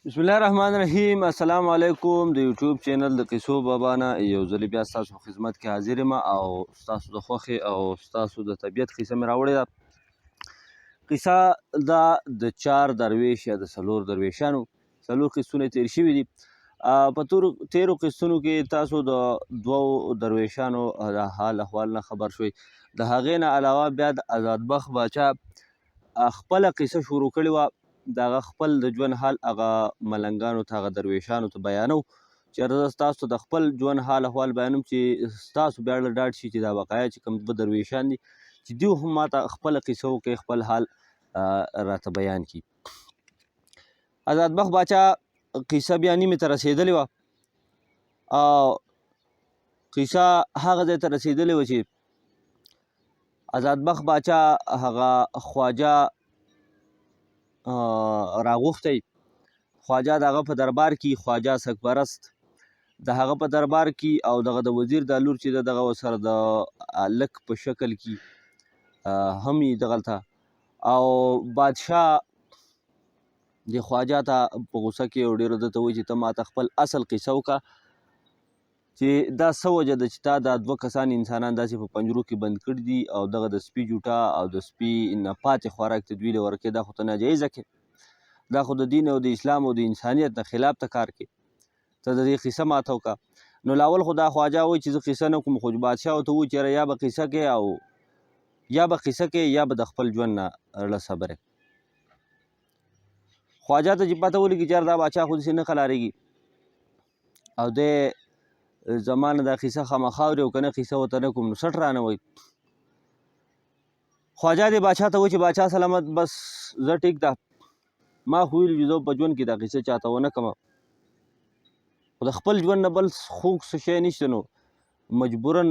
بسم الله الرحمن الرحیم. السلام علیکم. د یوټیوب چینل د قصو بابا نه یو ځل بیا ستاسو خدمت کې حاضر یم او ستاسو د خوښې او ستاسو د طبیعت قصه مې راوړې ده. قصه دا د 4 درویش یا د 4 درویشانو 4 قصونه تیر شوي دي. په تیرو قصونو کې تاسو د 2 درویشانو د حال احوال نه خبر شوي. د هغې نه علاوه بیا د آزاد بخت باچا خپله قصه شروع کړې وه. دغه خپل د ژوند حال هغه ملنګانو ته هغه درویشانو ته بیانو چې زه ستاسو د خپل ژوند حال احوال بیانوم چې ستاسو بیا ډاډ شي چې دا بقایا چې کوم 2 درویشان دي چې دوی هم ماته خپله قصه وکړي، خپل حال راته بیان کړي. آزاد بخت باچا قصه بیا نیمې ته رسېدلې وه او قصه هغه ځای ته رسېدلې وه چې آزاد بخت باچا هغه خواجه راغوښتی. خواجه د هغه په دربار کې خواجه سګپرست د هغه په دربار کې او دغه د وزیر د لور چې دغه ورسره د هلک په شکل کې هم یې دغلته او بادشاه د خواجه ته په غوسه کې او ډېر ده ته وایي چې ته ماته خپل اصل قصه وکړه چې دا څه وجه ده چې تا دا 2 کسان انسانان داسې په پنجرو کې بند کړي دي او دغه د سپي جوټه او د سپي نه پاتې خوراک ته دوی له ورکوې. دا خو ته ناجایزه کې، دا خو د دین او د اسلام او د انسانیت نه خلاف ته کار کوي. ته د دې قصه ماته وکړه. نو لاول خو دا خواجه وایي چې زه قصه نه کوم، خو بادشاه ورته وایي چې یا به قصه کوې او یا به قصه کوې یا به د خپل ژوند نه اړه صبر کوې. خواجه ته چې پته ولګي چې دا باچا خو داسې نه قلارېږي او دی زما نه دا قصه خامخا اوري او که نه قصه ورته نه کوم نو سټ رانه وایي. خواجه دې باچا ته وایي چې باچا سلامت، بس زه ټیک ده، ما خو ویلي چې زه په ژوند کې دا قصه چاته ونه کړم، خو د خپل ژوند نه بل خوږ څه شی نشته، نو مجبوراً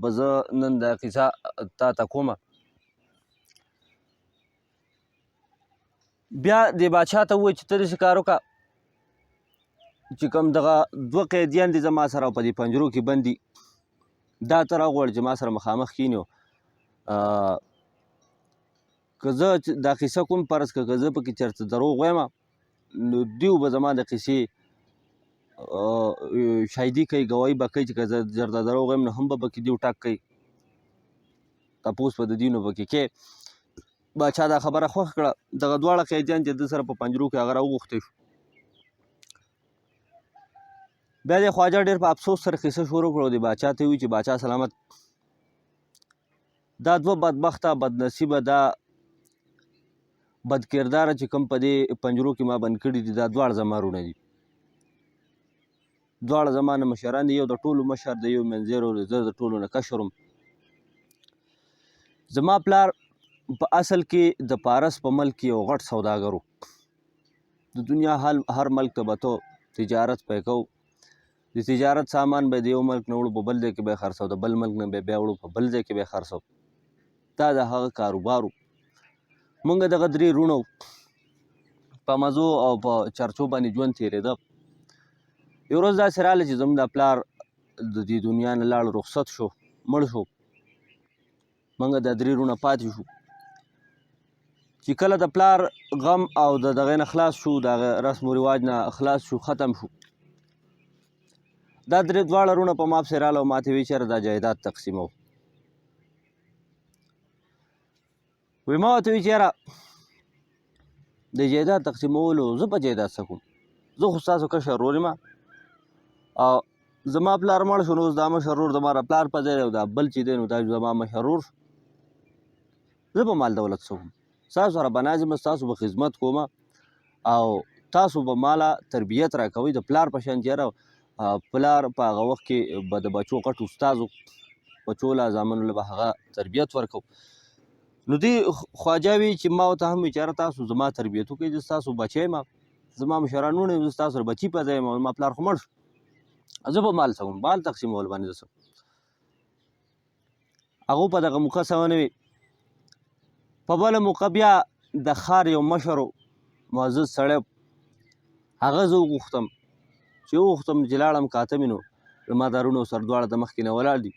به زه نن دا قصه تا ته کومه. بیا دې باچا ته ووایي چې ته داسې کار وکړه چې کوم دغه 2 قیدیان دي زما سره په دې پنجرو کې بند دي، دا ته راغواړه چې ما سره مخامخ کښېني او که زه دا قصه کوم فرض کړه که زه پکې چېرته دروغ وایم نو دوی به زما د قصې شاهدي کوي، ګواهي به کوي چې که زه چېرته دروغ وایم نو هم به پکې دوی ټاک کوي، تپوس به د دوی نه پکې کوې. باچا دا خبره خوښ کړه. دغه 2 قیدیان چې ده سره په پنجرو کې هغه راوغوښتی شو. بیا د خواجه ډېر په افسوس سره قصه شروع کړه او د باچا ته وایي چې باچا سلامت، دا 2 بدبخته بدنصیبه دا بد کرداره چې کوم په دې پنجرو کې ما بند کړي دي دا 2 زما وروڼه دي، 2 زما نه مشران دي، یو د ټولو مشر دی، یو منځیر او زه د ټولو نه کشر وم. زما پلار په اصل کې د پارس په ملک کې یو غټ سوداګر و. د دنیا هر ملک ته به ته تجارت پی کوو، د تجارت سامان به د یو ملک نه وړو په بل ځای کې به یې خرڅوو، د بل ملک نه به بیا وړو په بل ځای کې به یې خرڅوو. دا د هغه کاروبار و. مونږ دغه 3 وروڼه وو، په مزو او په چرچو باندې ژوند تېرېده. یو ورځ داسې راغله چې زموږ د پلار د دې دنیا نه لاړ، رخصت شو، مړ شو. مونږ دا 3 وروڼه پاتې شو. چې کله د پلار غم او د دغې نه خلاص شو، د هغه رسم و رواج نه خلاص شو، ختم شو، دا 2 وروڼه په ما پسې راغله او ما ته ویل چېرې دا جایداد تقسیموو. وایي ما ورته ویل چې یاره د جایداد تقسیمولو زه په جایداد څه کوم، زه خو ستاسو کشر ورور یم او زما پلار مړ شو، نو اوس دا مشر ورور زما د پلار په ځای دی او دا بل چې دی نو دا زما مشر ورور شو. زه به مال دولت څه کوم، ستاسو سره به ناست یم، ستاسو به خدمت کوم او تاسو به ماله تربیت راکوئ د پلار په شان چې یاره پلار په هغه وخت کې به د بچو غټ استاد و، بچو له زامنو له به هغه تربیت ورکو. نو دوی خواجه وي چې ما ورته هم وي چې یاره تاسو زما تربیت وکړئ، زه ستاسو بچی یم، زما مشران وروڼه یم، زه ستاسو سره بچي په ځای یم او زما پلار خو مړ شو، زه به مال څه کوم، مال تقسیمول باندې زه څه. هغو په دغه موقع څه ونه وي. په بله موقع بیا د ښار یو مشر معزز سړی هغه زه وغوښتم چې وغوښتم چې لاړم کاته مې نو زما دا وروڼه ورسره 2 د مخکې نه ولاړ دي.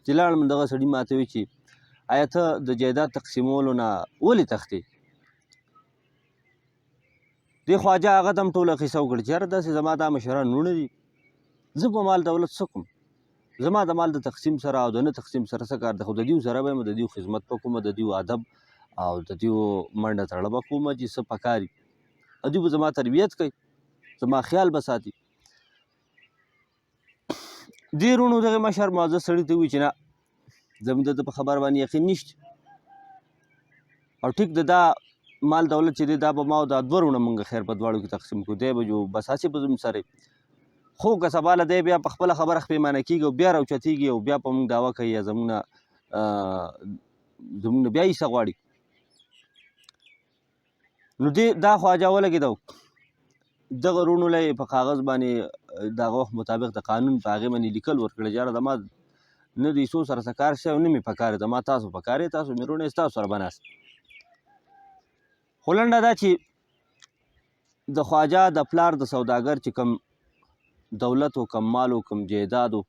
چې لاړم دغه سړي ماته وایي چې آیا ته د جایداد تقسیمولو نه ولې تښتې؟ دې خواجه هغه ته هم ټوله قصه وکړه چې یاره داسې زما دا مشران وروڼه دي، زه په مال دولت څه کوم، زما د مال د تقسیم سره او د نه تقسیم سره څه کار دی، خو د دیو سره به یم د دیو خدمت به کوم، د دیو ادب او د دیو منډه تړه به کوم چې څه پکار وي، او دوی به زما تربیت کوي، زما خیال به ساتي. دې وروڼو دغه مشر معزز سړي ته ووایي چې نه زموږ د ده په خبر باندې یقین نشته، او ټیک د دا مال دولت چې دی دا به ما او دا دوه وروڼه مونږ خیر په دواړو کې تقسیم کړو، دی به جو بس هسې به زموږ سره خو که سبا له دی بیا په خپله خبره پیمانه کېږي او بیا راوچتېږي او بیا په مونږ دعوه کوي یا زموږ نه بیا حصه غواړي. نو دې دا خواجه ولګېده، دغه وروڼو له یې په کاغذ باندې د هغه وخت مطابق د قانون په هغې باندې لیکل ورکړه چې یاره زما نه د حصو سره څه کار شوی او نه مې په کار دی، زما تاسو په کار یې، تاسو مې وروڼه یې، ستاسو سره به ناست. خو لنډه دا چې د خواجه د پلار د سوداګر چې کوم دولت و کم مال و کم جایداد و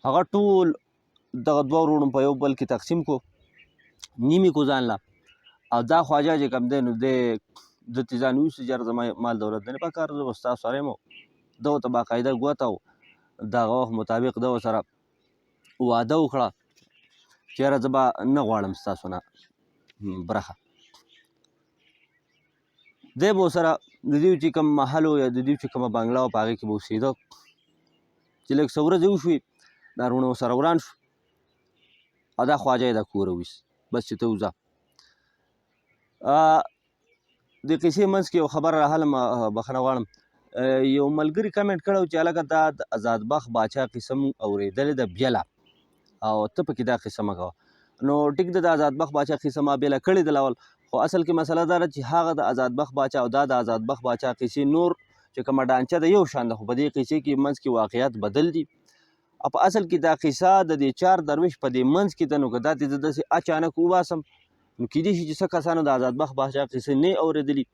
هغه ټول دغه دوه وروڼو په یو بل کې تقسیم کو، نیمې کو ځان له، او دا خواجه چې کوم دی نو دی ده ته ځان ویوست چې یاره زما مال دولت نه په کار، زه به ستا سره یم. ده ورته باقاعده ګوته و د هغه وخت مطابق ده ورسره واده وکړه چې یاره زه به نه غواړم ستاسو نه برخه. دی به ورسره د دوی چې کوم محل و یا د دوی چې کومه بنګله وه په هغې کې به اوسېده، چې لږ څه ورځې وشوې دا وروڼه ورسره وران شو او دا خواجه یې دا کوره ویست، بس چې ته وځه. د قصې منځ کې یو خبر راغله، بخښنه غواړم، یو ملګري کمنټ کړی و چې هلکه دا د آزاد بخت باچا قصه مونږ اورېدلې ده بیله او ته پکې دا قصه مه کوه. نو ټیک ده د آزاد بخت باچا قصه ما بیله کړې ده اول، خو اصل کې مسله دا ده چې هغه د آزاد بخت باچا او دا د آزاد بخت باچا قصې نور چې کومه ډانچه ده یو شان ده، خو په دې قصې کې منځ کې واقعیت بدل دي. او په اصل کې دا قصه د دې چار درویش په دې منځ کې ده، نو که دا دې زه داسې اچانک وباسم نو کیدای شي چې څه کسانو د آزاد بخت باچا قصې نه اورېدلي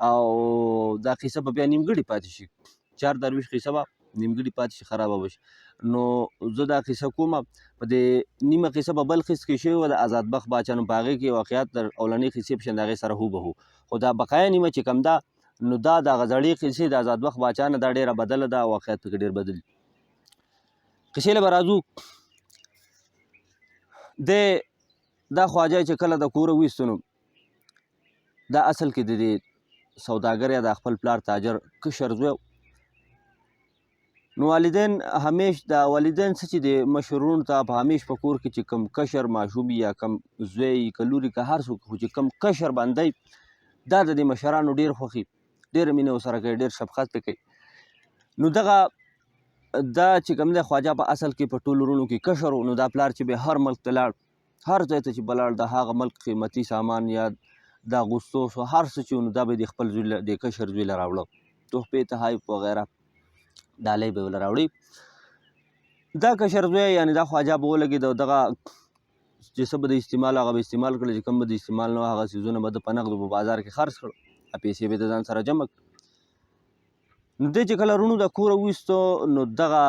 او دا قصه به بیا نیمګړې پاتې شي، چار درویش قصه به نیمګړې پاتې شي، خرابه به شي. نو زه دا قصه کومه، په دې نیمه قصه به بل قسط کې شوې وه د آزاد بخت باچا، نو په هغې کې واقعیت د اولنۍ قصې په شان د هغې سره هوبهو، خو دا بقایا نیمه چې کوم ده نو دا د هغه زړې قصې د آزاد بخت باچا نه دا ډېره بدله ده، واقعیت پکې ډېر بدل دي. قصې له به راځو. دا خواجه چې کله د کوره ویستو نو دا اصل کې د دې سوداګر یا د خپل پلار تاجر کشر زوی، نو والدین همیش دا والدین څه چې د مشرونو ته په همیش په کور کې چې کم کشر ماشوم یا کم زوی که لوري که هر څوک خو چې کم کشر باندې دا د دې مشرانو ډېر خوښي، ډېره مینه ورسره کوي، ډېر شفقت پرې کوي. نو دغه دا چې کوم دی خواجه په اصل کې په ټولو وروڼو کې کشر و، نو دا پلار چې به هر ملک ته لاړ، هر ځای ته چې به لاړ د هغه ملک قیمتي سامان یا دا غوستوس و هر څه چې و نو دا به د خپل زوی د کشر زوی له راوړه، تحفې تحایف وغیره ډالۍ به یې له راوړي. دا کشر زوی یعنې دا خواجه به ولګېد او دغه چې څه به د استعمال هغه به استعمال کړل، چې کوم به د استعمال نه هغه څیزونه به د په نغدو په بازار کې خرڅ کړل، پیسې به یې د ځان سره جمع کړ. نو دی چې کله وروڼو د کوره وویستو نو دغه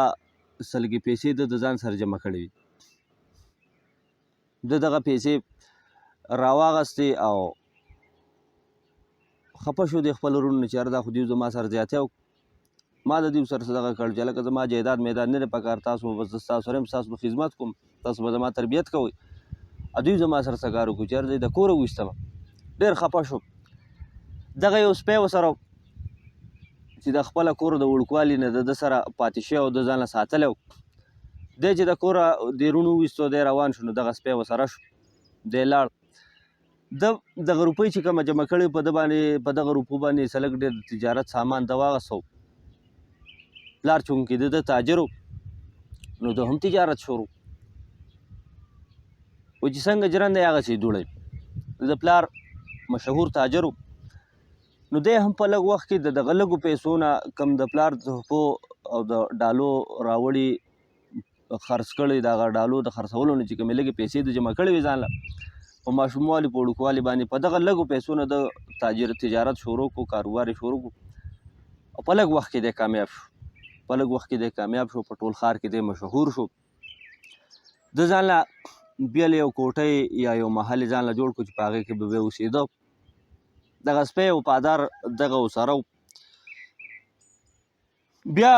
سلګې پیسې د ځان سره جمع کړې وي، د دغه پیسې راواغستې او خفه شو د خپل وروڼو نه چې یاره دا خو دیو زما سره زیاتې وکړو، ما د دیو سره دغه کړ چې هلکه زما جایداد میداد نه دی په کار، تاسو به زه ستاسو سره یم، ستاسو به خدمت کوم، تاسو به زما تربیت کوئ، او دوی زما سره څه کار وکړو چې یاره دی د کوره وویستمه. ډېر خفه شو. دغه یو سپی ورسره چې د خپله کور د وړوکوالي نه د ده سره پاتې شوی او د ځان له ساتلی و، دی چې د کوره د وروڼو وویستو دی روان شو، نو دغه سپی ورسره شو، دی لاړ، دغه روپۍ چې کومه جمع کړې په ده باندې په دغه روپو باندې څه لږ ډېر تجارت سامان ده واغستو. پلار چونکې د ده تاجر و نو ده هم تجارت شروع و چې څنګه جرن دی هغسې دوړی، د پلار مشهور تاجر و، نو دی هم په لږ وخت کې د دغه لږو پیسو نه کم د پلار د تحفو او د ډالو راوړي خرڅ کړی، د هغه ډالو د خرڅولو نه چې کومې لږې پیسې د جمع کړې وې ځان له په ماشوموالي په وړوکوالي باندې په دغه لږو پیسو نه د تجارت شروع کړو، کاروبار یې شروع کړو او په لږ وخت کې دی کامیاب شو، په لږ وخت کې دی کامیاب شو، په ټول ښار کې دی مشهور شو. د ځان له بیا یو کوټۍ یا یو محل ځان له جوړ کړو چې په هغې کې به اوسېده. دغه سپی وفادار دغه ورسره و. بیا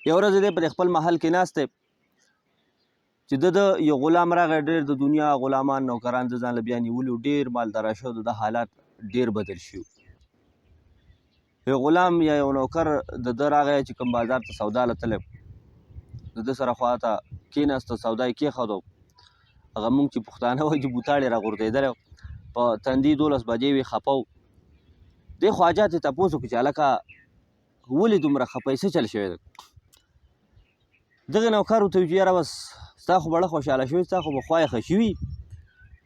یو ورځ دی په خپل محل کې ناست دی چې د یو غلام راغی، ډېر د دنیا غلامان نوکران د ځان له بیا نیولي، ډېر مالداره شوی، د حالات ډېر بدل شوي. یو غلام یا یو نوکر د ده راغی چې کوم بازار ته سودا له تللی، د ده سره خواته کېناسته، سودا یې کېښوده. هغه مونږ چې پښتانه وایي چې بوتاړې راغورځېدلی، په تندي 12 بجې وې، خفه و. دې خواجه ته تپوس وکړو چې هلکه ولې دومره خفه یې، څه چل شوی دی؟ دغه نوکر ورته وایي چې یاره بس ستا خو بړه خوشحاله شوي، ستا خو به خوا یخه شوي،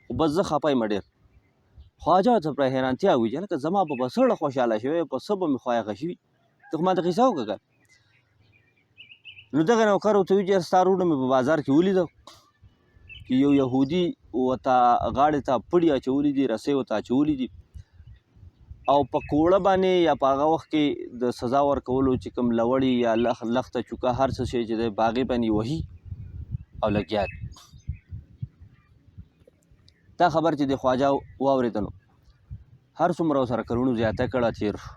خو بس زه خفه یم ډېر. خواجه ورته په حیرانتیا وایي چې هلکه زما به څه خوشحاله شوی، په څه به مې خوا یخه شوي، ته خو ماته قصه وکړه که. نو دغه نوکر ورته وایي چې ستا وروڼه مې په بازار کې ولیده چې یو یهودي ورته غاړې ته پړي اچولي دي، رسۍ ورته اچولي دي، او په کوړه باندې یا په هغه وخت کې د سزا ورکولو چې کوم لوړي یا لخته چوکه هر څه شی چې دی په هغې باندې وهي او لګیا دي. دا خبر چې د خواجه واورېده نو هر څومره ورسره کروڼو زیاته کړه تېر شو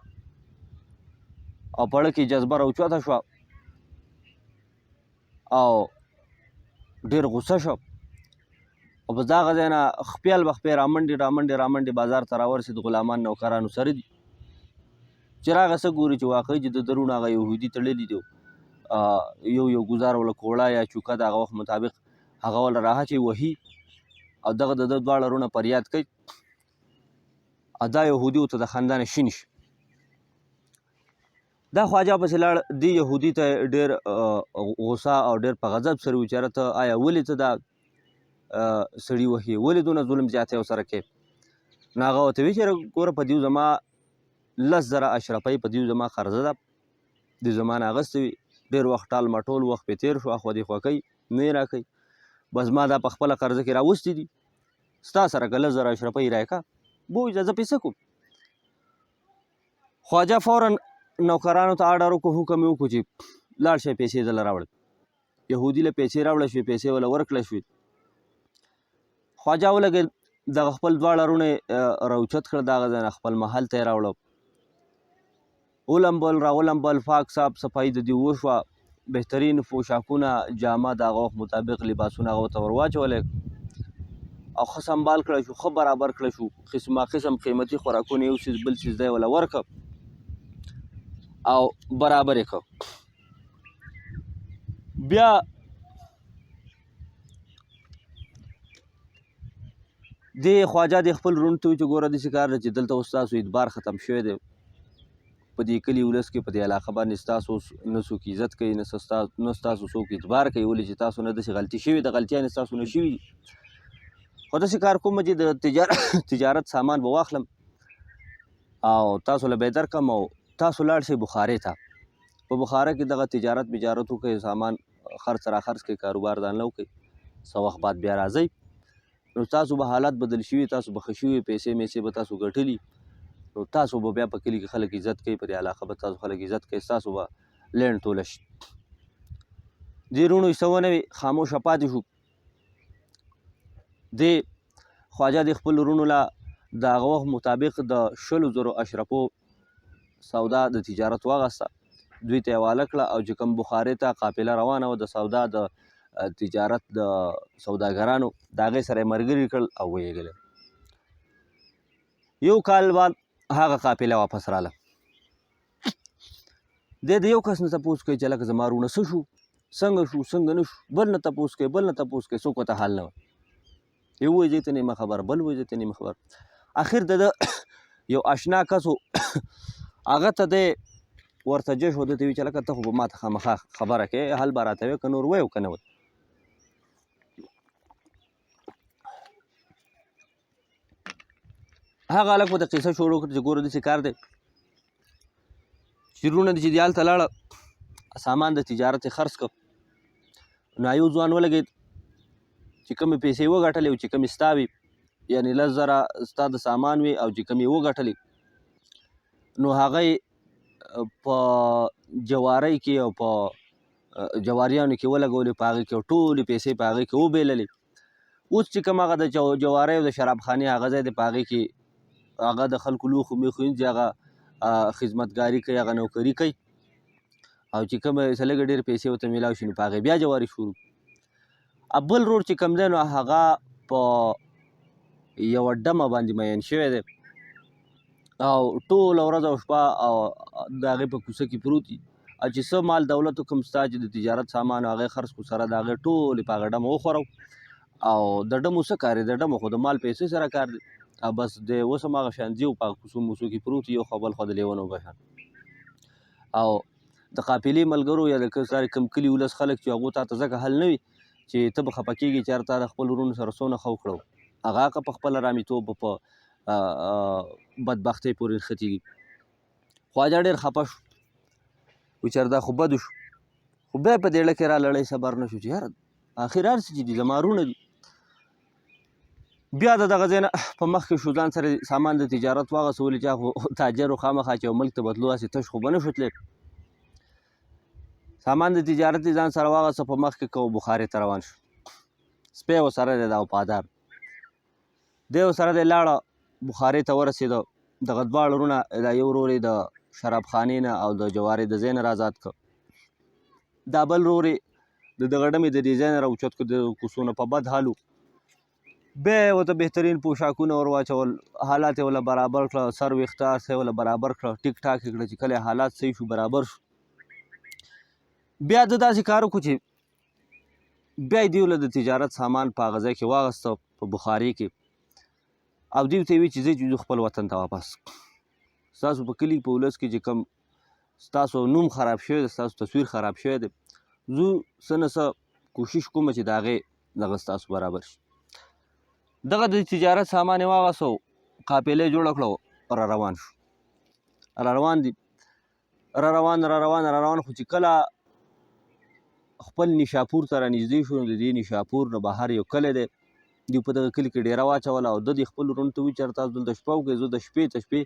او پړه کې جذبه راوچوته شوه او ډېر غوسه شو. او په دغه ځای نه خپیال به خپې رامنډې بازار ته راورسېد، غلامان نوکرانو سره دي. چې راغه څه ګوري چې واقعي چې د درونه هغه یهودي تړلي دي، یو ګزار وله کوړه یا چوکه د هغه وخت مطابق هغه وله رااچوي، وهي، او دغه د ده دواړه وروڼه فریاد کوي، او دا یهودي ورته د خندانه شین شي. دا خواجه پسې لاړ، دې یهودي ته ډېر غوسه او ډېر په غضب سره وایي چې یاره ته آیا ولې ته دا سړي وهي، ولې دونه ظلم زیاتی ورسره کوې؟ نو هغه ورته وایي چې ګوره په دیو زما 10,000 اشرفۍ په دیو زما قرضه ده، د زما نه اخیستې وي، ډېر وخت ټال مټول وخت پې تېر شو، اخوا دېخوا کوي، نه یې راکوي، بس ما دا په خپله قرضه کې راوستي دي، ستا سره که 10,000 اشرفۍ راکړه به وایي زه پیسه کوم. خواجه فورا نوکرانو ته آرډر وکړو، حکم یې وکړو چې لاړ شئ پیسې دله راوړئ. یهودي له پیسې راوړه شوې، پیسې وله ورکړه شوې. خواجه ولګېد، دغه خپل دواړه وروڼه یې راوچت کړه، دغه ځای نه خپل محل ته یې راوړه، راولمبل، پاک صاف صفایي د دې وشوه، بهترین پوشاکونه، جامه د هغه وخت مطابق لباسونه هغه ورته ور واچولی او ښه سنبال کړی شو، ښه برابر کړی شو، قسما قسم قیمتي خوراکونه یو څیز بل څیز دی وله ورکړه او برابر یې کړ. بیا دې خواجه د خپل وروڼو ته وایي چې ګوره داسې کار دی چې دلته اوس ستاسو اعتبار ختم شوی دی، په دې کلي ولس کې په دې علاقه باندې ستاسو نه څوک عزت کوي، نه ستاسو څوک اعتبار کوي، ولې چې تاسو نه داسې غلطي شوې ده، غلطیانې ستاسو نه شوي دي. خو داسې کار کوم چې د تجارت سامان به واخلم او تاسو له به یې درکړم او تاسو لاړ شئ بخارۍ ته، په بخاره کې دغه تجارت وکړئ، سامان خرڅ راخرڅ کړئ، کاروبار دانله وکړئ، څه وخت بعد بیا راځئ، نو تاسو به حالات بدل شوي، تاسو به ښه شوي، پیسې میسې به تاسو ګټلي، نو تاسو به بیا په کلي کې خلک عزت کوي، په دې علاقه به تاسو خلک عزت کوي، ستاسو به لینډ ټوله شي. دې وروڼو یې څه ونه وي، خاموشه پاتې شو. دې خواجه د خپل وروڼو له د هغه وخت مطابق د 100,000 اشرفو سودا د تجارت واغسته، دوی ته یې حواله کړه، او چې کوم بخارۍ ته قافله روانه وه د سودا د تجارت د سوداګرانو، د هغې سره یې ملګري کړل او ویېږلی. یو کال بعد هغه قافله واپس راله. دی د یو کس نه تپوس کوي چې هلکه زما وروڼه څه شو، څنګه شو، څنګه نه شو، بل نه تپوس کوي، څوک ورته حال نه وایي، یو وایي زه ته نه یم خبر، بل وایي زه ته نه یم خبر. اخر د ده یو اشنا کس و، هغه ته دی ورته جش و، ده ته وایي چې هلکه ته خو به ما ته خامخا خبره کوې، حل به راته وایې که نور وایې او که نه وایې. هغه هلک ورته قصه شروع کړه چې ګوره داسې کار دی چې وروڼه دي چې دې هلته لاړه، سامان د تجارت یې خرڅ کړ، نو یو ځوان ولګېد چې کومې پیسې یې وګټلې او چې کومې ستا وي، یعنې 10,000 ستا د سامان وي او چې کومې یې وګټلې، نو هغه یې په جوارۍ کې او په جواریانو کې ولګولې، په هغې کې ټولې پیسې په هغې کې وبیللې اوس چې کوم هغه د جوارۍ او د شرابخانې هغه ځای دی په هغې کې هغه د خلکو لوښو میخو وینځي هغه خدمتګاري کوي هغه نوکري کوي او چې کومه څه لږه ډېرې پیسې ورته میلاو شي نو په هغې بیا جواري شروع بل روډ چې کوم دی نو هغه په یوه ډمه باندې مین شوی دی او ټوله ورځ او شپه او د هغې په کوڅه کې پروت دي او چې څه مال دولت کوم ستا چې د تجارت سامان هغې خرڅ کړو سره د هغې ټولې په هغه ډمه وخورو او د ډمو څه کار دی د ډمو خو د مال پیسې سره کار دی او بس د اوس هم هغه شان ځي او په هغه کوڅو موڅو کې پروت یو خوا بل خوا د لیونو بشان او د قافلې ملګرو یا د کوم کلي ولس خلک چې هغو تا ته ځکه حل نه وي چې ته به خفه کېږې چې هر تا د خپل ورونو سره څونه ښه وکړو هغه که په خپله رامیتوب په بدبختۍ پورې نښتېږي خواجه ډېر خفه شو وایي چې دا خو بدو شو خو بیا په دې اړه کې را لړۍ صبر نه شو چې یاره آخر هر څه چې دي زما وروڼه دي بیا د دغه ځای نه په مخ کې شو ځان سره سامان د تجارت واغېستولې چې خو تاجر و خامخا چې یو ملک ته بتلو هسې تش خو به نه شو تللی سامان د تجارت یې ځان سره واغېسته په مخ کې کو بخارۍ ته روان شو سپی ورسره دی دا وفادار دی ورسره دی لاړه بخارۍ ته ورسېده دغه دواړه وروڼه دا یو ورور یې د شرابخانې نه او د جوارۍ د ځای نه رازاد کړ دا بل ورور یې د دغه ډمې د دې ځای نه راوچت کړ د کوڅو نه په بد حال و بیا یې ورته بهترین پوشاکونه ور واچول حالات یې ورله برابر کړه سر ویښته هر څه یې ورله برابر کړه ټیک ټاک یې کړه چې کله حالات صحیح شو برابر شو بیا د داسې کار وکړو چې بیا یې دوی له د تجارت سامان په هغه ځای کې واغېسته په بخارۍ کې او دوی ته یې ویل چې ځئ چې ځو خپل وطن ته واپس ستاسو په کلي په ولس کې چې کوم ستاسو نوم خراب شوی دی ستاسو تصویر خراب شوی دی زه څه نه څه کوشش کوم چې د هغې دغه ستاسو برابر شي دغه د تجارت سامان یې واغېستو قافله یې جوړه کړه را روان شو را روان دي را روان خو چې کله خپل نیشاپور ته رانږدې شو د دې نیشاپور نه بهر یو کلی دی دوی په دغه کلي کې ډېره واچوله او د دې خپل وروڼو ته وویل چې تاسو دلته شپه وکړئ زه د شپې ته شپې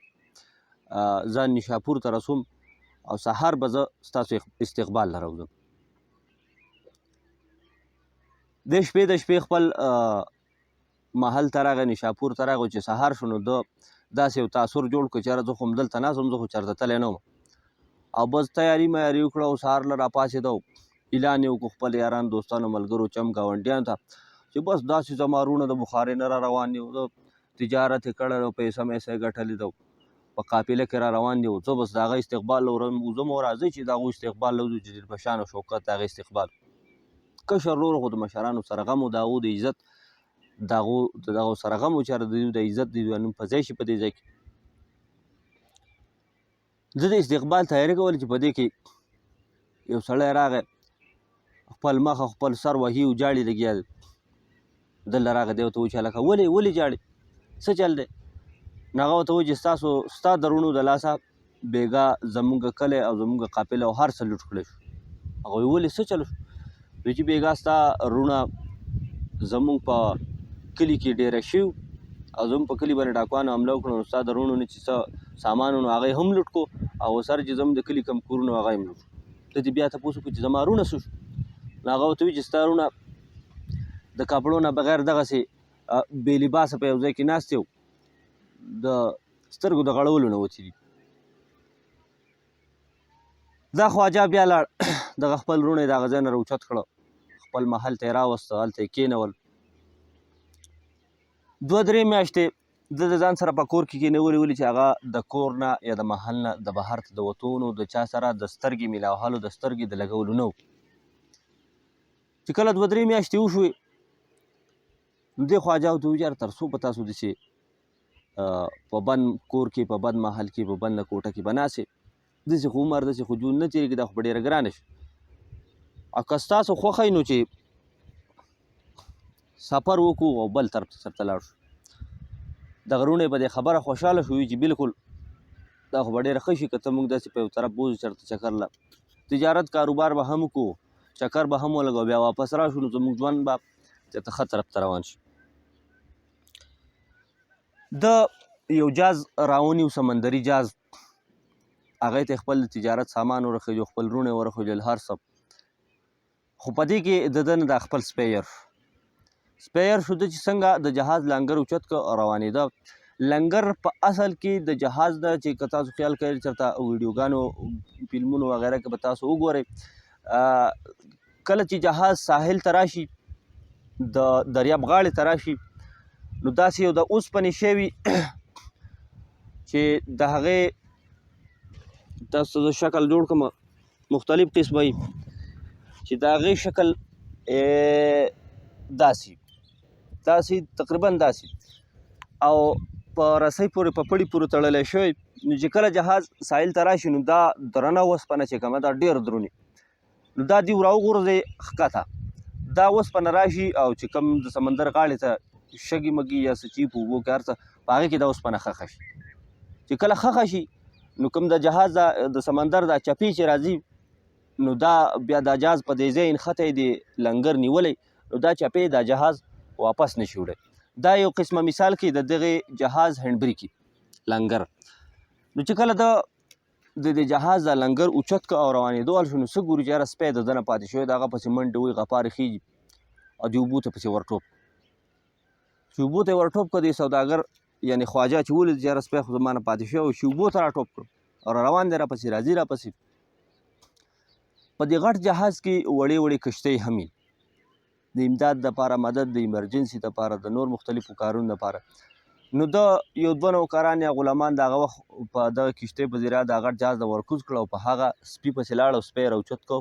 ځان نیشاپور ته رسوم او سهار به زه ستاسو استقبال ته راوځم د شپې خپل محل ته راغی نیشاپور ته راغی چې سهار شو نو ده داسې یو تاثر جوړ کړ چې یاره زه خو همدلته ناست وم زه خو چېرته تللی نه وم او بس تیاري میاري وکړه او سهار له راپاڅېده اعلان یې وکړو خپل یارانو دوستانو ملګرو چم ګاونډیانو ته چې بس داسې زما وروڼه د بخارۍ نه را روان دي د تجارت یې کړی او پیسه میسه یې ګټلې ده په قافله کې را روان دي زه بس د هغه استقبال وزم او راځئ چې د هغوی استقبال لوځو چې ډېر په شان او شوکت د هغې استقبال کشر ورور خو د مشرانو سره غم و د هغو د عزت د هغو سره غم و چې د دوی د عزت د دوی نوم په ځای شي په دې ځای کې زه د استقبال تیاري کول چې په دې کې یو سړی راغی خپل مخ او خپل سر وهي او جاړې لګیا دی دلته راغی دی ورته ووایي چې هلکه ولې جاړې څه چل دی نو هغه ورته ووایي چې ستا د وروڼو د لاسه بېګا زمونږ کلی او زمونږ قافله او هر څه لوټ کړی شو هغه وایي ولې څه چل شو وایي چې بېګا ستا وروڼه زمونږ په کلي کې ډېره شوي او زموږ په کلي باندې ډاکوانو حمله وکړه نو ستا د وروڼو نه چې څه سامان و نو هغه یې هم لوټ کړو او سر چې زموږ د کلي کوم کورونه هغه یې هم لوټ کړو ته دې بیا تپوس وکړو چې زما وروڼه څه شو نو هغه ورته وایي چې ستا وروڼه د کپړو نه بغیر دغسې بې لباسه په یو ځای کې ناست یو د سترګو د غړولو نه وتي دي دا خواجه بیا لاړ دغه خپل وروڼه یې د هغه ځای نه راوچت کړه خپل محل ته یې راوسته هلته یې کېنول 2-3 میاشتې ده د ځان سره په کور کې کېنولي ولې چې هغه د کور نه یا د محل نه د بهر ته د وتونو د چا سره د سترګې میلاوهلو د سترګې د لګولو نه و چې کله 2-3 میاشتې وشوې نو دې خواجه ورته وویل یاره تر څو به تاسو داسې په بند کور کې په بند محل کې په بنده کوټه کې به ناستې داسې خو عمر داسې خو ژوند نه تېرېږي دا خو به ډېره ګرانه شي او که ستاسو خوښه نو چې سفر وکړو او بل طرف ته سرته لاړ شو دغه وروڼه یې په دې خبره خوشحاله شو وایي چې بلکل دا خو به ډېره ښه شي که ته موږ داسې په یو طرف بوځو چېرته چکر له تجارت کاروبار به هم وکړو چکر به هم ولګو بیا واپس راشو نو زموږ ژوند به چېرته ښه طرف ته روان شي د یو جاز راونیو سمندري جاز هغې ته خپل تجارت سامان ورخېجو خپل وروڼه یې ورخېجل هر څه خو په دې کې د ده نه دا خپل سپی سپیر شو ده چې څنګه د جهاز لنګر اوچت که روانېده. لنګر په اصل کې د جهاز نه چې که تاسو خیال کوئ چېرته ویډیوګانو فلمونو وغیره کې به تاسو وګورئ کله چې جهاز ساحل ته راشي د دریاب غاړې ته راشي نو داسې یو د اوسپنې شی وي چې د هغې تاسو زه شکل جوړ کړم مختلف قسمه وي چې د هغې شکل داسې تقریبا داسې او په رسۍ پورې په پړي پورې تړلی شوی نو چې کله جهاز ساحل ته راشي نو دا درنه اوسپنه چې کومه دا ډېر درونې نو دا دوی راوغورځوي ښکته دا اوسپنه راشي او چې کوم د سمندر غاړې ته شګې مګي یا څه چې په اوبو کې هر څه په هغې کې دا اوسپنه ښخه شي چې کله ښخه شي نو کوم د جهاز د سمندر دا چپې چې راځي نو دا بیا دا جهاز په دې ځای نښتی د لنګر نیولی نو دا چپې دا جهاز واپس نشي وړی. دا یو قسمه مثال کې د دغې جهاز هینډبریک لنګر نو چې کله د جهاز دا لنګر اوچت که او روانېدو حال شو نو څه ګوري چې یاره سپی د ده نه پاتې شوی د هغه پسې منډې وهي غپارې خېږي او دې اوبو ته پسې ورټوپ چې اوبو ته یې ورټوپ کړه دې سوداګر یعنې خواجه چې ولید چې یاره سپی خو زما نه پاتې شوی او چې اوبو ته راټوپ کړو او روان دی راپسې راځي راپسې په دې غټ جهاز کې وړې وړې کشتۍ هم وي د امداد دپاره مدد د ایمرجنسي دپاره د نور مختلفو کارونو دپاره نو د یو دوه نوکران یا غلامان د هغه وخت په دغه کشتۍ په ذریعه دا غټ جهاز ته ورکوز کړه او په هغه سپي پسې لاړ او سپی یې راوچت کړ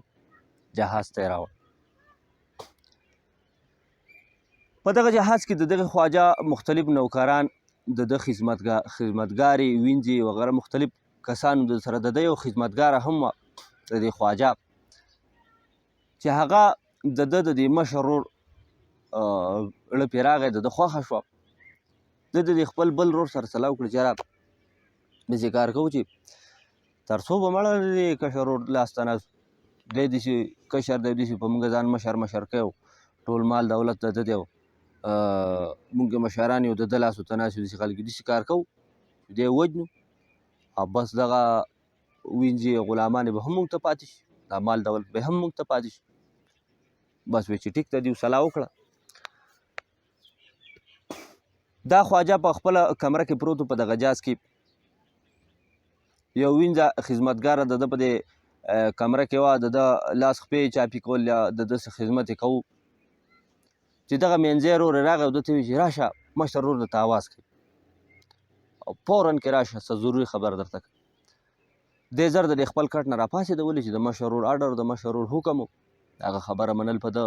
جهاز ته یې راوړ. په دغه جهاز کې د دغه خواجه مختلف نوکران د ده خدمتګارې وینځې وغیره مختلف کسانو د سره د ده یو خدمتګاره هم وه د دې خواجه چې هغه د ده د دې مشر ورور اړه پرې راغی د ده خوښه شوه ده د دې خپل بل ورور سره سلا وکړه چې یاره داسې کار کوو چې تر څو به مړه د دې کشر ورور لاس ته ناست دی داسې کشر دی داسې په موږ ځان مشر کوي ټول مال دولت د ده دی موږ مشران یو د ده لاسو ته ناست یو داسې خلک داسې کار کوو چې دی وجنو او بس دغه وینځې غلامان به هم موږ ته پاتې شي دا مال دولت به هم موږ ته پاتې شي بس وی چې ټیک ته دوی سلا وکړه. دا خواجه په خپله کمره کې پروت په دغه جهاز کې یو وینځه خدمتګاره د ده په دې کمره کې وه د ده لاس خپې چاپي کول یا د ده څه خدمت یې کوو چې دغه منځی ورور یې راغی او ده ته ویل چې راشه مشر ورور درته اواز کوي او فوراً کې راشه څه ضروري خبر درته کوي. دی زر د خپل کټ نه راپاڅېد ولې چې د مشر ورور اډر د مشر ورور حکم و هغه خبره منل په ده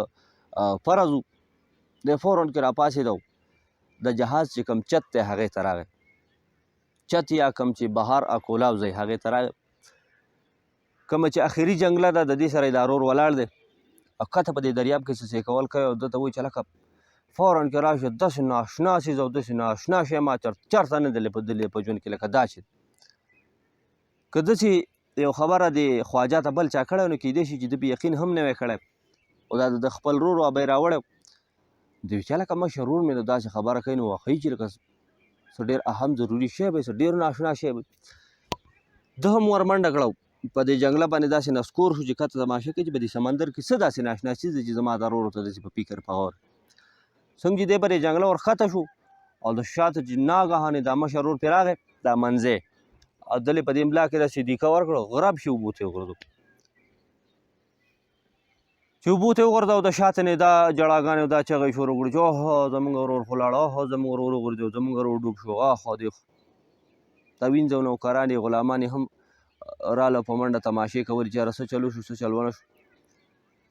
فرض و دی فوراً کې راپاڅېد او د جهاز چې کوم چت دی هغې ته راغی چت یا کوم چې بهار اکولاو ځای هغې ته راغی کومه چې اخري جنګله ده د دې سره دا ورور ولاړ دی او کته په دې دریاب کې څه کول کوي او ده ته وایي چې لکه فوراً کې راشه داسې نااشنا څیز او داسې نااشنا شی ما چېرته نه دی لیدلی په ژوند کې لکه دا چې که داسې یو خبره د خواجه ته بل چا کړی نو کیدای شي چې ده په یقین هم نه وی کړی او دا د خپل ورور وه به یې راوړی دوی چې لکه مشر ورور مې د داسې خبره کوي نو واقعي چې لکه څه ډېر اهم ضروري شی به څه ډېر ناشنا شی به ده هم ورمنډه کړه په دې جنګله باندې داسې نسکور شو چې کته تماشه کوي چې په دې سمندر کې څه داسې ناشنا څیز دی چې زما دا ورور ورته داسې په فکر په غور څنګه چې دی په دې جنګله ورښکته شو او د شاته چې ناګهانې دا مشر ورور پرې راغی دا منځی او دلې په دې املا کې داسې دیکه ورکړه غرب شي اوبو ته یې وغورځو چې اوبو ته یې وغورځو د شاته نه دا جړاګانې او دا چغې شروع کړې چې اوهو زموږ ورور خو لاړ اوهو زموږ ورور وغورځېد زموږ ورور ډوب شو اخوا دیخوا دا وینځه او نوکران یې غلامان یې هم راله په منډه تماشې کولې چې یاره څه چلو شو څه چل ونه شو.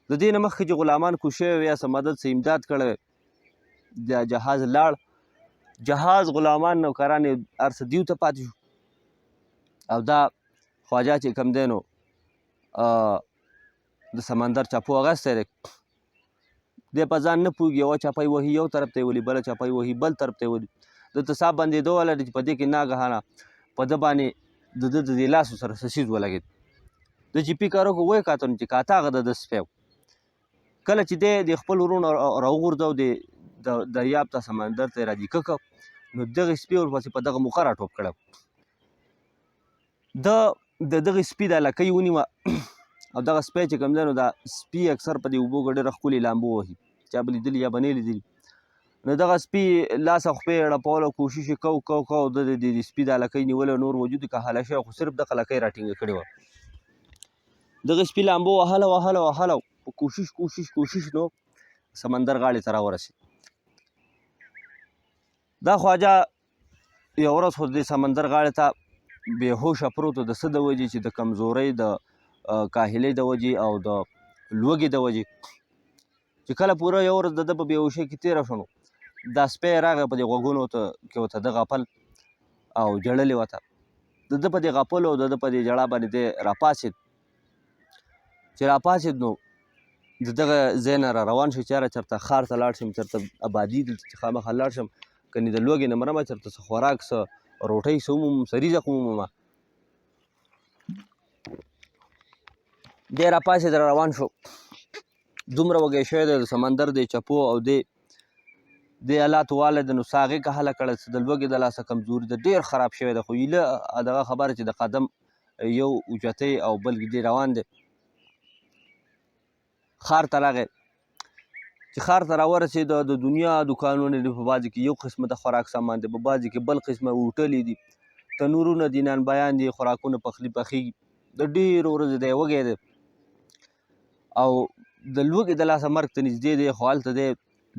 د دې نه مخکې چې غلامان کوز شوي وي یا څه مدد څه امداد کړی وی دا جهاز لاړ جهاز غلامان نوکران یې هر څه دیو ته پاتې شو او دا خواجه چې کوم دی نو د سمندر چاپو اغستی دی دی په ځان نه پوهېږي یوه چاپۍ وهي یو طرف ته یې ولي بله چاپۍ وهي بل طرف ته یې ولي ده ته ساه بندېدو ولري چې په دې کې ناګهانه په ده باندې د ده د دې لاسو سره څه څیز ولګېد ده چې فکر وکړو ویې کاته نو چې کاته هغه د ده سپی و کله چې دی د خپل ورونه راوغورځو د دریاب ته سمندر ته یې رادیکه کړ نو دغې سپي ورپسې په دغه موقع راټوپ کړی د دغې سپي دا لکۍ ونیوه او دغه سپی چې کوم دی نو دا سپي اکثر په دې اوبو کې ډېره ښکلې لامبو وهي چا به لیدلي یا به نه لیدلي نو دغه سپي لاس او خپې ړپولو کوشش یې کو د سپي دا لکۍ نیولې نور وجود یې کهاله شوی خو صرف دغه لکۍ راټینګه کړې وه دغه سپي لامبو وهله په کوشش نو سمندر غاړې ته راورسېد دا خواجه یو ورځ خو د سمندر غاړې ته بېهوشه پروت و د څه د وجې چې د کمزورۍ د کاهلۍ د وجې او د لوږې د وجې چې کله پوره یو ورځ د ده په بېهوشۍ کې تېره شوه نو دا سپی راغی په دې غوږونو کې ورته د غپل او ژړلې ورته د ده په دې غپلو او د ده په دې ژړا باندې دی راپاڅېد چې راپاڅېد نو د دغه ځای نه را روان شو چېرته ښار ته لاړ شم چېرته ابادي دلته چې خامخا لاړ شم کنې د لوږې نه مرمه چېرته څه خوراک څه روټۍ څه ومومم څه رزق ومومه دی راپاڅېد را روان شو دومره وږی شوی دی د سمندر دی چپو او دی الله توالی د نو سا هغې کهله کړه چې د لوږې د لاسه کمزوري ده ډېر خراب شوی دی خو ایله دغه خبره چې د قدم یو اوچتۍ او بل دی روان دی ښار ته راغی چې ښار ته راورسېده د دنیا دوکانونه دي په بعضې کې یو قسمه د خوراک سامان دی په بعضې کې بل قسمه هوټلې دي تنورونه دي نانبایان دي خوراکونه پخېږي د ډېرو ورځې دی وږی دی او د لوږې د لاسه مرګ ته نږدې دی خو هلته دی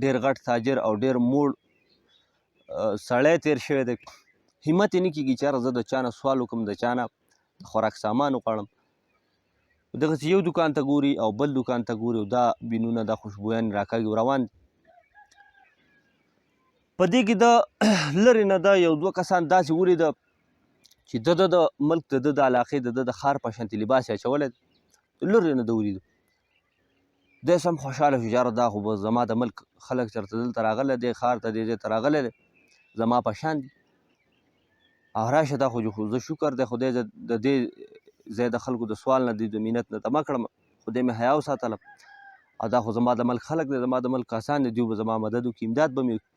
ډېر غټ تاجر او ډېر موړ سړی تېر شوی دی همت یې نه کېږي چې یاره زه د چا نه سوال وکړم د چا نه د خوراک سامان وغواړم دغسې یو دوکان ته ګوري او بل دوکان ته ګوري او دا بینونه دا خوشبویان راکاږي روان دي په دې کې د لرې نه د یو دوه کسان داسې ولیده چې د ملک د د علاقې د ښار په شانتې لباس یې اچولی دی لرې نه د ولیده دی سم خوشحاله شو چې یاره دا خو به زما د ملک خلک چېرته دلته راغلی دی ښار ته دې ځای ته راغلی دی زما په شان دي او راشه دا خو زه شکر دی خو دی د دې ځای د خلکو د سوال نه دی د مینت نه تمه کړم خو دی مې حیا وساتله او دا خو زما د ملک خلک دی زما د ملک کسان دي دوی به زما مدد وکړي امداد به مې وکړي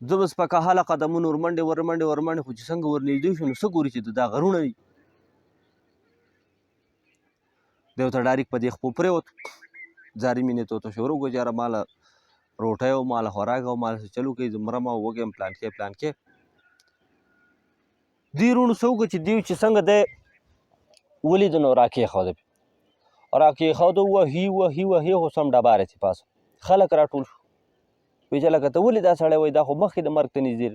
زه بس په کهاله قدمونو ورمنډې خو چې څنګه ورنږدې شو نو څه ګوري چې دا غرونه دي دی ورته ډایرکټ په دې خپو پرېوت زاري مینې ته ورته شروع کړو چې یاره ماله روټۍ او ماله خوراک او ماله څه چل وکړئ زه مرم او وږی یم پلان کې دوی وروڼو څه وکړه چې دوی چې څنګه دی ولیده نو راکېښوده وهي خو سم ډباره چې پاسه خلک راټول شو وایي چې لکه ته ولې دا سړی وایي دا خو مخکې د مرګ ته نږدې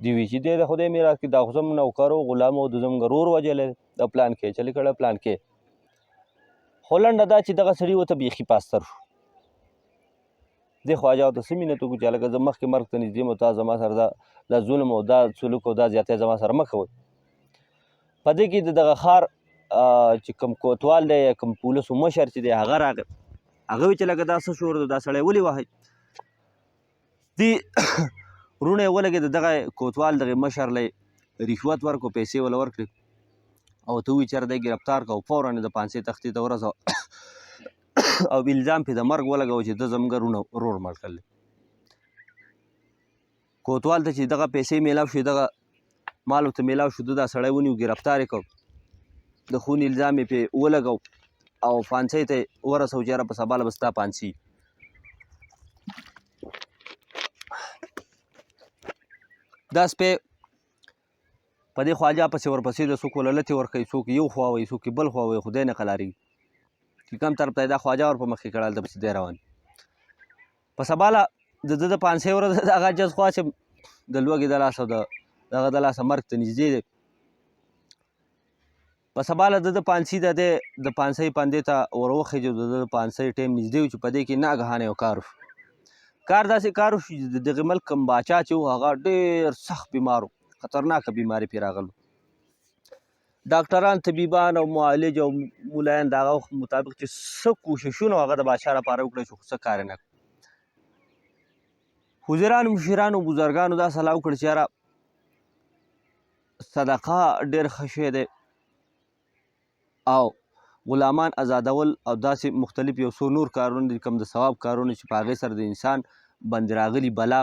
دوی وایي چې دی د خدای میراث کې دا خو زموږ نوکر و غلام و د زموږ رور وجلی د پلان کې چلې کړه پلان کې خو لنډه دا چې دغه سړي ورته بیخي پاستر شو دې خواجه ورته څه مینت وکړو چې هلکه زه مخکې مرګ ته نږدې یم او تا زما سره دا ظلم او دا سلوک او دا زیاتی زما سره مه کوئ په دې کې د دغه ښار چې کوم کوتوال دی یا کوم پولیسو مشر چې دی هغه راغی هغه وایي چې لکه دا څه شور دی دا سړی ولې وهئ دې وروڼه یې ولګېده دغه کوتوال دغې مشر له رشوت ورکړو پیسې وله ورکړې او ته وایي چېرې دی ګرفتار کړه او فوراً د پانسۍ تختې ته ورسوه او الزام پې د مرګ ولګوه چې ده زموږ رور مړ کړلی کوتوال ته چې دغه پیسې میلاو شوې دغه مال ورته میلاو شو ده دا سړی ونیو ګرفتار یې کړ د خون الزام یې پې ولګو او پانسۍ ته یې ورسوه چې یاره په سبا له به ستا پانسي دا سپی په دې خواجه پسې ورپسې د څوک وله لتې ورکوي څوک یو خوا وایي څوک یې بل خوا وایي خدای نه قلاریږي چې کوم طرف ته دا خواجه ور په مخکې کړه هلته پسې دی روان په سبا له د پانسۍ ورځ د هغه جز خوا چې د لوږې د لاسه دغه د لاسه مرګ ته نږدې دی په سبا له د پانسي د پانسۍ پندې ته ور وخېجو د پانسۍ ټایم نږدې و چې په دې کې ناګهانه یو کار وشو کار داسې کار وشو چې د دغې ملک کوم باچا چې و هغه ډېر سخت بیمار و خطرناکه بیماري پرې راغلو ډاکټران طبیبان او معالج او ملایان د هغه وخت مطابق چې څه کوششونه هغه د بادشاه لپاره وکړی چې خو څه کار یې نه کړو حضرانو مشرانو بزرګانو دا صلاح وکړه چې یاره صدقه ډېر ښه شی دی او غلامان ازادول او داسې مختلف یو څو نور کارونه دي کوم د ثواب کارونه چې په هغې سره د انسان باندې راغلي بلا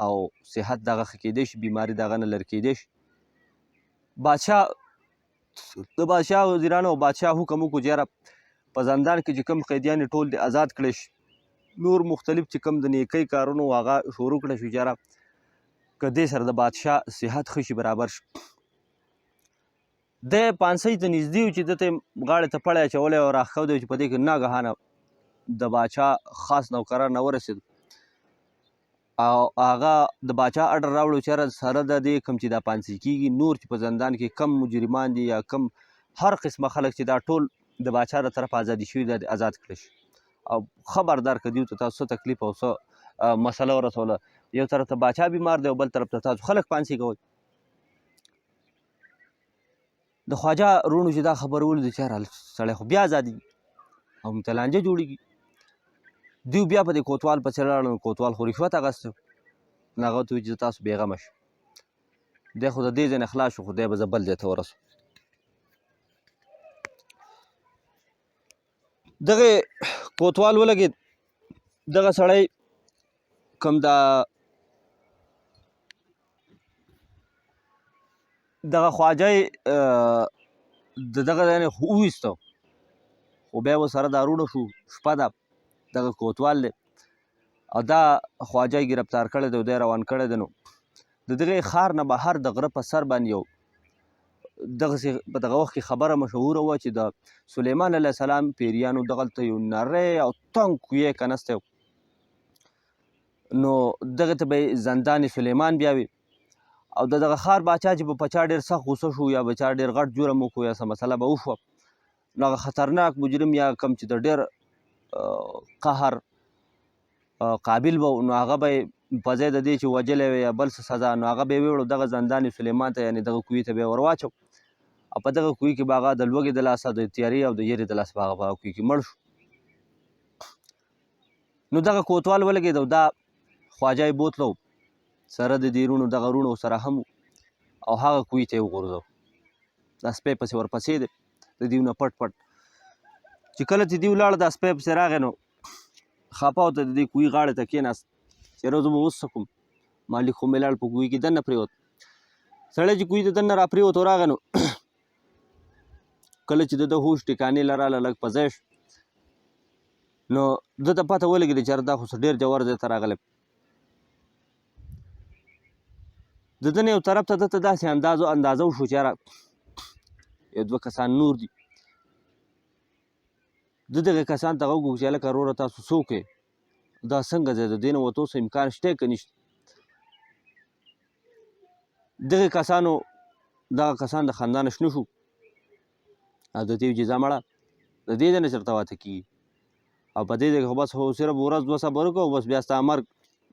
او صحت دغه ښه کېدی شي بیماري دغه نه لرې کېدی شي د بادشاه وزیرانو او بادشاه حکم وکړو چې یاره په زندان کې چې کوم قیدیان یې ټول دې آزاد کړی شي نور مختلف چې کوم د نیکۍ کارونه وو هغه شروع کړه شو چې یاره که دې سره د بادشاه صحت ښه شي برابر شي. دی پانسۍ ته نږدې و چې ده ته غاړې ته پړی اچولی او راښکو دی چې په دې کې ناګهانه د باچا خاص نوکران راورسېد او هغه د باچا اډر راوړو چې یاره سره د دې کوم چې دا پانسۍ کېږي نور چې په زندان کې کم مجرمان دي یا کم هر قسمه خلک چې دا ټول د باچا د طرف ازادي شوي دا آزاد کړی شي او خبردار که دیو ته تاسو څه تکلیف او څه مسله ورسوله یو طرف ته باچا بیمار دی او بل طرف ته تاسو خلک پانسۍ کوئ. د خواجه روڼو چې دا خبر ولید چې یاره سړی خو بیا ازادي او متلانجه جوړېږي. دوی بیا په دې کوتوال پسې لاړل. کوتوال خو رشوت اخیستی و. نو هغه ته وایي چې تاسو بېغمه شئ. دی خو د دې ځای نه خلاص شو خو دی به زه بل ځای ته ورسوم. دغه کوتوال ولګېد. دغه سړی کوم دغه خواجه یې د دغه ځای نه وویسته خو بیا ورسره دا روڼه شو شپه ده دغه کوتوال دی او دا خواجه یې ګرفتار کړی دی او دی روان کړی دی. نو د دغې ښار نه بهر د غره په سر باندې یو دغسې په دغه وخت کې خبره مشهوره وه چې د سلیمان علیه السلام پیریانو دغلته یو نری او تنګ کوی کنستی و. نو دغې ته به یې زندان سلیمان بیا وي او د دغه ښار باچا چې په چا ډېر سخت غوسه شو یا به چا ډېر غټ جرم وکړو یا څه مسله به وشوه نو هغه خطرناک مجرم یا کم چې د ډېر قهر قابل به نو هغه به یې په ځای د دې چې وجلی وی یا بل څه سزا نو هغه به یې ویوړو دغه زندان سلیمان ته یعنې دغه کوی ته به یې ور واچو او په دغه کوی کې به هغه د لوږې د لاسه د تیارې او د یرې د لاسه به هغه په کوی کې مړ شو. نو دغه کوتوال ولګېد او دا خواجه یې بوتلو سره د دې روڼو دغه روڼو سره هم او هغه کوی ته یې وغورځو. دا سپی پسې ورپسې دی د دیو نه پټ پټ چې کله چې دیو لاړه دا سپی پسې راغی نو خپه ورته د دې کوی غاړې ته کېناست چې یاره زه به اوس څه کوم مالک خو مې لاړ په کوی کې دننه پرېوت. سړی چې کوی ته دننه را پرېوت راغی نو کله چې د ده هوش ټکانې لراله لږ په ځای شو نو ده ته پته ولګېده چې یاره دا خو ډېر جوور ځای ته راغلی. د ده نه یو طرف ته ده ته داسې اندازه وشو چې یاره یو دوه کسان نور دي. ده دغې کسان ته غږ وکړو چې هلکه وروره تاسو څوک یې دا څنګه ځای د دې نه وتو څه امکان شته که نشته. دغې کسانو دغه کسان د خندا نه شنه شو او د دې ویل چې ځه مړه د دې ځای نه چېرته واته کېږي او په دې ځای کې خو بس خو صرف ورځ دوه صبر وکړو بس بیا ستا مرګ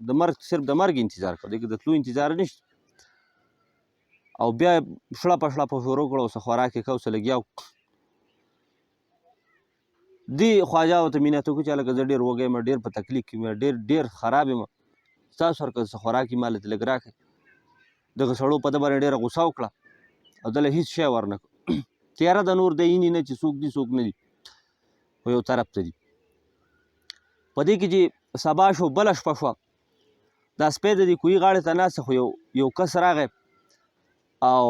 د مرګ صرف د مرګ انتظار کوو دې کې د تلو انتظار نشته. او بیا شړپه شړپه شروع کړه او څه خوراک یې کوو څه لګیا وو. دې خواجه ورته مینت وکړو چې هلکه زه ډېر وږی یم ډېر په تکلیف کې یم ډېر خراب یم ستاسو سره که څه خوراک وي ما له لږ راکړئ. دغه سړو په ده باندې ډېره غوسه وکړه او ده له هېڅ شی ورنه کړ. تیاره د نور د اینې نه چې څوک دي څوک نه دي خو یو طرف ته دي. په دې کې چې سبا شو بله شپه شوه دا سپی د دې کوهي غاړې ته ناست خو یو کس راغی او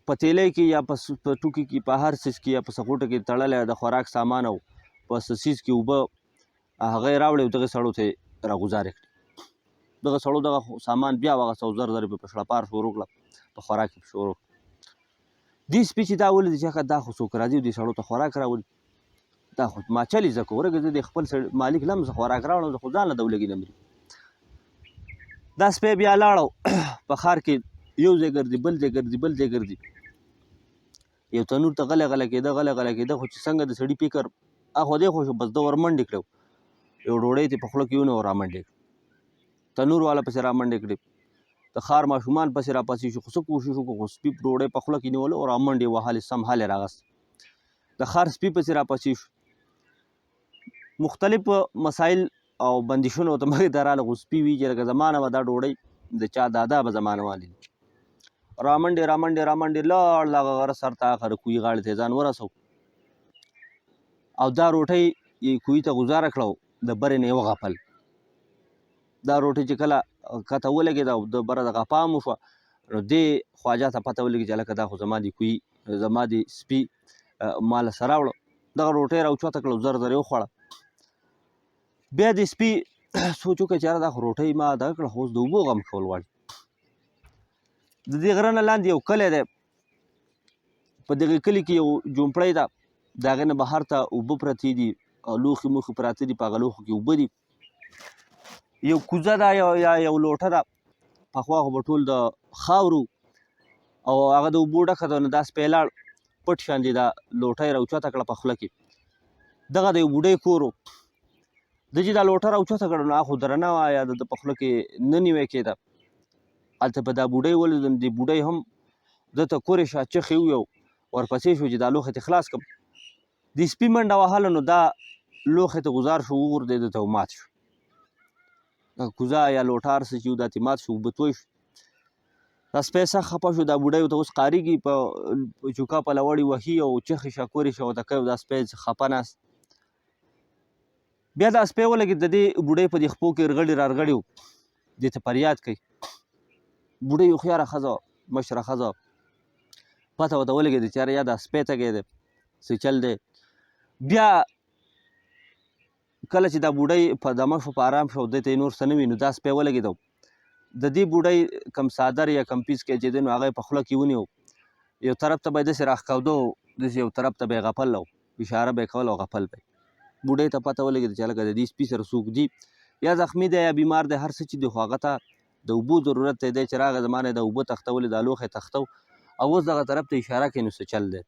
په تیلی کې یا په ټوکي کې په هر څیز کې یا په سغوټه کې تړلی د خوراک سامان او په څه څیز کې اوبه هغه یې راوړی او دغې سړو ته یې راګوزارې کړې. دغه سړو دغه سامان بیا واغسته او زر زر یې په شړپار شروع کړه په خوراک یې شروع کړه. دې سپي چې دا ولید چې دا خو څوک راځي دې سړو ته خوراک راولي دا خو ما چلې زه که ورګه زه د خپل مالک له هم زه خوراک راوړم زه خو ځان له دولګي نه مري. دا سپی بیا لاړو په ښار کې یو ځای ګرځي بل ځای ګرځي بل ځای ګرځي یو تنور ته غلی غلی کېده غلی غلی کېده خو چې څنګه د سړي فکر اخو دی خو شو بس ده ور منډې کړو یو ډوډۍ ته په خوله کې ونیو را منډې کړو تنور والا پسې را منډې کړې د ښار ماشومان پسې را پسې شو خو څه کوشش وکړو خو سپي ډوډۍ په خوله کې نیولو او را منډې وهلې سم حال یې راغست د ښار سپي پسې را پسې شو مختلف مسایل او بندشونه ورته مخې ته راغله خو سپي وي چې لکه زما نه به دا ډوډۍ د چا دادا به زما نه والي را منډې را منډې را منډې لاړ دغه غره سر ته اخر کوهي غاړې ته یې ځان ورسو او دا روټۍ یې کوهي ته ګزاره کړه د برې نه یې وغپل دا روټۍ چې کله کته ولګېده او د بره دغه پام وشوه نو دې خواجه ته پته ولګي چې هلکه دا خو زما د کوهي زما د سپي ما له سره راوړه دغه روټۍ راوچوته کړه زر زر یې وخوړه بیا د سپي سوچ وکړه چې یاره دا خو روټۍ ما دغه کړه خو اوس د اوبو غم کول غواړي. د دې غره نه لاندې یو کلی دی، په دغې کلي کې یو جومپړی ده، د هغې نه بهر ته اوبه پرتې دي او لوښي موښي پراته دي، په هغه لوښو کې اوبه دي. یو کوزه ده یا یو لوټه ده، پخوا خو به ټول د خاورو او هغه د اوبو ډکه ده، نو دا سپی لاړ پټ شاندې دا لوټه یې راوچته کړه په خوله کې. دغه د یو بوډۍ کور و، ده چې دا لوټه راوچته کړه نو خو درنه وه یا د په خوله کې نه نیوی کېده. هلته په دا بوډۍ ولیدل، نو دې بوډۍ هم ده ته کورې شا چخې وویو، ورپسې شو چې دا لوښی ترې خلاص کړم. د سپي منډه وهله نو دا لوښی ته ګزار شو، وغورځېده ته مات شو. دا کوزه یا لوټه هر څه چې و دا ترې مات شو، اوبه توی شو. دا سپی سخت خفه شو، دا بوډۍ ورته اوس قارېږي، په چوکا په لوړې وهي او چغې شه کورې شه ورته کوي، دا سپی خفه ناست. بیا دا سپی ولګېد، د دې بوډۍ په دې خپو کې رغړې رارغړې و، دې ته فریاد کوي. بوډۍ هوښیاره ښځه وه، مشره ښځه وه، پته ورته ولګېده چې یاره یا دا سپی تږی دی، څه چل دی. بیا کله چې دا بوډۍ په دمه شو، په آرام شو، دې ته یې نور څه نه وي، نو دا سپی ولګېده. د دې بوډۍ کم څادر یا کم پیس کې چې دی نو هغه یې په خوله کې ونیو، یو طرف ته به یې داسې راښکاوده و، داسې یو طرف ته به یې غپل او اشاره به یې کول او غپل به یې. بوډۍ ته پته ولګېده چې هلکه د دې سپي سره څوک دي، یا زخمي دی یا بیمار دی، هر څه چې دی، خو هغه ته د اوبو ضرورت دی. دی چې راغی زما نه یې د اوبه تښتولې، دا لوښی تښتو او اوس دغه طرف ته اشاره کوي، نو څه چل دی.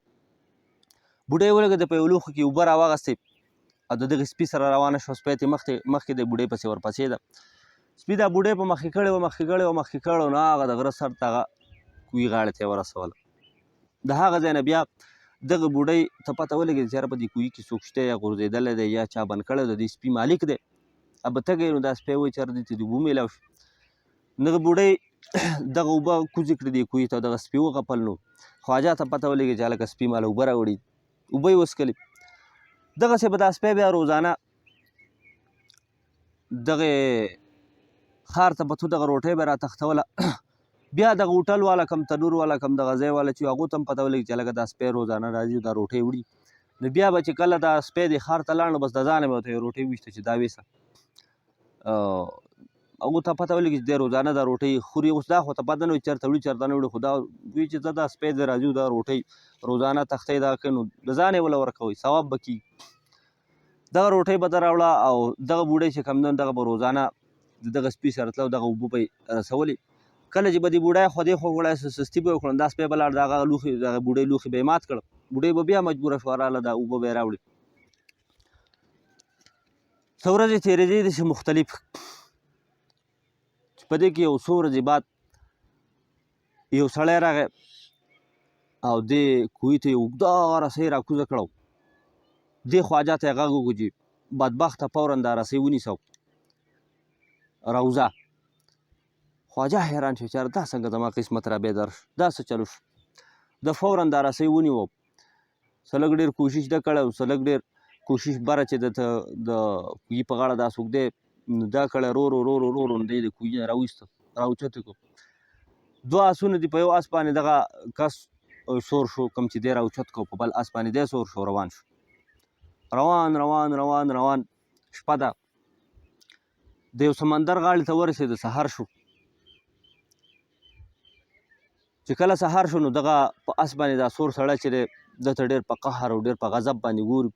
بوډۍ ولګېده، په یو لوښو کې اوبه راواغستې او د دغې سپي سره روانه شوه. سپی ترې مخکې دی، بوډۍ پسې ورپسې ده. سپي دا بوډۍ په مخکې کړې وه، مخکې کړې وه، نو هغه د غره سر ته هغه کوهي غاړې ته یې ورسوله. د هغه ځای نه بیا دغه بوډۍ ته پته ولګېده چې یاره په دې کوهي کې څوک شته، یا غورځېدلی دی یا چا بند کړی د دې سپي مالک دی. به تږی نو دا سپی وایي چې یاره دې ته د اوبو میلاو شي. دغه بوډۍ دغه اوبه کوزې کړې دې کوهي ته، دغه سپي وغپل. نو خواجه ته پته ولګېده چې هلکه سپي ماله اوبه راوړي، اوبه یې وڅښلې. دغسې به دا سپی بیا روزانه دغې ښار ته به تو، دغه روټۍ به را تښتوله. بیا دغه هوټل والا کم تنور والا کم دغه ځای والا چې هغو ته هم پته ولګي چې هلکه دا سپی روزانه راځي دا روټۍ وړي. نو بیا به چې کله دا سپی دې ښار ته لاړ، نو بس د ځانه به ورته یو روټۍ وویشته چې دا ویسه. هغو ته پته ولګي چې دی روزانه دا روټۍ خوري. اوس دا خو ته پته نه وي چېرته وړي چېرته نه وړي، خو دا وایي چې زه دا سپی دې راځي دا روټۍ روزانه تښتئ دغه کوي، نو د ځانه یې وله ورکوئ، ثواب به کېږي. دغه روټۍ به ته راوړه او دغه بوډۍ چې کوم دی دغه به روزانه د دغه سپي سره تله او دغه اوبه به یې رسولې. کله چې به دې بوډۍ خودې خو وړی سستي به یې وکړه، دا سپی به لاړ، دغه لوښي دغه بوډۍ لوښي به یې مات کړه. بوډۍ به بیا مجبوره شوه راغله دا اوبه به یې راوړي. څه ورځې تېرېدې داسې مختلف، چې په دې کې یو څو ورځې بعد یو سړی راغی او دې کوهي ته یې اوږده رسۍ راکوزه کړه. دې خواجه ته یې غږ وکړو چې بدبخته فوراً دا رسۍ ونیسه راوځه. خواجه حیران شو چې یاره دا څنګه زما قسمت را بیدار شو، دا څه چلو شو. د فوراً دا رسۍ ونیوه، څه لږ ډېر کوشش ده کړی او څه لږ ډېر کوشش بره چې د کوهي په غاړه دا څوک دی نو دا کړی، رو نو دی د کوهي نه راوایسته راوچته کړو. دوه آسونه دي، په یو آس باندې دغه کس سور شو، کوم چې دی راوچت کړو، په بل آس باندې دی سور شو، روان شو. روان شپه ده، د یو سمندر غاړې ته ورسېد، سهار شو. چې کله سهار شو نو دغه په آس باندې دا سور سړی چې دی ده ته ډېر په قهر او ډېر په غضب باندې ګوري.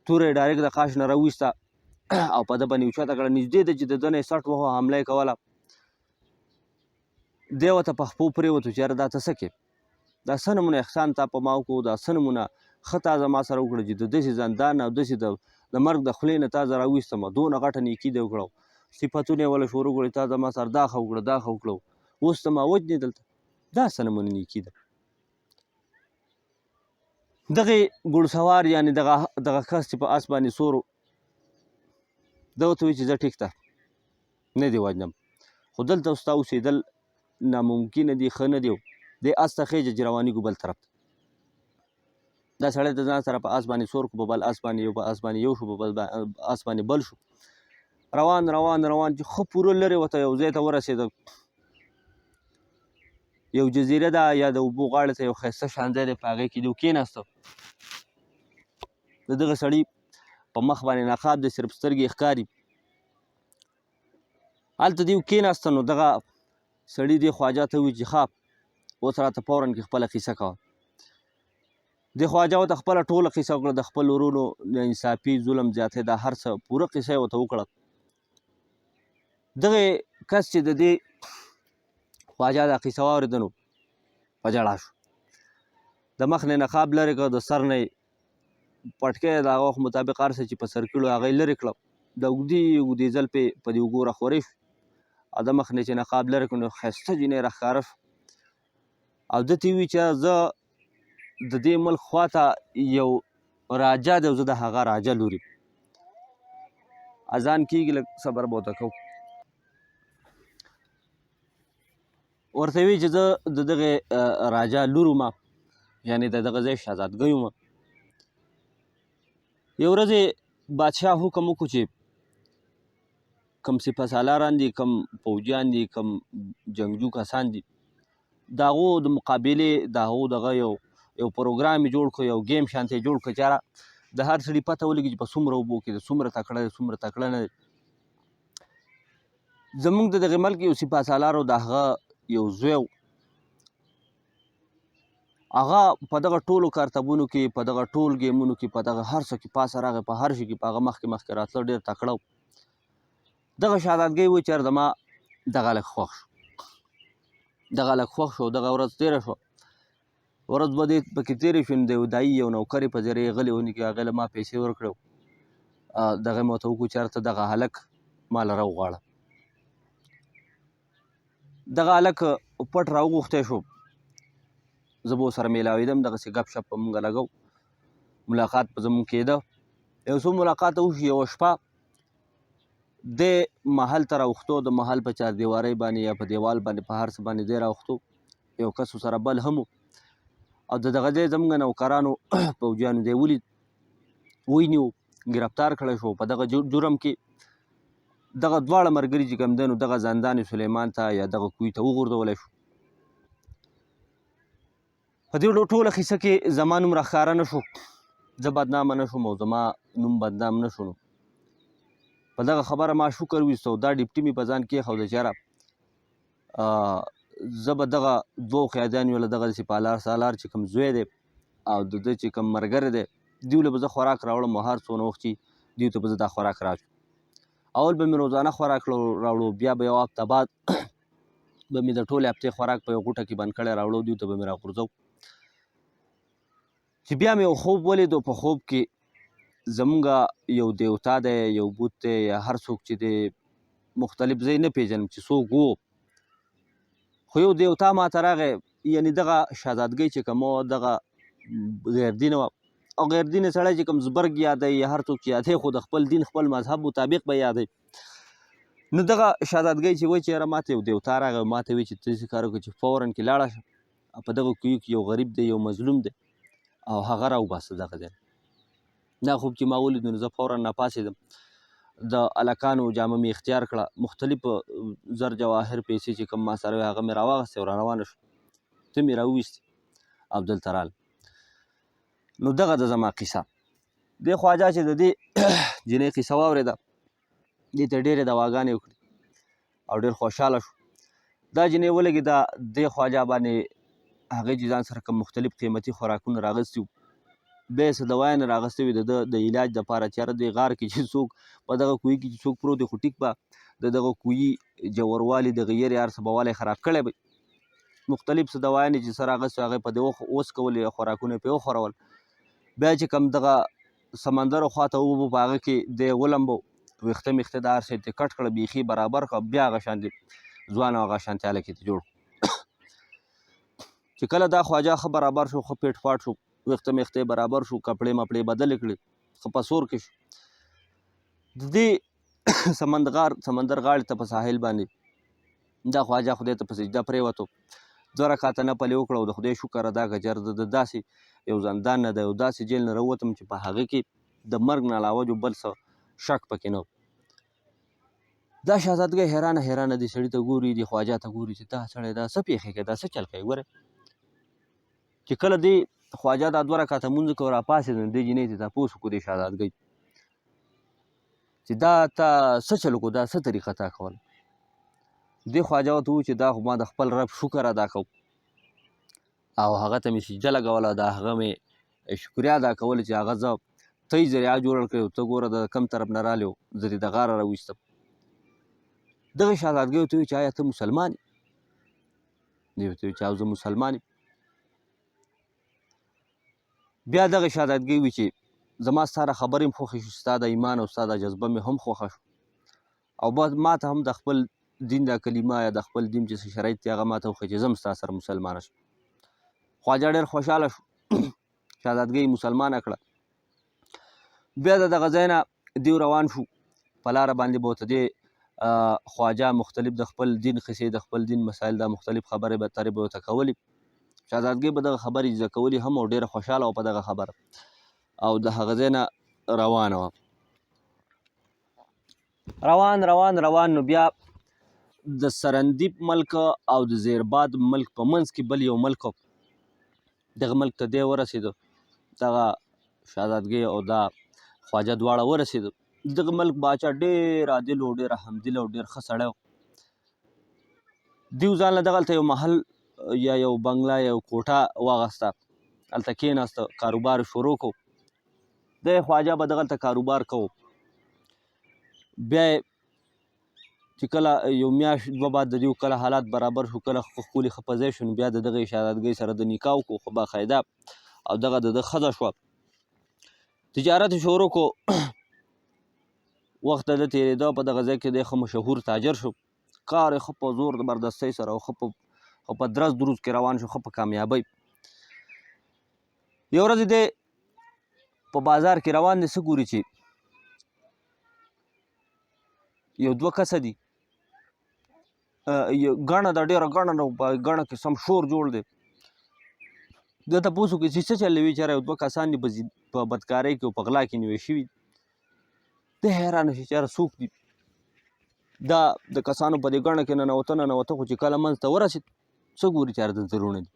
توره یې ډایرکټ د قاش نه راویسته او په ده باندې اوچته کړه. نږدې ده چې د ده نه یې سټ وهو، حمله یې کوله. دی ورته په خپو پرېوتو چې یاره دا ته څه کې، دا څه نمونه احسان تا په ما وکړو، دا څه نمونه ښه تا زما سره وکړه چې د داسې زندان او داسې د مرګ د خولې نه تا زه راویستمه، دونه غټه نیکي دې وکړه، صفتونه یې وله شروع کړې، تا زما سره دا ښه وکړه دا ښه وکړه، اوس ته ما وجنې دلته، دا څه نمونه نیکي ده. دغې ګوړسوار یعنې دغه کس چې په آس باندې سور و، ده ورته وایي چې زه ټیک ده نه دې وژنم، خو دلته ستا اوسېدل ناممکنه دي، ښه نه دي. دې آس ته خېږه چې روانېږو بل طرف ته. دا سړی د ځان سره په آس باندې سور کړو، په بل آس باندې یو، په آس باندې یو شو، په بل آس باندې بل شو. روان چې ښه پوره لرې ورته یو ځای ته ورسېده، یو جزیره ده یا د اوبو غاړې ته یو ښایسته شان ځای دی، په هغې کې دی کېناسته. د دغه سړي په مخ باندې نقاب دی صرف سترګې ښکاري. هلته دوی کېناسته نو دغه سړي دې خواجه ته وویل چې ښه اوس راته فوراً کې خپله قیصه کوه. دې خواجه ورته خپله ټوله قیصه وکړه، د خپل ورونو ناانصافي، ظلم، زیاتی، دا هر څه پوره قیصه یې ورته وکړه. دغې کس چې د دې خواجه دا قیصه واورېده نو په ژړا شو. د مخ نه نقاب لرې کړه، د سر نه پټکی د هغه وخت مطابق هر څه چې په سر کړي هغه یې لرې کړه. د اوږدې اوږدې زلفې په دې اوږو راخورې شو او د مخ نه چې نقاب لرې کړو نو ښایسته جینۍ راښکاره شو او ده ته یې وویل چې زه د دې ملک خواته یو راجا دی او زه د هغه راجا لوري. اذان کېږي، لږ صبر به ورته کوو. ورته وی چې زه د دغې راجا لور وم، یعنې د دغه ځای شهزادګۍ وم. یو ورځ بادشاه حکم وکړو چې کم سپه سالاران دي، کم پوجیان دي، کم جنګجو کسان دي، د هغو د مقابلې د هغو دغه یو پروګرام یې جوړ کړو، یو ګیم شانته یې جوړ کړو چې د هر سړي پته ولګي چې په څومره اوبو کې دی، څومره تکړه دی، څومره تکړه نه دی. زموږ د دغې ملک یو سپه سالار و، د هغه یو زوی و، هغه په دغه ټولو کارتبونو کې، په دغه ټول ګیمونو کې، په دغه هر څه کې پاسه راغی، په هر شي کې په هغه مخکې راتله، ډېر تکړه و. دغه شهزادګۍ وایي چې زما دغه لږ خوښ شو، دغه لږ خوښ شو. دغه ورځ تېره شوه، ورځ به دې پکې تېرې شوې نو د یو دایي یو نوکر یې په ذریعې یې غلی ونیکړې، هغې له ما پیسې ورکړې. دغه مې ورته وکړو چې هلته دغه هلک ما له راوغواړه. دغه هلک پټ راوغوښتی شو، زه به ورسره میلاوېدم، دغسې ګپ شپ به مونږ لګو، ملاقات به زمونږ کېده. یو څو ملاقات وشي. یوه شپه دی محل ته راوښتو، د محل په چاردیوارۍ باندې یا په دیوال باندې په هر څه باندې دی راوښتو. یو کس ورسره بل هم و او د دغه ځای زموږ نوکرانو پوجیانو دی ولید، ونیو، ګرفتار کړی شو. په دغه جرم کې دغه دواړه ملګري چې کوم دی نو دغه زندان سلیمان ته یا دغه کوی ته وغورځولی شو. په دې ټوله قیصه کې زما نوم راښکاره نه شو، زه بدنامه نه شوم او زما نوم بدنام نه شو. نو په دغه خبره ما شکر ویستو، دا ډیپټي مې په ځان کېښوده چې یاره زه به دغه دوو قیادیانو له دغه سپه سالار چې کوم زوی دی او د ده چې کوم ملګری دی، دوی له به زه خوراک راوړم او هر څونه وخت چې دوی ته به زه دا خوراک راچوم. اول به مې روزانه خوراک راوړو، بیا به یو هفته بعد به مې د ټولې هفتې خوراک په یو غوټه کې بند کړی راوړو، دوی ته به مې راغورځو. چې بیا مې یو خوب ولیدو، په خوب کې زمونږ یو دیوتا دی، یو بوت دی، یا هر څوک چې دی، مختلف ځای نه پېژنم چې څوک و، خو یو دیوتا ما ته راغی. یعنې دغه شهزادګۍ چې کومه وه دغه غیردینه وه او غیردینه سړی چې کوم زبرګ یادوي یا هر څوک چې یادوي خو د خپل دین خپل مذهب مطابق به یادوي. نو دغه شهزادګۍ چې وایي چې یاره ما ته یو دیوتا راغی، ما ته وایي چې ته داسې کار وکړه چې فوراً کې لاړه شه په دغه کویو کې یو غریب دی، یو مظلوم دی او هغه راوباسه دغه ځای. دا خوب چې ما ولید نو زه فوراً راپاڅېدم، د هلکانو جامه مې اختیار کړه، مختلف زر جواهر پیسې چې کوم ما سره وې هغه مې راواخیستې او را روانه شو. ته مې راوویستې او دلته راله. نو دغه د زما قیصه. دې خواجه چې د دې جینۍ قیصه واورېده، دې ته ډېرې دواګانې وکړې او ډېر خوشحاله شو. دا جینۍ ولګېده دې خواجه باندې، هغې چې ځان سره کوم مختلف قیمتي خوراکونه راغستي وو، بیا یې څه دوایانې نه راغستې وې د علاج دپاره چې یاره دې غار کې چې څوک په دغه کوهي کې چې څوک پروت دی خو ټیک به د دغه کوهي جوړوالي دغه یېرې هر څه به والی خراب کړی به. مختلف څه دوایانې چې څه راغستې وې هغه یې په دې وڅکولې، خوراکونه یې پرې وخورول. بیا چې کوم دغه سمندر خواته اوبه په هغه کې دی ولمبو، ویښته میښته د هر شی ته کټ کړه، بیخي برابر کړه، بیا هغه شانتې ځوان او هغه شانتې هلک یې ته جوړ چې کله دا خواجه ښه برابر شو، ښه پیټ پاټ شو، ویښته میښته برابر شو، کپړې مپړې بدلې کړې، ښه په سور کې شو. د دې سمندر غاړې ته په ساحل باندې دا خواجه خدای ته په سجده پرېوتو، 2 رکعته نفل یې وکړه او د خدای شکر ادا کړه چې د داسې یو زندان نه د یو داسې جیل نه راووتم چې په هغه کې د مرګ نه علاوه جو بل څه شک پکې نه و. دا شهزادګۍ حیرانه دې سړي ته ګوري، دې خواجه ته ګوري چې دا سړی دا څه پېښې کوي، دا څه چل کوي. ګوره چې کله دې خواجه دا 2 رکعته لمونځ وکړ راپاڅېد نو دې جینۍ ته تپوس وکړو دې شهزادګۍ چې دا تا څه چل وکړو دا څه طریقه تا کوله دې خواجه ورته وویل چې دا خو ما د خپل رب شکر ادا کوم او هغه ته مې سجده لګوله دا هغه مې شکریا ادا کوله چې هغه زه ته یې ذریعه جوړه کړې ته ګوره د کم طرف نه رالی و زه دې د غاره راویستم دغه شهزادګۍ ورته وویل چې آیا ته مسلمان یې دی ورته وویل چې او زه مسلمان یم بیا دغه شهزادګۍ وي چې زما ستا د خبرې هم خوښې شو ستا د ایمان او ستا د جذبه مې هم خوښه شو او ما ته هم د خپل دین دا کلمه یا د خپل دین چې څه شرایط دي هغه ما ته وښیه چې زه هم ستا سره مسلمانه شم خواجه ډېر خوشحاله شو شهزادګۍ مسلمانه کړه بیا د دغه ځای نه دیو روان شو په لاره باندې به ورته دې خواجه مختلف د خپل دین قصې د خپل دین مسایل دا مختلف خبرې به اترې به ورته کولې شهزادګۍ به دغه خبرې زده کولې هم او ډېره خوشحاله وه په دغه خبره او د هغه ځای نه روانه وه روان نو بیا د سرندیب ملک او د زیرباد ملک په منځ کې بل یو ملک دغه ملک ته دی ورسېده دغه شهزادګۍ او دا خواجه دواړه ورسېده دغه ملک باچا ډېر عادل و ډېر رحمدل او ډېر ښه سړی و دیو ځان له دغلته یو محل یا یو بنګله یو کوټه واغسته هلته کېناسته کاروبار شروع کو د خواجه به دغلته کاروبار کوو بیا چې کله یو میاشت دوه بعد د دیو کله حالات برابر شو کله ښکلي ښه په ځای شو نو بیا د دغې شهزادګۍ سره د نکاح وکړو خو باقاعده او دغه د ده ښځه شوه تجارت یې شروع کو وخت د ده تېرېده په دغه ځای کې دی ښه مشهور تاجر شو کار یې ښه په زور زبردستۍ سره او ښه په درز دروز کې روان شو ښه په کامیابۍ یو ورځ دی په بازار کې روان دی څه ګوري چې یو دوه کسه دي ګڼه ده ډېره ګڼه ده په ګڼه کې سم شور جوړ دی ده تپوس وکړي چې څه چل دی وایي چې یاره یو دوه کسان دي په بدکارۍ کې او په غلا کې نیوی شوي دی حیرانه شي چې یاره څوک دي دا د کسانو په دې ګڼه کې ننوته خو چې کله منځ ته ورسېد څه ګوري چې یاره دلته وروڼه دي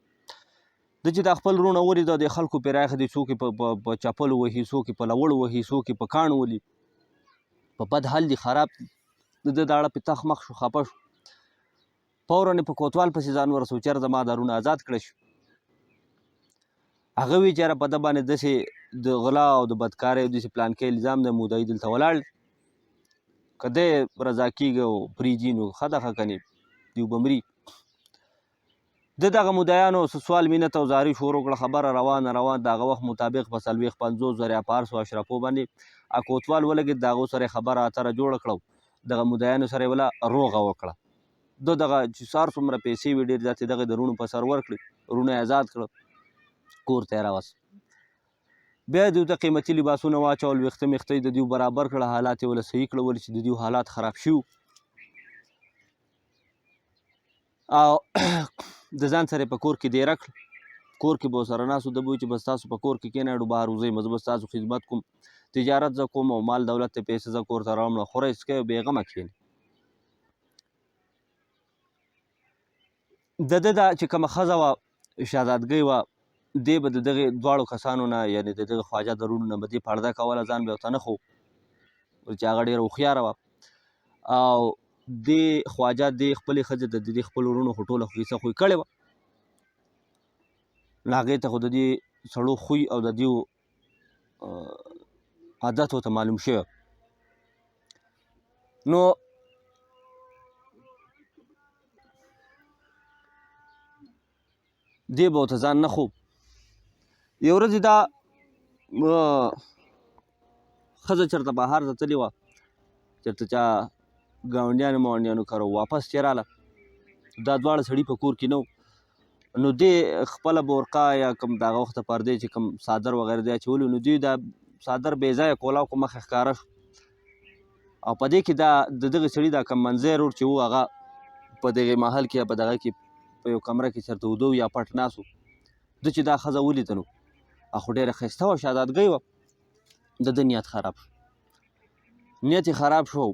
ده چې دا خپل وروڼه ولیده د خلکو پرې راېښه دي څوک یې په چپلو وهي څوک یې په لوړو وهي څوک یې په کاڼو ولي په بد حال دي خراب دي د ده دا اړه پې تخ مخ شو خفه شو فوراً یې په کوتوال پسې ځان ورسو چې یاره زما دا وروڼه آزاد کړه شي هغه وی چې یاره په ده باندې داسې د غلا او د بدکارۍ او داسې پلانکۍ الزام دی مودعي دلته ولاړ که دی رضا کېږي او پرېږدي نو ښه ده ښه کنې دیو به مري د دغه مدعیانو سوال مینت او زاري شروع کړه خبره روانه د هغه وخت مطابق په 40-50 زره پارسو اشرافو باندې کوتوال ولګېد د هغو سره یې خبره اتره جوړه کړه دغه مدعیانو سره یې وله روغه وکړه دغه چې سار څومره پیسې وي ډېر زیاتې دغه د وروڼو په سر ورکړې وروڼه یې آزاد کړه کور ته یې راوست بیا یې دیو ته قیمتي لباسونه واچول ویښته میښته یې د دیو برابر کړه حالات یې وله صحیح کړه ولې چې د دیو حالات خراب شوي او د ځان سره په کور کې دیره کړ کور کې به ورسره ناست و ده به وایي چې بس تاسو په کور کې کېنئ بهر وځئ زه به ستاسو خدمت کوم تجارت زه کوم او مال دولت ته پیسې زه کور ته راوړم خورئ څکئ او بېغمه کښېنئ د ده دا چې کومه ښځه وه شهزادګۍ وه دې به د دغې دواړو کسانو نه یعنې د دغه خواجه د وروڼو نه به دې پرده کوله ځان به یې ورته نه ښو چې هغه ډېره هوښیاره وه او دې خواجه دې خپلې ښځې د دې خپلو وروڼو خو ټوله کیسه خوی کړې وه نو هغې ته خو د دې سړو خوی او د دې عادت ورته معلوم شوی نو دې به ورته ځان نه خوب یو ورځ دا ښځه چېرته بهر ته تلې وه چېرته چا ګاونډیانو ماونډیانو کره واپس چې راله دا دواړه سړي په کور کې نه نو دې خپله برقه یا کوم د هغه وخته پردې چې کوم څادر وغیره دی اچولي نو دوی دا څادر بې ځایه کولاو کو مخې ښکاره شو او په دې کې دا د دغه سړي دا کم منځی رور چې و هغه په دغې محل کې یا په دغه کې په یو کمره کې چېرته اوده یا پټ ناست و ده چې دا ښځه ولیده نو خو ډېره ښایسته وه شهزادګۍ وه د ده نیت خراب شو نیت یې خراب شو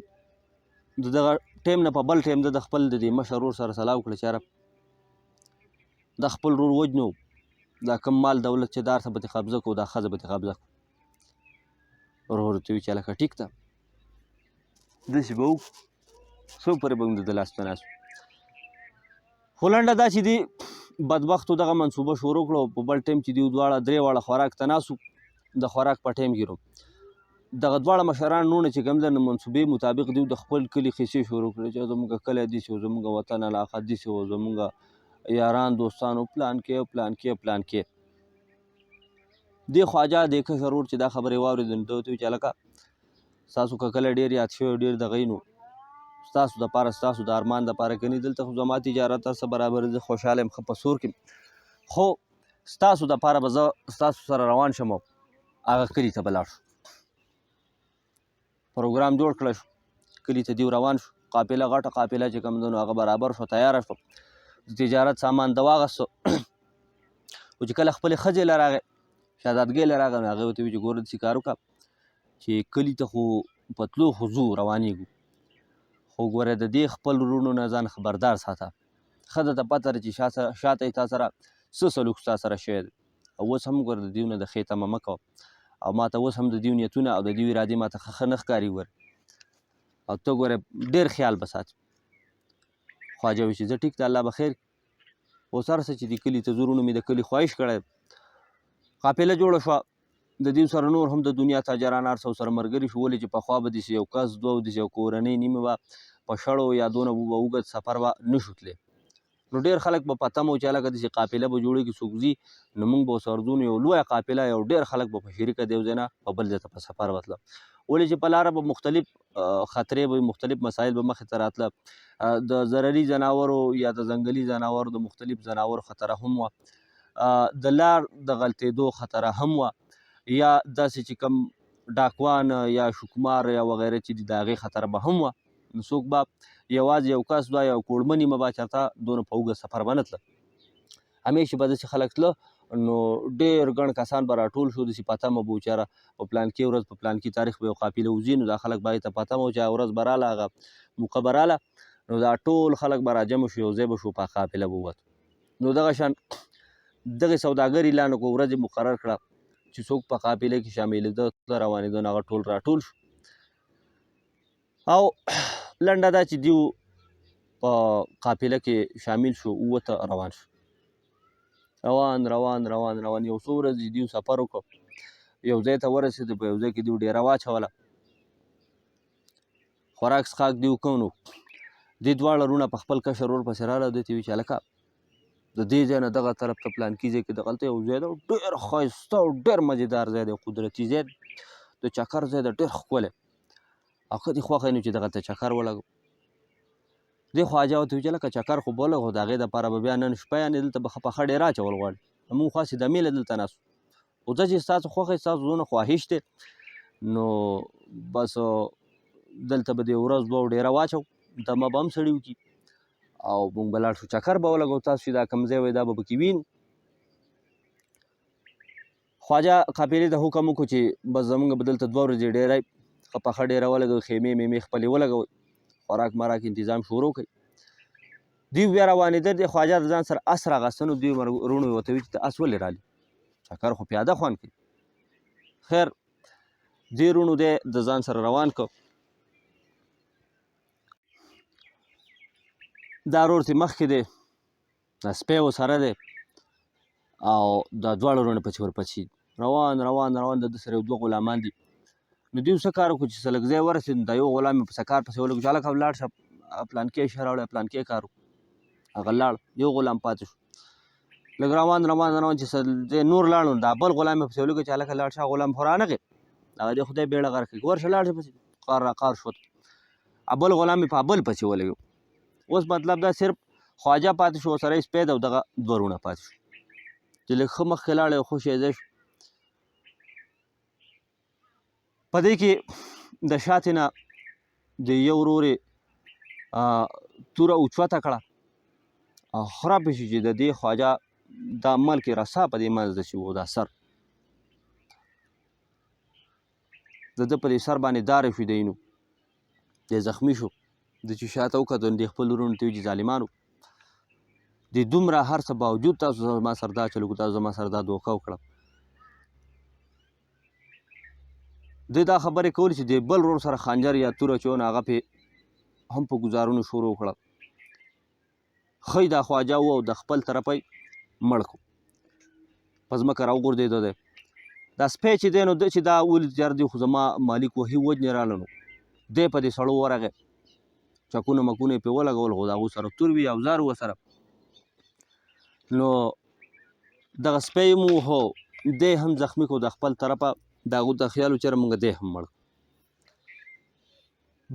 د دغه ټیم نه په بل ټیم د خپل د دې مشر ورور سره سلا وکړه چې یاره دا خپل ورور وجنو دا کم مال دولت چې دار ته به دې قبضه کړو دا ښځه به دې قبضه کړو ورور ورته وایي چې هلکه ټیک ده داسې به وکړو څو پورې به هم د لاس ته ناست خو لنډه دا چې دی بدبختو دغه منصوبه شروع کړه په بل ټایم چې دوی دواړه درې واړه خوراک ته ناست د خوراک په ټایم کې دغه دواړه مشران نونه چې کوم د منصوبې مطابق دوی د خپل کلي قصې شروع کړې چې زموږ کلی داسې و زموږ وطن علاقه داسې و زموږ یاران دوستانو پلان کې پلان کې دې خواجه دې کشر ورور چې دا خبرې واورېدې نو ده ورته وویل چې هلکه ستاسو که کله ډېر یاد شوی ډېر دغه یې نو ستاسو دپاره ستاسو د ارمان دپاره که نه دلته خو زما تجارت هر څه برابر زه خوشحاله یم ښه په سور کې خو ستاسو دپاره به زه ستاسو سره روان شم او هغه کلي ته به لاړ شو پروګرام جوړ کړی شو کلي ته دیو روان شو قافله غټه قافله چې کوم ده نو هغه برابر شو تیاره شو د تجارت سامان ده واغسته خو چې کله خپلې ښځې له راغی شهزادګۍ له راغی نو هغې ورته وویل چې ګوره داسې کار وکړه چې کلي ته خو په تلو خو ځو روانېږو خو ګوره د دې خپل وروڼو نه ځان خبردار ساته ښه درته پته ده چې شاته یې تا سره څه سلوک ستا سره شوی دی او اوس هم ګوره د دوی نه د ښې تمه مه کوه او ما ته اوس هم د دوی نیتونه او د دوی ارادې ما ته ښه نه ښکاري ګوره او ته ګوره ډېر خیال به ساتې خواجه وایي چې زه ټیک ده الله به خیر اوس هر څه چې دې کلي ته ځو وروڼو مې د کلي خواهش کړی قافله جوړه شوه د دې سره نور هم د دنیا تاجران هر څه ورسره ملګري شو ولې چې پخوا به داسې یو کس دوه داسې یو کورنۍ نیمه به په شړو یا دونه به اوږد سفر به نه شو تللی نو ډېر خلک به په تمه و چې هلکه داسې قافله به جوړېږي څوک ځي نو موږ به ورسره ځو نو یو لویه قافله یو ډېر خلک به په شریکه د یو ځای نه په بل ځای ته په سفر به تله ولې چې په لاره به مختلف خطرې به مختلف مسایل به مخې ته راتله د ضرري ځناورو یا د ځنګلي ځناورو د مختلف ځناورو خطره هم وه د لار د غلطېدو خطره هم وه یا داسې چې کوم ډاکوان یا شکمار یا وغیره چې دي د هغې خطره به هم وه نو څوک به یوازې یو کس دوه یو کوړمه نیمه به چېرته دونه په اوږده سفر به نه تله همیشه به داسې خلک تله نو ډېر ګڼ کسان به راټول شو داسې په تمه به و چې یاره په پلانکي ورځ په پلانکي تاریخ به یو قافله وځي نو دا خلک به هغې ته په تمه و چې هغه ورځ به راله هغه موقع به راله نو دا ټول خلک به راجمع شو یو ځای به شو په قافله به ووتو نو دغه شان دغې سوداګر اعلان کړو ورځ یې مقرر کړه چې څوک په قافله کې شاملېده تله روانېده نو هغه ټول راټول شو او لنډه دا چې دیو په قافله کې شامل شو ووته روان شو روان یو څو ورځې دیو سفر وکړو یو ځای ته ورسېده په یو ځای کې دیو ډېره واچوله خوراک څښاک دیو کوو نو دې دواړه وروڼه په خپل کشر ورور پسې راغله دوی ته ویل چې هلکه د دې ځای نه دغه طرف ته پلانکي ځای کې دغلته یو ځای ده ډېر ښایسته او ډېر مزېدار ځای دی قدرتي ځای د چکر ځای ده ډېر ښکلی او ښه دې خوښه یې نو چې دغلته چکر ولګو دې خواجه ورته ویل چې لکه چکر خو به ولګو د هغې دپاره به بیا نن شپه یعنې دلته به ښه پخه ډېره اچول غواړي موږ خاصې دمې له دلته ناست خو ځه چې ستاسو خوښه ستاسو زړونه خواهش دی نو بس دلته به دې ورځ دوه ډېره واچو دمه به هم سړي وکړي او موږ به لاړ شو چکر به ولګو تاسو چې دا کوم ځای وایي دا به پکې وینو خواجه قافلې ته حکم وکړو چې بس زمونږ به دلته دوه ورځې ډېری ښه پخه ډېره ولګوئ خیمې میمې خپلې ولګوئ خوراک مراک انتظام شروع کړئ دوی بیا روانېدل دې خواجه د ځان سره اس راغسته نو دوی وروڼو یې ورته ویل چې ته اس ولې رالي چکر خو پیاده خوند کوي خیر دې وروڼو دی د ځان سره روان کړ دا ورور ترې مخکې دی دا سپی ورسره دی او دا دواړه وروڼه پسې ورپسې روان د ده سره یو دوه غلامان دي نو دوی څه کار وکړو چې څه لږ ځای ورسېد نو دا یو غلام یې په سکار پسې ولګو چې هلکه ولاړ شه پلانکې شی راوړی پلانکې کار وکړو هغه لاړ یو غلام پاتې شو لږ روان چې څه ځای نور لاړ نو دا بل غلام یې پسې ولګو چې هلکه لاړ شه غلام خو رانغی هغه دې خدای بیړه غر کړي ورشه لاړ شه پسې قار را قار شو بل غلام یې په بل پسې ولګو اوس مطلب دا صرف خواجه پاتې شو ورسره یې سپی ده او دغه دوه وروڼه پاتې شو چې لږ ښه مخکې لاړی او خوشې ځای شو په دې کې د شاتې نه د یو ورور یې توره اوچوته کړه او خرابې شو چې د دې خواجه دا ملک رسا په دې منځ ده چې و دا سر د ده په دې سر باندې دارې شو دی نو دی زخمي شو د چې شاته وکتل نو دې خپل وروڼو ته ویل چې ظالمانو د دومره هر څه باوجود تاسو زما سره دا چل وکړو تاسو زما سره دا دوکه وکړه دوی دا خبرې کولې چې د بل ورور سره خنجر یا توره اچونه هغه پې هم په ګزارونو شروع کړه. ښی دا خواجه و او د خپل طرفه یې مړ کړو، په ځمکه راوغورځېده دی. دا سپی چې دی نو ده چې دا ولید یار دی خو زما مالک وهي وجنې راله نو دی په دې سړو ورغی، چکونه مکونه یې پرې ولګول خو د هغوی سره تور وي اوزار ورسره. نو دغه سپی یې مو وهو، دی هم زخمي کړو د خپل طرفه. د هغوی ته خیال و چې موږ دی هم مړ.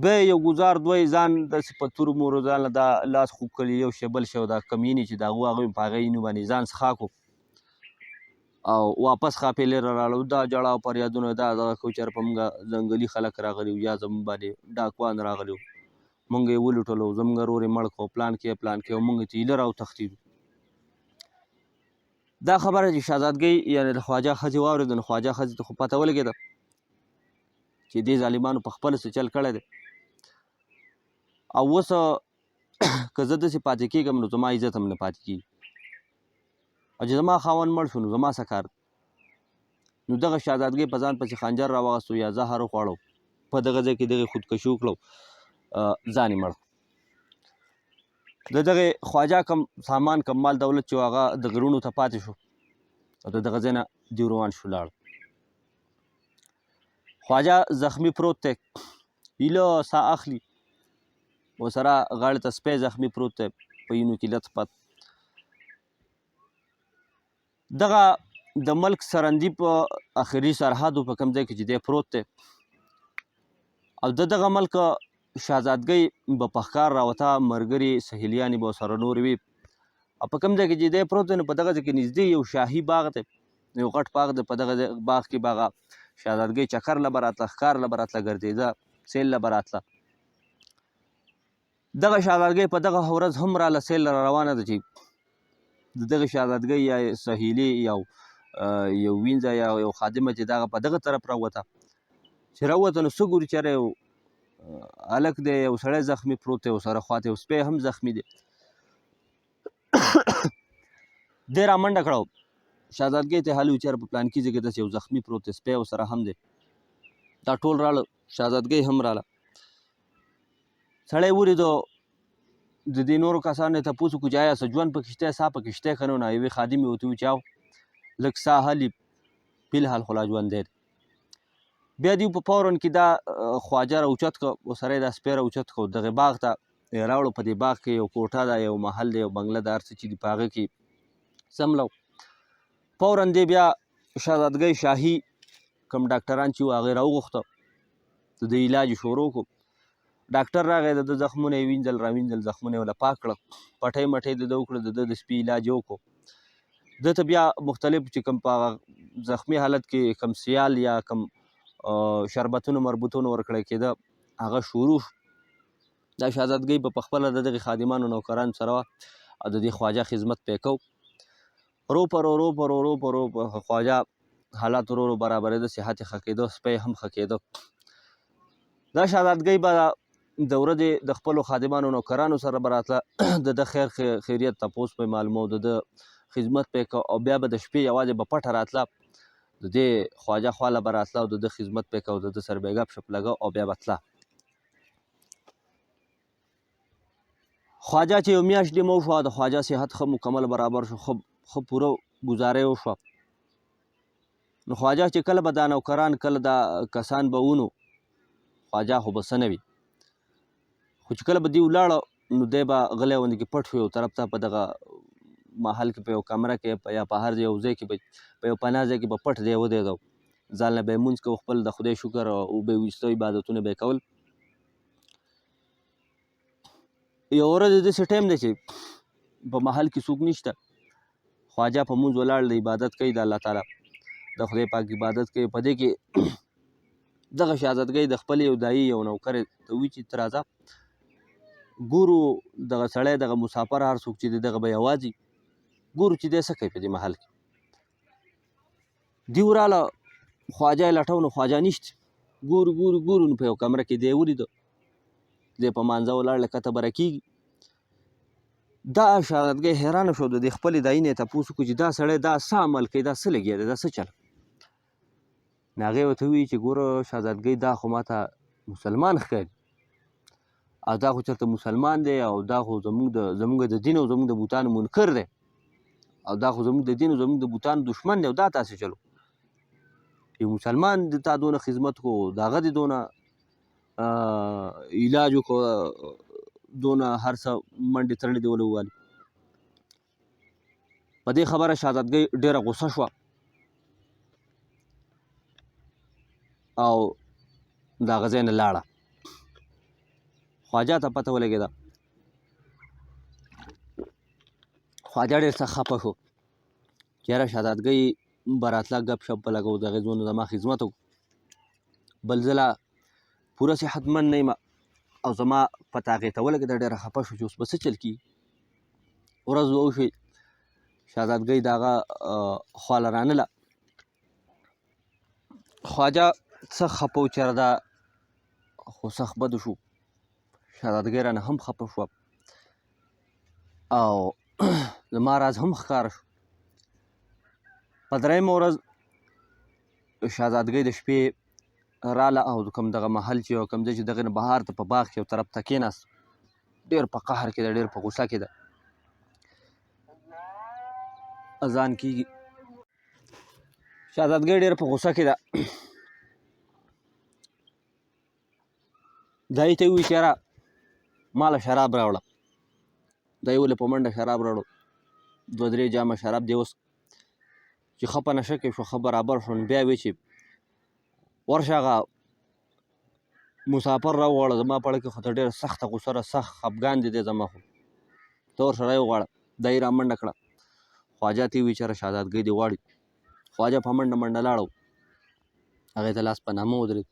بیا یو ګزار دوی ځان داسې په تورو مورو ځان له دا لاس خوږ کړي، یو شی بل شی او دا کمینې چې د هغوی په هغه اینو باندې ځان څښاک او واپس خاپې لرې راغلو. دا جړا او فریادونه دا دغه کوو چې په موږ ځنګلي خلک راغلي وو یا زموږ باندې ډاکوان راغلي وو، موږ یې ولوټلو، زموږ ورور یې مړ کړو، پلان کې او موږ ته ایله راوتښتېدو. دا خبره چې شهزادګۍ یعنې د خواجه ښځې واورېده نو خواجه ښځې ته خو پته ولګېده چې دې ظالمانو په خپله څه چل کړی دی او اوس که زه داسې پاتې کېږم نو زما عزت هم نه پاتې کېږي او چې زما خاوند مړ شو نو زما څه کار. نو دغه شهزادګۍ په ځان پسې خنجر راواغستو یا زهر وخوړو، په دغه ځای کې دغې خودکشي وکړو، ځان یې مړ. د دغې خواجه کم سامان کم مال دولت چې هغه د غرونو ته پاتې شو او د دغه ځای نه دیو روان شو لاړ. خواجه زخمی پروت دی، ایله ساه اخلي، ورسره غاړې ته سپی زخمی پروت دی په وینو کې لت پت. دغه د ملک سرندي په آخري سرحدو په کوم ځای کې چې دی پروت دی او د دغه ملک شهزادګۍ به په ښکار راوته، ملګري سهیلیانې به ورسره نورې وي او په کوم ځای کې چې دی پروت دی نو په دغه ځای کې نږدې یو شاهي باغ دی، یو غټ باغ دی. په دغه باغ کې به هغه شهزادګۍ چکر له به راتله، ښکار له به راتله، ګرځېده، سیل له به راتله. دغه شهزادګۍ په دغه ورځ هم راله سیل له روانه ده چې د دغه شهزادګۍ یا سهیلي یو وینځه یا یو خادمه چې دغه په دغه طرف راووته. چې راووته نو څه ګوري چې یو هلک دی، یو سړی زخمي پروت دی، ورسره خواته یو سپی هم زخمي دی. دی را منډه کړه، شهزادګۍ ته حال وي چې په پلانکي ځای کې داسې یو زخمي پروت دی، سپی ورسره هم دی. دا ټول راړه، شهزادګۍ هم راله. سړی ولیدو، د دې نورو کسانو یې تپوس وکړو چې ایا څه ژوند پکې شته، ساه پکې شته که نه. نو یوې خادمې ورته وویل چې او لږ ساه هلي، فلحال خو لا ژوندی دی. بیا دوی په فورن کې دا خواجه راوچت کړه، ورسره یې دا سپی راوچت کړه، دغې باغ ته یې راوړو. په دې باغ کې یو کوټه ده، یو محل دی، یو بنګله ده، هر څه چې دي په هغه کې څملو. فورن دی بیا شهزادګۍ شاهي کوم ډاکټران چې وو هغه یې راوغوښته، د ده علاج یې شروع کړو. ډاکټر راغی، د ده زخمونه یې وینځل راوینځل، زخمونه یې وله پاک کړه، پټۍ مټۍ د ده وکړه، د ده د سپي علاج یې وکړو. ده ته بیا مختلف چې کوم په هغه زخمي حالت کې کوم سیال یا کوم شربتونه مربوطونه ورکړی کېده هغه شروع شو. دا شهزادګۍ به په خپله د دغې خادمانو نوکرانو سره وه او د دې خواجه خدمت پې کو. رو په خواجه حالات ورو برابرېده، صحت یې ښه کېده، سپی هم ښه کېده. دا شهزادګۍ به د ورځې د خپلو خادمانو نوکرانو سره به راتله، د ده خیر خیریت تپوس به یې معلومو، د ده خدمت به یې کو او بیا به د شپې یوازې به پټه راتله، د دې خواجه خواله به راتله او د ده خدمت به یې کو، د ده سره به یې ګپ شپ لګو او بیا به تله. خواجه چې یو میاشت ډېمه وشوه، د خواجه صحت ښه مکمل برابر شو، ښه پوره ګزاره یې وشوه. نو خواجه چې کله به دا نوکران کله دا کسان به ونو، خواجه خو به څه نه وي، خو چې کله به دوی ولاړه نو دی به غلی غوندې کې پټ شو یو طرف ته، په دغه محل کې په یو کمره کې یا په هر یو ځای کې به په یو پناه ځای کې به پټ دی ودرېدو، ځان نه به یې لمونځ کوو، خپل د خدای شکر او به یې ویسته عبادتونه به یې کول. یو ورځ داسې ټایم دی چې په محل کې څوک نشته، خواجه په مونځ ولاړ دی، عبادت کوي د الله تعالی د خدای پاک عبادت کوي. په دې کې دغه شهزادګۍ د خپل یو دایي یو نوکر ته وایي چې ته راځه ګورو دغه سړی دغه مسافر هر څوک چې دی دغه به یوازې ګورو چې دی څه کوي په دې محل کې. دوی وراله، خواجه یې لټو نو خواجه نشته، ګورو نو په یو کمره کې دی ولیده، دی په مانځه ولاړ له کته بره کېږي. دا شهزادګۍ حیرانه شو، د دې خپلې دایي نه یې تپوس وکړو چې دا سړی دا څه عمل کوي، دا څه لګیا دی، دا څه چل. نو هغې ورته ووایي چې ګوره شهزادګۍ دا خو ماته مسلمان ښکاري او دا خو چېرته مسلمان دی او دا خو زموږ د دین او زموږ د بوتانو منکر دی او دا خو زموږ د دین او زموږ د بوتانو دشمن دی او دا تاسې چلو یو مسلمان د تا دونه خدمت کو د هغه دې دونه علاج وکړو دونه هر څه منډې ترړې دې ولې ووالي په دې خبره شهزادګۍ ډېره غوسه شوه او د هغه ځای نه لاړه خواجه ته پته ولګېده خواجه ډېر سخت خفه شو چې یاره شهزادګۍ به راتله ګپ شپ به لګو د هغې زونه زما خدمت وکړو بل زه لا پوره صحتمند نه یم او زما پته هغې ته ولګېده ډېره خفه شو چې اوس به څه چل کېږي ورځ به وشوې شهزادګۍ د هغه خواله رانله خواجه سخت خفه و چې یاره دا خو سخت بده شو شهزادګۍ رانه هم خفه شوه او زما راز هم ښکاره شو په درېیمه ورځ شهزادګۍ د شپې راله او کوم دغه محل چې کوم ځای چې دغې نه بهار ته په باغ کې یو طرف ته کېناست ډېر په قهر کې ده ډېر په غوسه کې ده اذان کېږي شهزادګۍ ډېر په غوسه کې ده دایي ته یې ووایي چې یاره ما له شراب راوړه دایي ولې په منډه شراب راوړو 2-3 جامه شراب دې اوس چې ښه په نشه کې شو ښه برابر شو نو بیا وایي چې ورشه هغه مسافر راوغواړه زما په اړه کې خو ته ډېره سخته غوسه ده سخت خفګان دې دی زما خو ته ورسره راوغواړه دایي را منډه کړه خواجه ته یې ووایي چې یاره شهزادګۍ دې غواړي خواجه په منډه منډه لاړ و هغې ته لاس په نامه ودرېد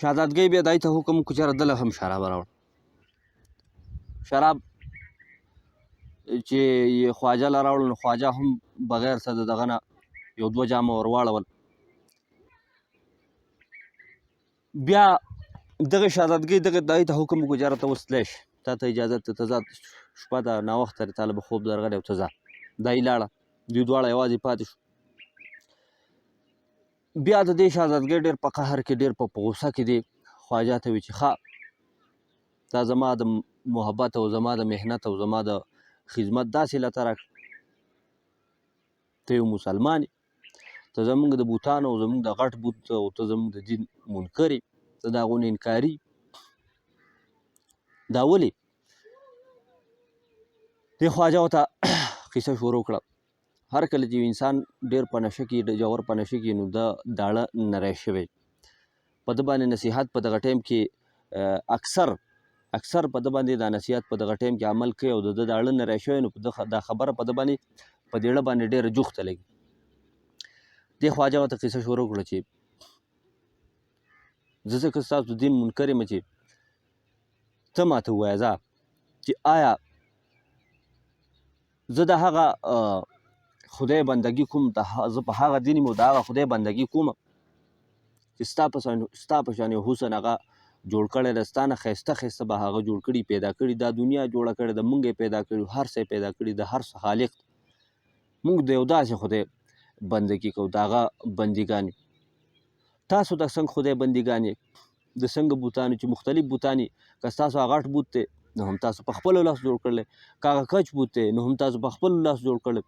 شهزادګۍ بیا دایي ته حکم وکړو چې یاره دله هم شراب راوړه شراب چې یې خواجه له راوړل نو خواجه هم بغیر څه د دغه نه 1-2 جامه ور واړول بیا دغه شهزادګۍ دغه دایي ته حکم وکړو چې یاره ته اوس تلی شې تا ته اجازت دی ته ځه شپه ده ناوخته دی تا له به خوب درغلی او ته ځه دایي لاړه دوی دواړه یوازې پاتې شو بیا د دې شهزادګۍ ډېر په قهر کې ډېر په غوسه کې دی خواجه ته وایي چې ښه دا زما د محبت او زما د محنت او زما د خدمت داسې لته راکړه ته یو مسلمان یې ته زموږ د بوتانو او زموږ د غټ بوت او ته زموږ د دین منکر یې ته د هغو نه انکاري دا ولې دې خواجه ورته قصه شروع کړه هر کله چې انسان ډېر په نشه کې جوور په نشه کې نو دا داړه نری شوی په ده باندې نصیحت په دغه ټایم کې اکثر په ده باندې دا نصیحت په دغه ټایم کې عمل کوي او د ده داړه نری شوی نو دا خبره په ده باندې په دېړه باندې ډېره جوخته لګي دې خواجه ورته قصه شروع کړه چې زه ځکه ستاسو دین منکر یم چې ته ماته ووایه ځه چې آیا زه د هغه خدای بندګي کوم زه په هغه دین یم او د هغه خدای بندګي کوم چې ستا په شان یو حسن هغه جوړ کړی دی ستا نه ښایسته ښایسته به هغه جوړ کړي پیدا کړي دا دنیا جوړه کړې ده موږ یې پیدا کړي هر څه یې پیدا کړي د هر څه خالق موږ د یو داسې خدای بندګي کوو د هغه بندګان یو تاسو د څنګه خدای بندګان یې د څنګه بوتانو چې مختلف بوتان یې که ستاسو هغه غټ بوت دی نو هم تاسو په خپلو لاس جوړ کړلی که هغه کچ بوت دی نو هم تاسو په خپلو لاس جوړ کړلی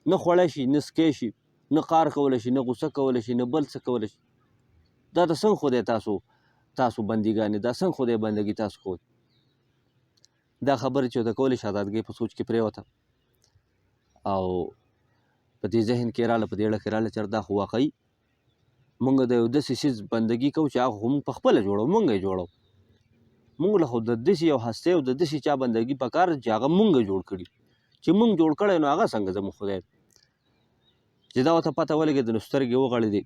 نه خوړی شي نه سکی شي نه قار کولی شي نه غوسه کولی شي نه بل څه کولی شي دا د څنګه خدای تاسو بندګان یې دا څنګه خدای بندګي تاسو کوئ دا خبرې چې ورته کولې شهزادګۍ په سوچ کې پرېوته او په دې ذهن کې راله په دې اړه کې راله چې دا خو واقعي مونږ د یو داسې څیز بندګي کوو چې هغه خو مونږ پخپله جوړو مونږ یې جوړو مونږ له خو د داسې یو هستۍ او د داسې چا بندګي پکار چې هغه مونږ جوړ کړي چې مونږ جوړ کړی نو هغه څنګه زموږ خدای دی چې دا ورته پته ولګېده نو سترګې وغړېدې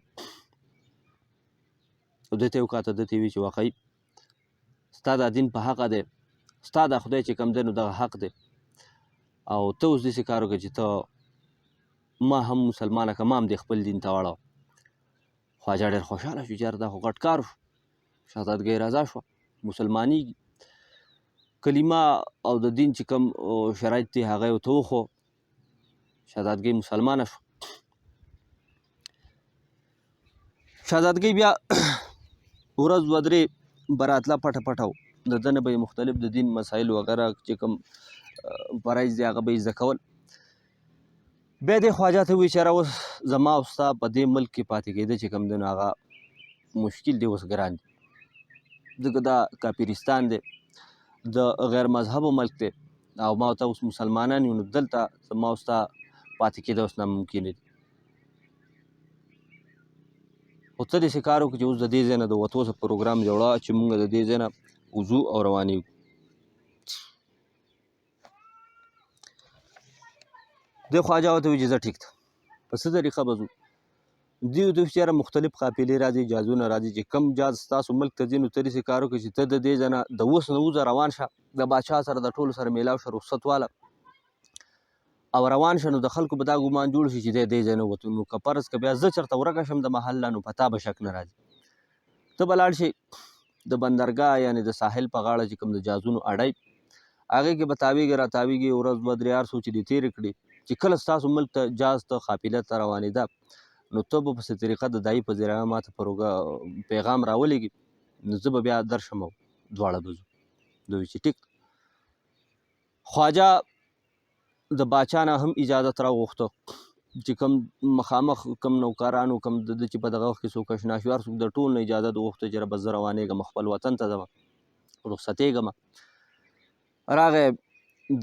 او ده ته یې وکاته ده ته یې وویل چې واقعي ستا دا دین په حقه دی ستا دا خدای چې کوم دی نو دغه حق دی او ته اوس داسې کار وکړه چې ته ما هم مسلمانه که ما هم دې خپل دین ته واړوه خواجه ډېر خوشحاله شو چې یاره دا خو غټ کار شو شهزادګۍ رضا شوه مسلمانېږي کلمه او د دین چې کوم شرایط دي هغه یې ورته وښو شهزادګۍ مسلمانه شوه شهزادګۍ بیا ورځ دوه درې به راتله پټه پټه و د ده نه به یې مختلف د دین مسایل وغیره چې کوم فرایض دی هغه به یې زده کول. بیا دې خواجه ته ووایي چې یاره اوس زما او ستا په دې ملک کې پاتې کېده چې کوم دی نو هغه مشکل دی، اوس ګران دی، ځکه دا کاپیرستان دی، د غیر مذهبو ملک دی او ما ورته اوس مسلمانان یو، نو دلته زما او ستا پاتې کېده اوس ناممکنه دي. خو څه داسې کار وکړو چې اوس د دې ځای نه د وتو څه پروګرام جوړه چې مونږ د دې ځای نه وځو او روانېږو. دې خواجه ورته وایي چې زه ټیک ده، په څه طریقه به ځو؟ دوی ورته وایي چې یاره مختلف قافلې راځي، جهازونه راځي، چې کوم جهاز ستاسو ملک ته ځي نو ته داسې کار وکړه چې ته د دې ځای نه د اوس نه وځه، روان شه، د باچا سره د ټولو سره میلاو شه، رخصت واله او روان شه، نو د خلکو به دا ګمان جوړ شي چې دی دې ځای نه ووتو. نو که فرض که بیا زه چېرته ورکه شم د محل نه، نو په تا به شک نه راځي. ته به لاړ شې د بندرګاه یعنې د ساحل په غاړه چې کوم د جهازونو اډی، هغې کې به تاویږې را تاویږې، ورځ دوه درې هر څو چې دې تېرې کړي، چې کله ستاسو ملک ته جهاز ته قافله ته روانېده نو ته به په څه طریقه د دایي په ذریعه ما ته پیغام راولېږي، نو زه به بیا درشم او دواړه به ځو. دوی وایي چې ټیک. خواجه د باچا نه هم اجازت راوغوښته چې کوم مخامخ کوم نوکرانو کوم د ده چې په دغه وخت کې څوک اشنا شوي هر څوک د ټول نه اجازت وغوښته چې بس زه روانېږم خپل وطن ته ځم، رخصتېږم. راغی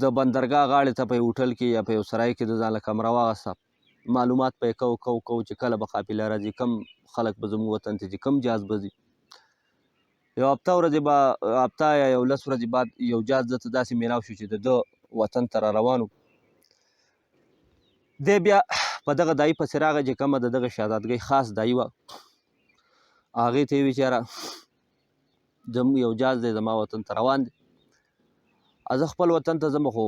د بندرګاه غاړې ته په یو هوټل کې یا په یو سرای کې د ځان له کمره واغسته، معلومات به یې کو چې کله به قافله راځي، کم خلک به زموږ وطن ته ځي، کم جهاز به ځي. یو هفته ورځې به هفته یا 11 ورځې بعد یو جهاز ده ته داسې میلاو شو چې د ده وطن ته را روان و. دی بیا په دغه دایي پسې راغی چې کومه د دغه شهزادګۍ خاص دایي وه، هغې ته یې وویل چې یاره زموږ یو جهاز دی زما وطن ته روان دی، زه خپل وطن ته ځم، خو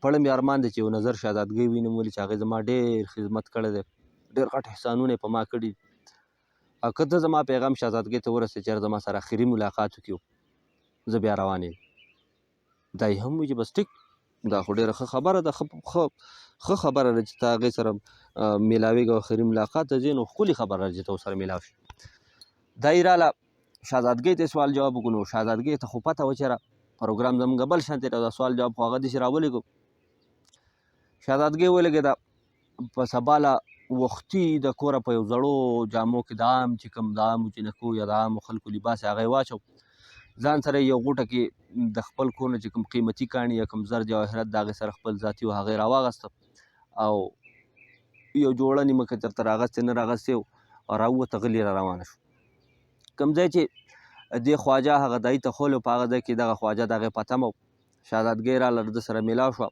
پړه مې ارمان دی چې یو نظر شهزادګۍ ووینم، ولې چې هغې زما ډېر خدمت کړی دی، ډېر غټ احسانونه یې په ما کړي دي، او که ته زما پیغام شهزادګۍ ته ورسوې چې زما سره آخري ملاقات وکړو، زه بیا روان یم. دا یې هم وایي چې بس ټیک، دا خو ډېره ښه خبره ده، ښه خبره ده چې ته هغې سره میلاوېږې او آخري ملاقات ته ځې، نو ښکلې خبره ده چې ته ورسره میلاو شې. دا یې راله شهزادګۍ ته یې سوال جواب وکړو، نو شهزادګۍ ته خو پته وه چې یاره پروګرام زموږ بل شان دی، دا سوال جواب خو هغه داسې راولېږو. شهزادګۍ ولګېده، په سبا له وختي د کوره په یو زړو جامو کې د عام چې کوم د عامو جنکو یا د عامو خلکو لباس هغه یې واچو، ځان سره یو غوټه کې د خپل کور نه چې کوم قیمتي کاڼي یا کوم زر جواهرات د هغې سره خپل ذاتي و هغه یې راواغسته او یو جوړه نیمه کتر ته راغستې نه راغستې او راووته، غلي را روانه شو. کوم ځای چې دې خواجه هغه دایي ته ښولو په هغه ځای کې دغه خواجه د هغې په تمه و. شهزادګۍ راله د ده سره میلاو شوه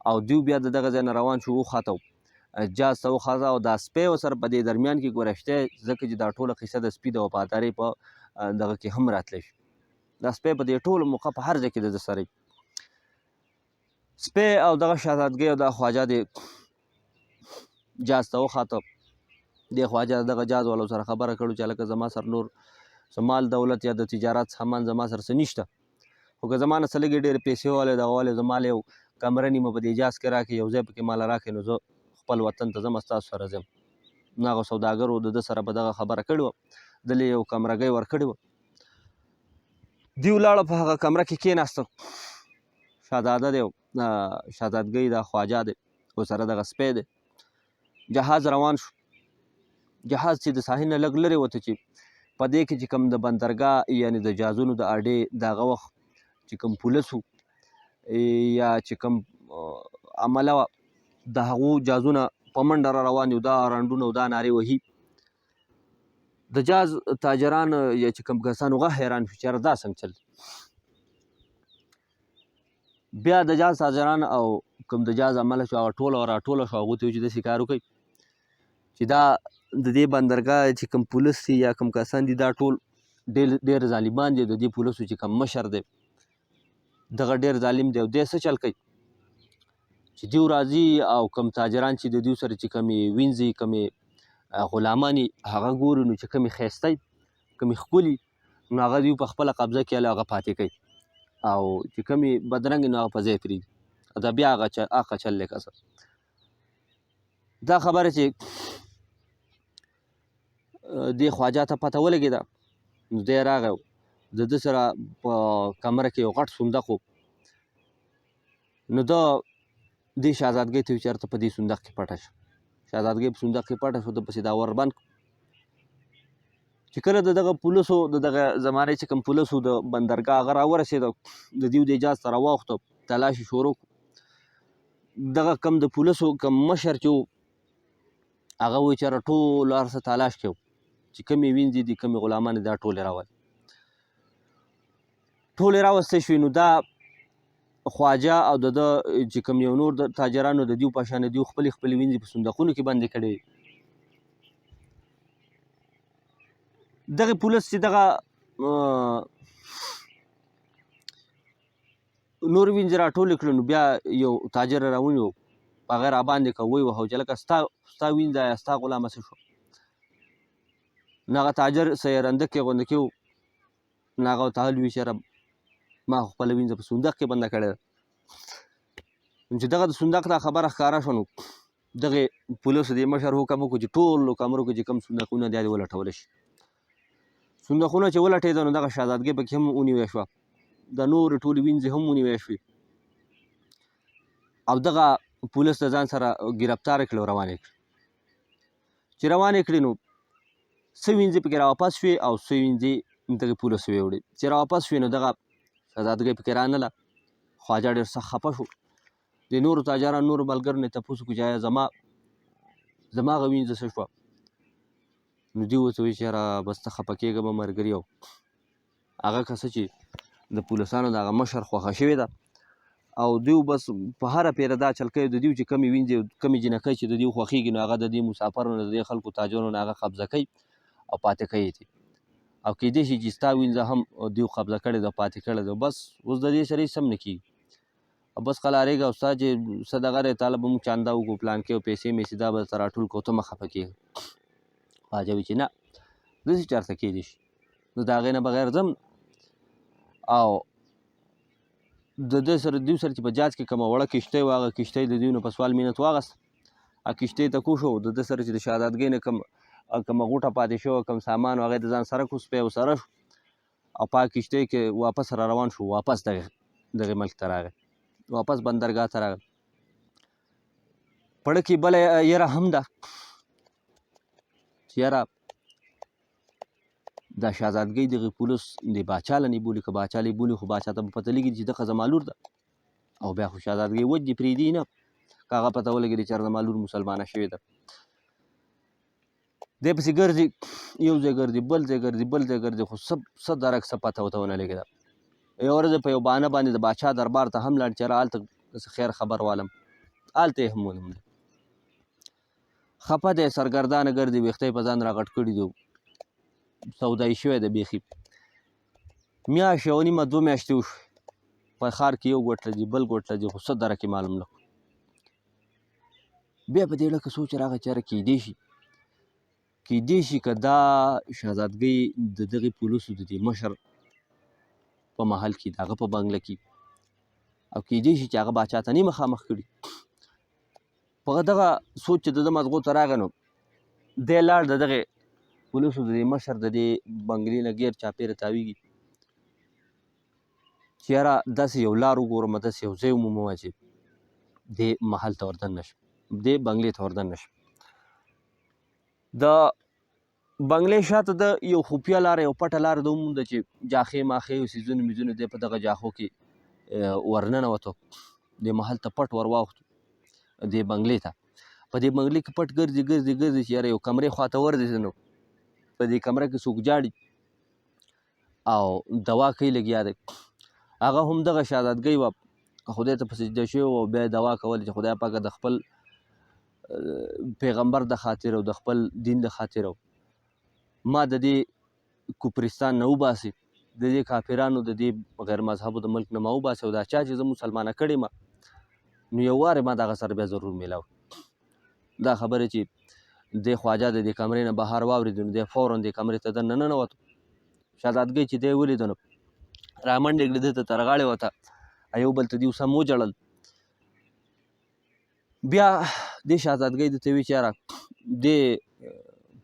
او دوی بیا د دغه ځای نه روان شو، وخته و جهاز ته وخته، او دا سپی ورسره په دې درمیان کې ګوره شته، ځکه چې دا ټوله قصه د سپي د وفادارۍ په دغه کې هم راتلی شي. دا سپی په دې ټولو موقع په هر ځای کې د ده سره سپی او دغه شهزادګۍ او دا خواجه د جهاز ته وخته. دې خواجه دغه جهاز والو سره خبره کړو چې هلکه زما سره نور څه مال دولت یا د تجارت سامان زما سره څه نشته، خو که زما نه څه لږې ډېرې پیسې والی دغه والی زما له یو کمره نیمه په دې جهاز کې راکړې، یو ځای پکې ماله راکړې، نو زه خپل وطن ته ځم، ستاسو سره ځم. نو هغه سوداګرو د ده سره به دغه خبره کړې وه، دله یو کمرګۍ ورکړې وه. دوی ولاړه په هغه کمره کې کېناسته، شهزاده دی او شهزادګۍ دا خواجه دی ورسره دغه سپی دی. جهاز روان شو. جهاز چې د ساحل نه لږ لرې وته چې په دې کې چې کوم د بندرګاه یعنې د جهازونو د اډې د هغه وخت چې کوم پولیس وو یا چې کوم عمله وه د هغو جهازونه په منډه را روان دي، دا رنډونه او دا نارې وهي. د جهاز تاجران یا چې کوم کسان هغه حیران شو چې یاره دا څنګه چل. بیا د جهاز تاجران او کوم د جهاز عمله شو هغه ټوله راټوله شو، هغوی ته وایي چې داسې کار وکړئ چې دا د دې بندرګاه چې کوم پولیس دي یا کوم کسان دي دا ټول ډېر ظالمان دي، د دې پولیسو چې کوم مشر دی دغه ډېر ظالم دی او دی څه چل کوي چې دوی راځي او کوم تاجران چې د دوی سره چې کومې وینځي کومې غلامان هغه ګوري، نو چې کومې ښایسته کومې ښکلي نو هغه دوی په خپله قبضه کې هغه پاتې کوي او چې کومې بدرنګې نو هغه په ځای پرېږدي. دا بیا هغه چل دی که دا خبره چې دې خواجه ته پته ولګېده نو دی راغی د ده سره په کمره کې یو غټ صندوق و نو ده دې شهزادګۍ ته ویل چېرته په دې صندوق کې پټه شه شهزادګۍ په صندوق کې پټه شوه ده پسې دا ور بند چې کله د دغه پولیسو د دغه زمانې چې کوم پولیسو د بندرګاه هغه راورسېده د دیو د اجاز ته راواوښته تلاشي شروع دغه کم د پولیسو کم مشر چې و هغه وایي چې ټول هر څه تلاش کوو چې کمې وینځې دي کمې غلامان دي دا ټولې راولي ټولې راوستې شوې نو دا خواجه او د ده چې کوم یو نور د تاجرانو د دیو په شان دیو خپلې وینځې په صندوقونو کې بندې کړې دغه پولیس چې دغه نور وینځې راټولې کړې نو بیا یو تاجر یې راونیو هغه راباندې که ویې وهو چې لکه ستا وینځه یا ستا غلامه څه شوه نو هغه تاجر څه یې رنده کې غونده کې و نو هغه ورته ویل چې ما خو خپله وینځه په صندوق کې بنده کړې ده چې دغه د صندوق دا خبره ښکاره شوه نو دغې پولیسو دې مشر حکم وکړو چې ټولو کمرو کې چې کوم صندوقونه دي هغې ولټولی شي صندوقونه چې ولټېده نو دغه شهزادګۍ پکې هم ونیوی شوه د نورې ټولې وینځې هم ونیوی شوې او دغه پولیس د ځان سره ګرفتاره کړې او روانې کړې چې روانې کړې نو څه وینځې پکې راواپس شوې او څه وینځې دغې پولیسو ویوړې چې راواپس شوې نو دغه شهزادګۍ پکې رانله خواجه ډېر سخت خفه شو د نورو تاجرانو نورو ملګرو نه یې تپوس وکړو چې آیا زما هغه وینځه څه شوه نو دوی ورته وایي چې یاره بس ته خفه کېږه به ملګري او هغه که څه چې د پولیسانو د هغه مشر خوښه شوې ده او دوی بس په هره پیره دا چل کوي د دوی چې کمې وینځې کمې جنکۍ چې د دوی خوښېږي نو هغه د دې مسافرو نه د دې خلکو تاجرو نه هغه قبضه کوي او پاتې کوي دي او کیدای شي چې ستا وینځه هم دوی قبضه کړې ده پاتې کړې ده بس اوس د دې سره هېڅ هم نه کېږي او بس قلارېږه او ستا چې څه دغه دی تا له به مونږ چانده وکړو پلان کې او پیسې میسې دا به درته راټول کړو ته مه خفه کېږه خواجه وایي چې نه داسې چېرته کېدی شي نو د هغې نه بغیر ځم او د ده سره دوی سره چې په جاز کې کومه وړه کښتۍ وه هغه کښتۍ د دوی نه په سوال مینت واغست هغه کښتۍ ته کوږ شو د ده سره چې د شهزادګۍ نه کومه غوټه پاتې شوه کوم سامان و هغه یې د ځان سره کړو سپی ورسره شو او په هغه کښتۍ کې واپس را روان شو واپس دغې ملک ته راغی واپس بندرګاه ته راغی پړه کې بله یره هم ده چې یاره دا شهزادګۍ دغې پولیس د باچا له نه بولي که باچا له بولي خو باچا ته به پته لګي چې دغه زما لور ده او بیا خو شهزادګۍ وجدي پرېږدي نه که هغه پته ولګېدي چې زما لور مسلمانه شوې ده دی پسې ګرځي یو ځای ګرځي بل ځای ګرځي خو څه درک څه پته ورته ونه لګېده یوه ورځ په یو بهانه باندې د باچا دربار ته هم لاړ چې یاره هلته خیر خبر والم هلته یې هم ونه موندل خفه دی سرګردانه ګرځي ویښته یې په ځان راغټ کړي دي سودایي شوی دی بیخي میاشت یوه نیمه 2 میاشتې وشوې په ښار کې یو ګوټ ته ځي بل ګوټ ته ځي خو څه درک یې معلوم نه کړو بیا په دې ډکه سوچ راغی چې یاره کیدای شي که دا شهزادګۍ د دغې پولیسو د دې مشر په محل کې د هغه په بنګله کې او کیدای شي چې هغه باچا ته نه مخامخ کړي په دغه سوچ چې د ده مزغو ته راغی نو دی لاړ د دغې پولیسو د دې مشر د دې بنګلې نه غیر چاپېره تاویږي چې یاره داسې یو لار وګورم داسې یو ځای ومومه چې دې محل ته وردننه شم دې بنګلې ته وردننه شم د بنګلې شاته د یو خفیه لاره یو پټه لاره ده ومونده چې جاښې ماښې او څیزونه میزونه دی په دغه جاښو کې ورننوتو دې محل ته پټ ور واوښتو دې بنګلې ته په دې بنګلې کې پټ ګرځي چې یاره یو کمرې خواته ورځي نو په دې کمره کې څوک جاړي او دوا کوي لګیا دی هغه هم دغه شهزادګۍ وه خدای ته په سجده شوې وه او بیا یې دوا کوله چې خدای پاکه د خپل پیغمبر د خاطر او د خپل دین د خاطر ما د دې کوپرستان نه وباسي د دې کافرانو د دې غیر مذهبو د ملک نه ما وباسي او دا چا چې زه مسلمانه کړې ما نو یو وارې ما دغه سره بیا ضرور میلاو دا خبره چې دې خواجه د دې کمرې نه بهر واورېد نو دی فورا دې کمرې ته دننه ننوتو شهزادګۍ چې دی ولیده نو رامنډې کړې ده ته تر غاړې وته یو بل ته دې سم وجړل بیا دې شهزادګۍ ده ته ویل چې یاره دې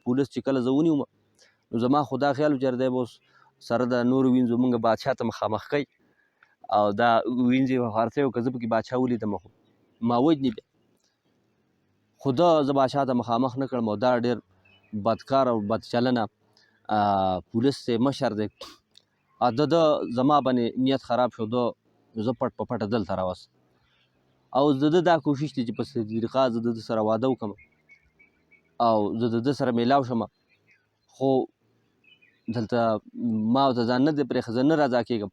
پولیس چې کله زه ونیوم نو زما خو دا خیال و چې دی به اوس سره د نورو وینځو مونږ بادشاه ته مخامخ کوي او دا وینځې به خرڅوي او که زه پکې بادشاه ولیدم خو ما وجني بیا خو ده زه بادشاه ته مخامخ نه کړم او دا ډېر بدکار او بدچلنه پولیس دی مشر دی د زما باندې نیت خراب شو ده زه پټ په پټه دلته راوست او د ده دا کوشش دی چې په طریقه زه د ده سره واده وکړم او زه د ده سره میلاو شم خو دلته ما ورته ځان نه دی پرېښی زه نه رضا کېږم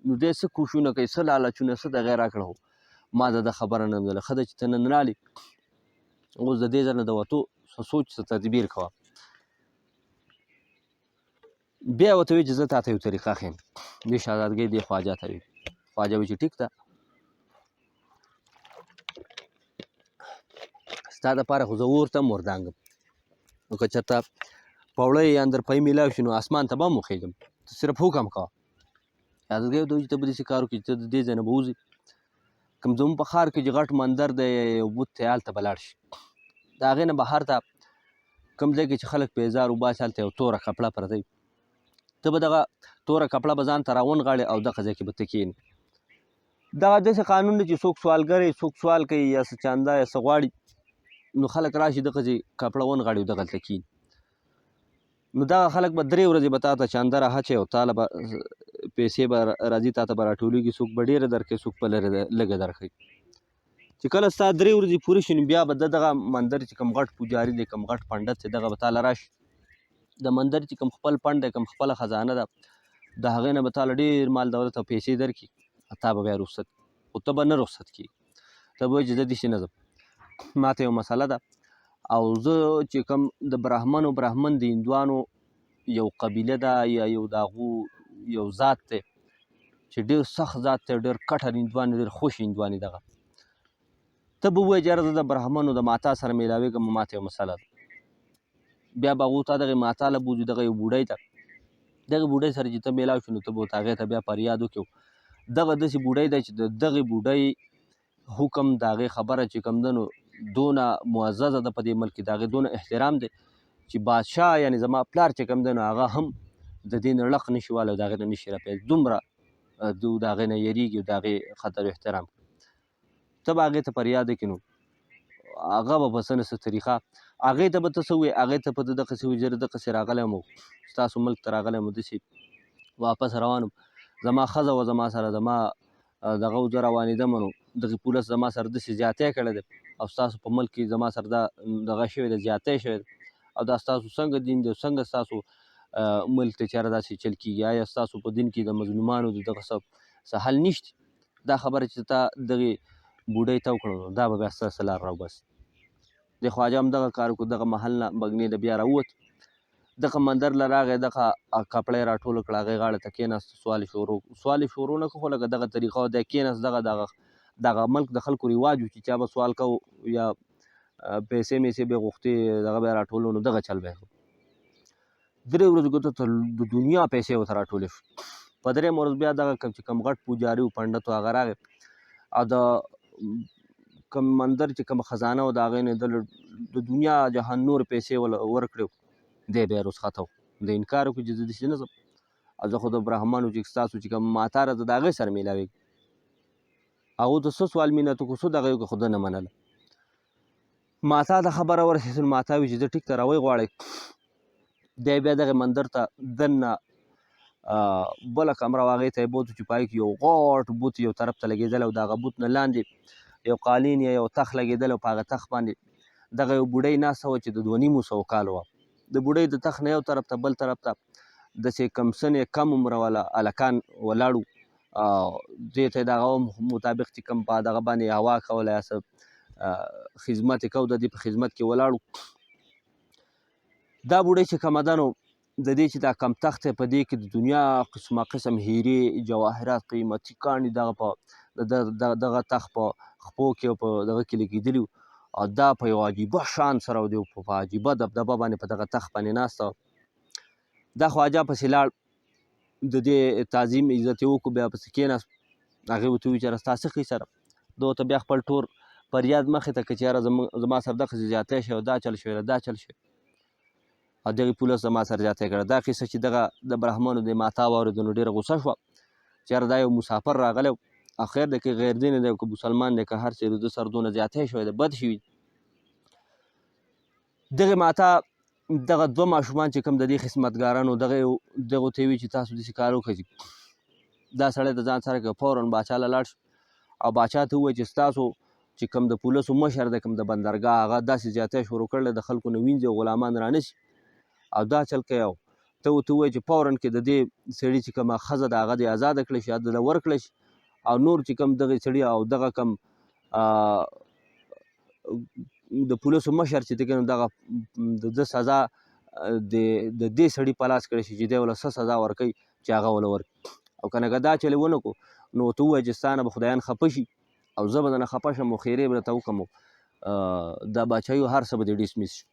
نو دی څه کوششونه کوي څه لالچونه څه دغه یې راکړه خو ما د ده خبره نه منله ښه ده چې ته نن رالې اوس د دې ځای نه د وتو څه سوچ څه تدبیر کوه بیا ورته وایي چې زه تا ته یو طریقه ښیم دې شهزادګۍ دې خواجه ته وایي خواجه وایي چې ټیک ده ستا دپاره خو زه اور ته هم وردانګم نو که چېرته پوړی یا اندرپۍ میلاو شي نو اسمان ته به هم وخېږم ته صرف حکم کوه شهزادګۍ ورته وایي چې ته به داسې کار وکړې چې ته د دې ځای نه به وځې کوم زموږ په ښار کې چې غټ مندر دی یو بت دی هلته به لاړ شي د هغې نه بهر ته کوم ځای کې چې خلک پیزار وباسي هلته یو توره کپړه پرته وي ته به دغه توره کپړه به ځان ته راونغاړې او دغه ځای کې به ته کښېنې دغه داسې قانون دی چې څوک سوالګر یې څوک سوال کوي یا څه چانده یا څه غواړي نو خلک راشي دغه ځای کپړه ونغاړي او دغلته کښېني نو دغه خلک به 3 ورځې به تا ته چانده راهچوي او تاله به پیسې به راځي تا ته به راټولېږي څوک به ډېره درکوي څوک به لږه درکوي چې کله ستا 3 ورځې پوره شي نو بیا به دغه مندر چې کوم غټ پوجاري دی کوم غټ پنډت دی دغه به تاله راشي د مندر چې کوم خپل پنډ دی کوم خپله خزانه ده د هغې نه به تاله ډېر مال دولت او پیسې درکړي تا به بیا رخصت خو ته به نه رخصت کېږي ته به وایي چې زه داسې نه ځم ما ته یو مسله ده او زه چې کوم د براهمن د هندوانو یو قبیله ده یا یو د هغو یو ذات دی چې ډېر سخت ذات دی ډېر کټر هندوان ډېر خوش هندوان دغه ته به ووایې چې یاره زه د براهمنو د ماتا سره میلاوېږم ما ته یو مسله ده بیا به هغو ته دغې ماتا له بوځي دغه یو بوډۍ ته دغې بوډۍ سره چې ته میلاو شو نو ته به ورته هغې ته بیا فریاد وکړو دغه داسې بوډۍ دی چې د دغې بوډۍ حکم د هغې خبره چې کوم ده نو دونه معززه ده په دې ملک کې د هغې دونه احترام دی چې بادشاه یعنې زما پلار چې کوم دی نو هغه هم د دې نه لق نشي والی او د هغې نه نشي راپیل دومره دو د هغې نه یېرېږي او د هغې خطر و احترام ته به هغې ته فریاد وکړې نو هغه به په څه نه څه طریقه هغې ته به ته څه ووایې هغې ته به ته دغسې وایي زه دغسې راغلی یم او ستاسو ملک ته راغلی یم او داسې واپس روان یم زما ښځه وه زما سره زما دغه زه روانېدم نو دغې پولیس زما سره داسې زیاتی کړی دی او ستاسو په ملک کې زما سره دا دغه شوی دی زیاتی شوی دی او دا ستاسو څنګه دین دی څنګه ستاسو ملک ته چېرې داسې چل کېږي آیا ستاسو په دین کې د مظلومانو د دغه څه حل نشته دا خبره چې تا دغې بوډۍ ته وکړه نو دا به بیا ستاسې لار راوباسي د خواجه هم دغه کار وکړو دغه محل نه بګنې د بیا راووت دغه مندر له راغی دغه کپړه یې راټوله کړه هغې غاړې ته کېناست سوال یې شروع نه کړو خو لکه دغه طریقه وه دی کېناست دغه ملک د خلکو رواج و چې چا به سوال کو یا پیسې میسې به یې غوښتې دغه به یې راټولو نو دغه چل به یې 3 ورځو کې ته د دنیا پیسې ورته راټولې شوې په 3 ورځ بیا دغه چې کوم غټ پوجاري و پنډت و هغه راغی او د کوم مندر چې کوم خزانه و د هغې نه د دنیا جهان نور پیسې ورکړې دی بیا رخصته و د انکار وکړو چې زه داسې نه ځم او زه خو د براهمنو چې ستاسو چې کوم ماتاره ده د هغې سره میلاوېږم هغو ته څه سوال مینت وکړو څه دغه یې وکړو خو ده نه منله ماتا ته خبره ورسېدل ماتا وایي چې زه ټیک ته راوی غواړئ دی بیا دغې مندر ته دننه بله کمره وه هغې ته یې بوتو چې په هغې کې یو غټ بوت یو طرف ته لګېدلی او د هغه بوت نه لاندې یو قالین یا یو تخت لګېدلی او په هغه تخت باندې دغه یو بوډۍ ناسته وه چې د 2,500 کالو وه د بوډۍ د تخت نه یو طرف ته بل طرف ته داسې کم سنې کم عمره والا هلکان ولاړ وو دې ته یې د هغه مطابق چې کوم په دغه باندې هوا کوله یا څه خدمت یې کو د دې په خدمت کې ولاړ وو دا بوډۍ چې کومه ده نو د دې چې دا کم تخت په دې کې د دنیا قسمه قسم هیرې جواهرات قیمتي کاڼي دغه تخت په خپو کې او په دغه کې لګېدلي وو او دا په یو عجیبه شان سره او په عجیبه دبدبه باندې په دغه تخت باندې ناسته دا خواجه پسې لاړ د دې تعظیم عزت یې وکړو بیا پسې کېناست هغې ورته وویل چې یاره ستا څه قیصه ده ده ورته بیا خپل ټول فریاد مخې ته کړه چې یاره زما سره دغسې زیاتی شوی دا چل شوی دا چل شوی او دغې پولیس زما سره زیاتی کړه. دا قصه چې دغه د برهمنو د ماتا واورېده نو ډېره غوسه شوه چې یاره دا یو مسافر راغلی او خیر دی که غیر دین دی که مسلمان دی که هر څه د ده سر دونه زیاتی شوی دی بد شوي. دغې ماتا دغه دوه ماشومان چې کوم د دې خدمتګارانو دغو ته یې وي چې تاسو داسې کار وکړئ. دا سړی د ځان سره کړه فوراً باچا له لاړ شو او باچا ته ووایي چې ستاسو چې کوم د پولیسو مشر دی کوم د بندرګاه هغه داسې زیاتی شروع کړی د خلکو نه وینځي او غلامان رانیسي او دا چل کوي او ته ورته ووایې چې فوراً کې د دې سړي چې کومه ښځه ده هغه دې ازاده کړی شي هلته ورکړی شي او نور چې کوم دغه سړي او دغه کوم د پولیسو مشر چې دی که نو دغه د ده سزا د دې سړي په لاس کړی شي چې دی ول څه سزا ورکوي چې هغه ول ورکړي او که نه که دا چل یې ونه کړو نو ورته ووایه چې ستا نه به خدایان خفه شي او زه به درنه خفه شم او خیرې به درته وکړم دا باچایي هر څه به دې ډسمس شي.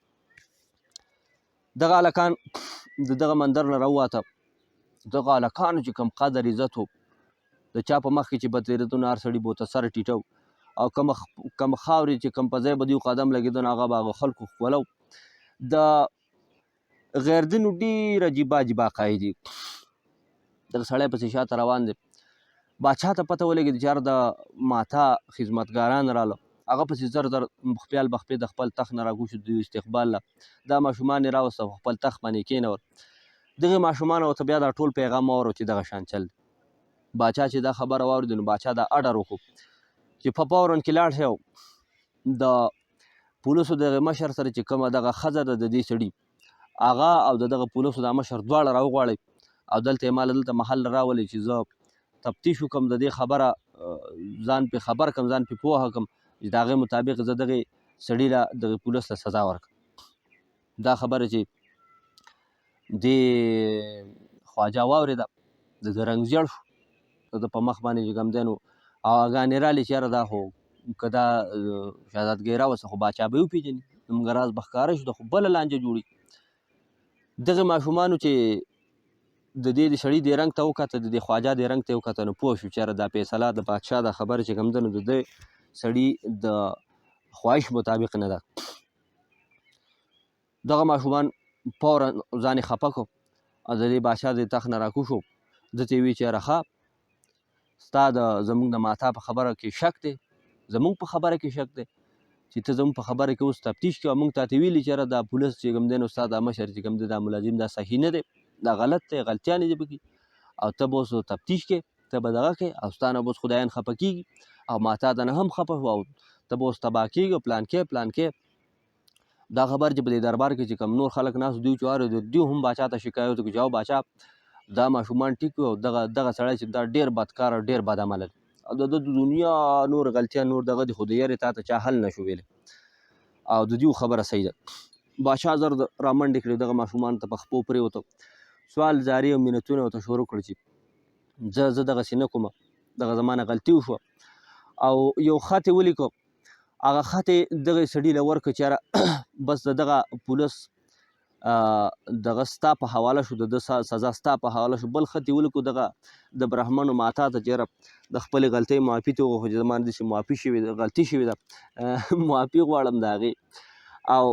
دغه هلکان د دغه مندر نه راوواته دغه هلکانو چې کوم قدر عزت و د چا په مخ کې چې به تېرېده نو هر سړي به ورته سر ټیټه او کوم خاورې چې کوم په ځای به دیو قدم لګېده نو هغه به هغه خلکو ښکولو. د غیر دینو ډېر عجیبه عجیبه عقاید دي. دغه سړی پسې شاته روان دی باچا ته پته ولګېده چې یاره د ماتا خدمتګاران راله هغه پسې زر زر خپیال بخپې د خپل تخت نه راکوز شو د استقبال له دا ماشومان یې راوسته خپل تخت باندې یې کېنول. دغې ماشومانو ورته بیا دا ټول پیغام واورو چې دغه شان چل باچا چې دا خبره واورېده نو باچا دا اډر وکړو چې په فوراً کې لاړ شي او د پولیسو دغه مشر سره چې کومه دغه ښځه ده د دې سړي هغه او د دغه پولیسو دا مشر دواړه راوغواړئ او دلته یې ما دلته محل راولئ چې زه تفتیش وکړم د دې خبره ځان پې خبر کړم ځان پې پوهه کړم چې د هغې مطابق زه دغې سړي له دغې پولیس له سزا ورکړم. دا خبره چې دې خواجه واورېده د ده رنګ زیړ شو د ده په مخ باندې چې کوم دی نو هغاګانې رالې چې یاره دا خو که دا شهزادګۍ راوسته خو باچا به یې وپېژني زموږ راز به ښکاره شو دا خو بله لانجه جوړي. دغې ماشومانو چې د دې سړي دې رنګ ته وکته د دې خواجه دې رنګ ته یې وکته نو پوه شو چې یاره دا فیصله د بادشاه دا خبره چې کوم ده نو د دې سړي د خواهش مطابق نه ده. دغه ماشومان فوراً ځان یې خفه کړو او د دې بادشاه د تخت نه راکوز شو ده ته یې ویل چې یاره ښه ستا د زموږ د ماتا په خبره کې شک دی زموږ په خبره کې شک دی چې ته زموږ په خبره کې اوس تفتیش کوې او موږ تا ته ویلي چې یاره دا پولیس چې کوم دی نو ستا دا مشر چې کوم دی دا ملازم دا صحیح نه دی دا غلط دی غلطیانې دي پکې او ته به اوس تفتیش کې ته به دغه کې او ستا نه به اوس خدایان خفه کېږي او ماتا ته نه هم خفه شو او ته به اوس تباه کېږي پلان کې دا خبر چې په دې دربار کې چې کوم نور خلک ناست دوی چې واورېدل دوی هم باچا ته شکایت وکړو چې او باچا دا ماشومان ټیک وي او دغه سړی چې دا ډېر بدکار او ډېر بد عمله دی او د ده د دنیا نور غلطیان نور دغه دي خو د یارې تا ته چا حل نه شو ویلی او د دیو خبره صحیح ده. بادشاه زر رامنډې کړې دغه ماشومانو ته په خپو پرېوته سوال زاري او منتونه ورته شروع کړل چې زه دغسې نه کومه دغه زما نه غلطي وشوه او یو خط یې ولیکه هغه خط یې دغې سړي له ورکړه چې یاره بس د دغه پولیس دغه ستا په حواله شو د ده سزا ستا په حواله شو. بل خط یې ولیکو دغه د برهمنو ماتا ته چې یاره د خپلې غلطۍ معافي ته وغوښتو چې زما نه داسې معافي شوې ده غلطي شوې ده معافي غواړم د هغې او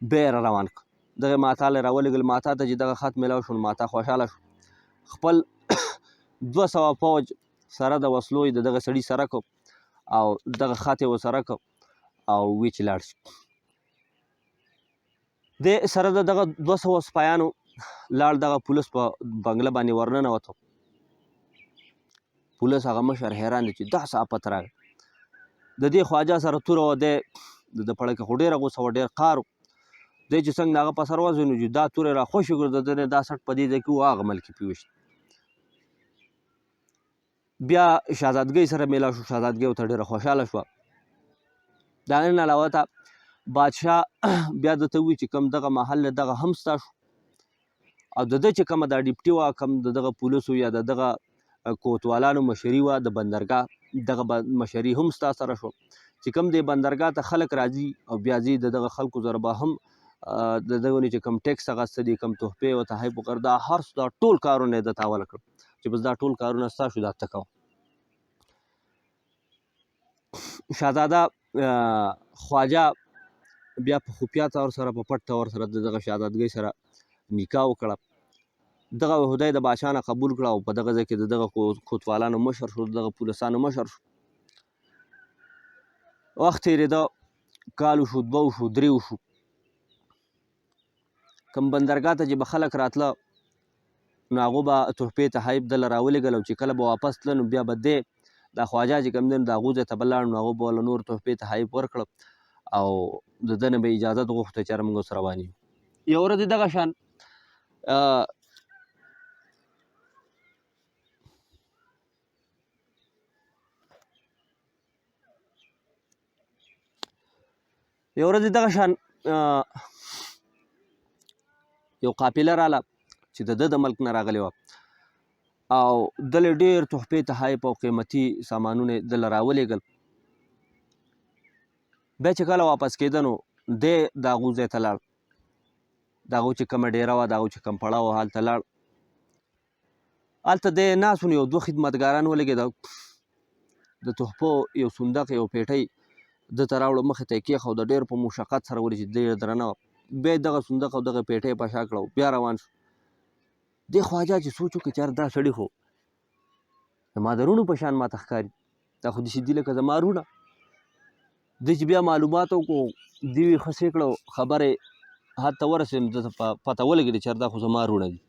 بیا یې روان کړه دغې ماتا له یې راولېږل ماتا ته چې دغه خط میلاو شو نو ماتا خوشحاله شو خپل 200 پوځ سره د وسلو یې د دغه سړي سره کړ او دغه خط یې ورسره کړ او وی چې لاړ شي. د سره د دغه 200 سپایانو لاړ دغه پولیس په بنګله باندې ورننوته پولیس هغه مشر حیران دی چې دا څه آفت راغی د دې خواجه سره توره وه دی د ده پړکې خو ډېره غوسه وه ډېر قهر دی چې څنګه د هغه په سر وځي نو چې دا توره یې را خوشې کړو د ده نه دا سټ په دې ځای کې و هغه ملکې پېویشت بیا شهزادګۍ سره میلاو شو شهزادګۍ ورته ډېره خوشحاله شوه. د هغې نه علاوه ته بادشاه بیا درته ووایي چې کوم دغه محل دغه هم ستا شو او د ده چې کومه دا ډیپټي وه کوم د دغه پولیسو یا د دغه کوتوالانو مشري وه د بندرګاه دغه مشري هم ستا سره شوه چې کوم دی بندرګاه ته خلک راځي او بیا ځي د دغه خلکو سره به هم د دغه نه چې کوم ټیکس اخیسته دي کوم تحفې ورته هایپ وکړ دا هر دا ټول کارونه یې ده تاوله کړل چې بس دا ټول کارونه ستا شو دا ته کوه. شهزاده خواجه بیا په خفیه طور سره په پټ طور سره د دغه شهزادګۍ سره نکاح وکړه. دغه خدای د باچا نه قبول کړه او په دغه ځای کې د دغه کوتوالانو مشر شو، دغه پولسانو مشر شو. وخت تېرېده، کال وشو، 2 وشو، 3 وشو. کوم بندرګاه ته چې به خلک راتله نو هغو به تحفې تحایف دله راولېږل او چې کله به واپس تله نو بیا به دی دا خواجه چې کوم دی نو د هغو ځای ته به لاړ نو هغو به ورله نور تحفې تحایف ورکړه او د ده نه به اجازت غوښته چې موږ اوس روان یو. یوه ورځ دغه شان یو قافله راله چې د ده د ملک نه راغلې وه او دلې ډېر تحفې تحایف او قیمتي سامانونه یې دله راولېږل. بیا چې کله واپس کېده نو دی د هغو ځای ته لاړ، د هغو چې کومه ډېره وه، د هغو چې کوم پړه وه هلته لاړ. هلته دی ناست و نو یو 2 خدمتګاران ولګېده، د تحفو یو صندوق یو پیټۍ ده ته راوړه، مخې ته یې کېښوده، ډېر په مشقت سره ولې چې ډېر درنه وه. بیا یې دغه صندوق او دغه پیټۍ په شا کړه او بیا روان شو. دې خواجه چې سوچ وکړ چې یار دا سړي خو زما د روڼو په شان ماته ښکاري، دا خو داسې دي لکه زما روڼه. ده چې بیا معلومات وکړو، دې یې خسې کړه، خبرې حد ته ورسېد نو ده ته پته ولګېده چې دا خو زما روڼه دي.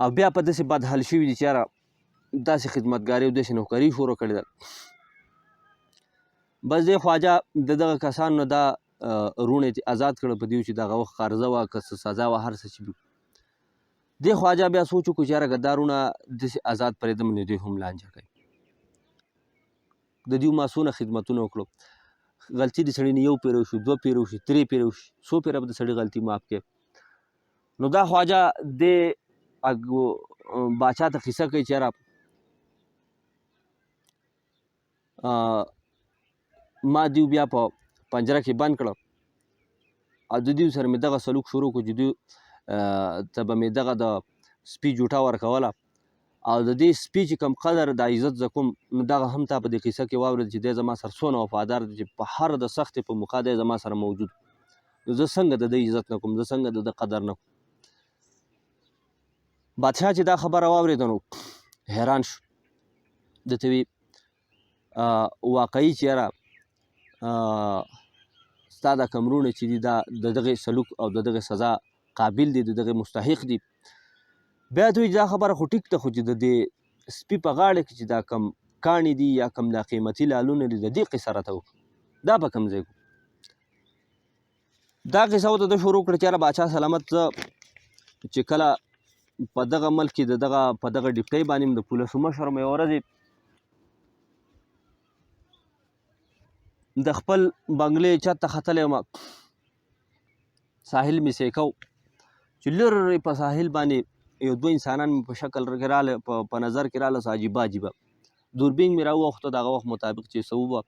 او بیا په داسې بد حال شوي دي چې یاره داسې خدمتګاري او داسې نوکري شروع کړې ده. بس دې خواجه د دغه کسانو نه دا روڼې آزاد کړه، په دې چې دغه وخت قرضه وه که څه سزا وه هر څه چې وي. دې خواجه بیا سوچ وکړو چې یاره که دا روڼه داسې آزاد پرېږدم نو دوی هم لانجه کوي. د دوی ما څونه خدمتونه وکړو، غلطي د سړي نه 1 پیره وشي، 2 پیره وشي، 3 پیره وشي، 100 پیره به د سړي غلطي معاف کړي. نو دا خواجه دې باچا ته قصه کوي چې یاره ما دوی بیا په پنجره کې بند کړه او د دوی سره مې دغه سلوک شروع کړو چې دوی ته به مې دغه د سپي جوټه ورکوله او د دې سپي چې کوم قدر د عزت زه کوم نو دغه هم تا په دې قصه کې واورېد چې دی زما سره څونه وفادار دی چې په هر د سختې په موقع دی زما سره موجود. نو زه څنګه د ده عزت نه کوم، زه څنګه د ده قدر نه کوم. بادشاه چې دا خبره واورېده نو حیران شو. ده ته وی واقعي چې یاره ستا دا کوم وروڼه چې دي دا د دغې سلوک او د دغې سزا قابل دي، د دغې مستحق دي. بیا ته وایي دا خبره خو ټیک ده، خو چې د دې سپي په غاړه کې چې دا کم کاڼي دي یا کم دا قیمتي لالونه دي د دې قصه راته وکړه، دا په کوم ځای کړو. دا قصه ورته ده شروع کړه چې یاره باچا سلامت، زه چې کله په دغه ملک کې په دغه ډیپټۍ باندې د پولیسو مشر م، یوه ورځ د خپل بنګلې چت ته ختلی وم، ساحل مې سیکو چې لرې په ساحل باندې یو 2 انسانان مې په شکل کې راله، په نظر کې راله، څه عجیبه عجیبه. دوربین مې راووخته د هغه وخت مطابق چې څه وبه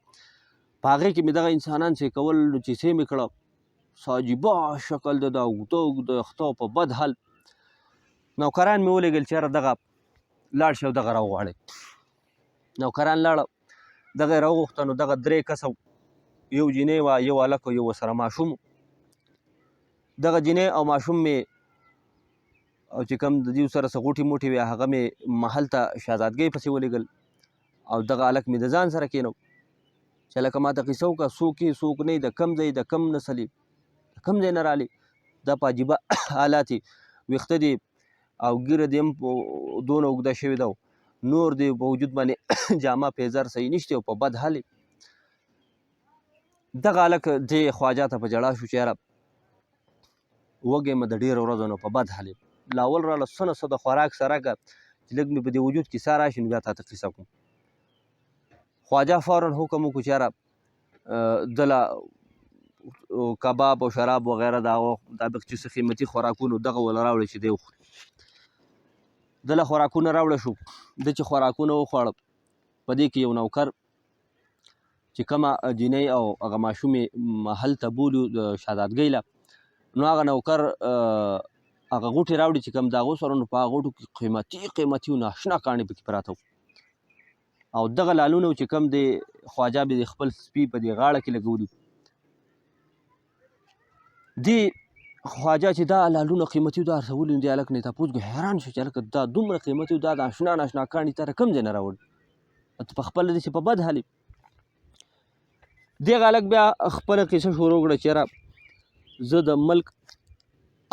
په هغې کې مې دغه انسانان سیکول، نو چې سې مې کړه څه عجیبه شکل د دا اوږده اوږده یخته په بد حال. نوکران مې ولېږل چې یاره دغه لاړ شي او دغه راوغواړئ. نوکران لاړه، دغه یې راوغوښته نو دغه 3 کسه، یو جینۍ وه، یو هلک او یو ورسره ماشوم. دغه جینۍ او ماشوم مې او چې کوم د دوی سره څه غوټې موټې وې هغه مې محل ته شهزادګۍ پسې ولېږل او دغه هلک مې د ځان سره کېنو چې هلکه ما ته قصه وکړه، څوک یې څوک نه یې، د کوم ځای، د کوم نسل یې، د کوم ځای نه رالې. دا په عجیبه حالات یې، ویښته دې او ږیره دې هم دونه اوږده شوې ده، نور دې په وجود باندې جامه پیزر صحیح نشته او په بد حال یې. دغه هلک دې خواجه ته په ژړا شو چې یاره وږی یم د ډېرو ورځو نه په بد حال یم، لاول راله څه نه څه د خوراک سراکه چې لږ مې په دې وجود کې ساه راشي نو بیا تاته قصه کوم. خواجه فوراً حکم وکړو چې یاره دله کباب او شراب وغیره د هغه مطابق چې څه قیمتي خوراکونه دغه ول راوړي چې دی وخوري. دله خوراکونه راوړه شو. ده چې خوراکونه وخوړه په دې کې یو نوکر چې کومه جینۍ او هغه ماشوم یې محل ته بولو د شهزادګۍ له، نو هغه نوکر هغه غوټې راوړي چې کوم د هغو سره، نو په هغه غوټو کې قیمتي قیمتي او ناشنا کاڼي پکې پراته وو. او دغه لالونه چې کوم دی خواجه به د خپل سپي په دې غاړه کې لګولي. دې خواجه چې دا لالونه قیمتي و دا ورته ولید دې هلک نه یې تپوس کړو، حیران شو چې هلکه دا دومره قیمتي و دا د اشنا ناشنا کاڼي تا کوم ځای نه راوړ، ته په خپله داسې په بد حال یې. دغه هلک بیا خپله قصه شروع کړه چې یاره زه د ملک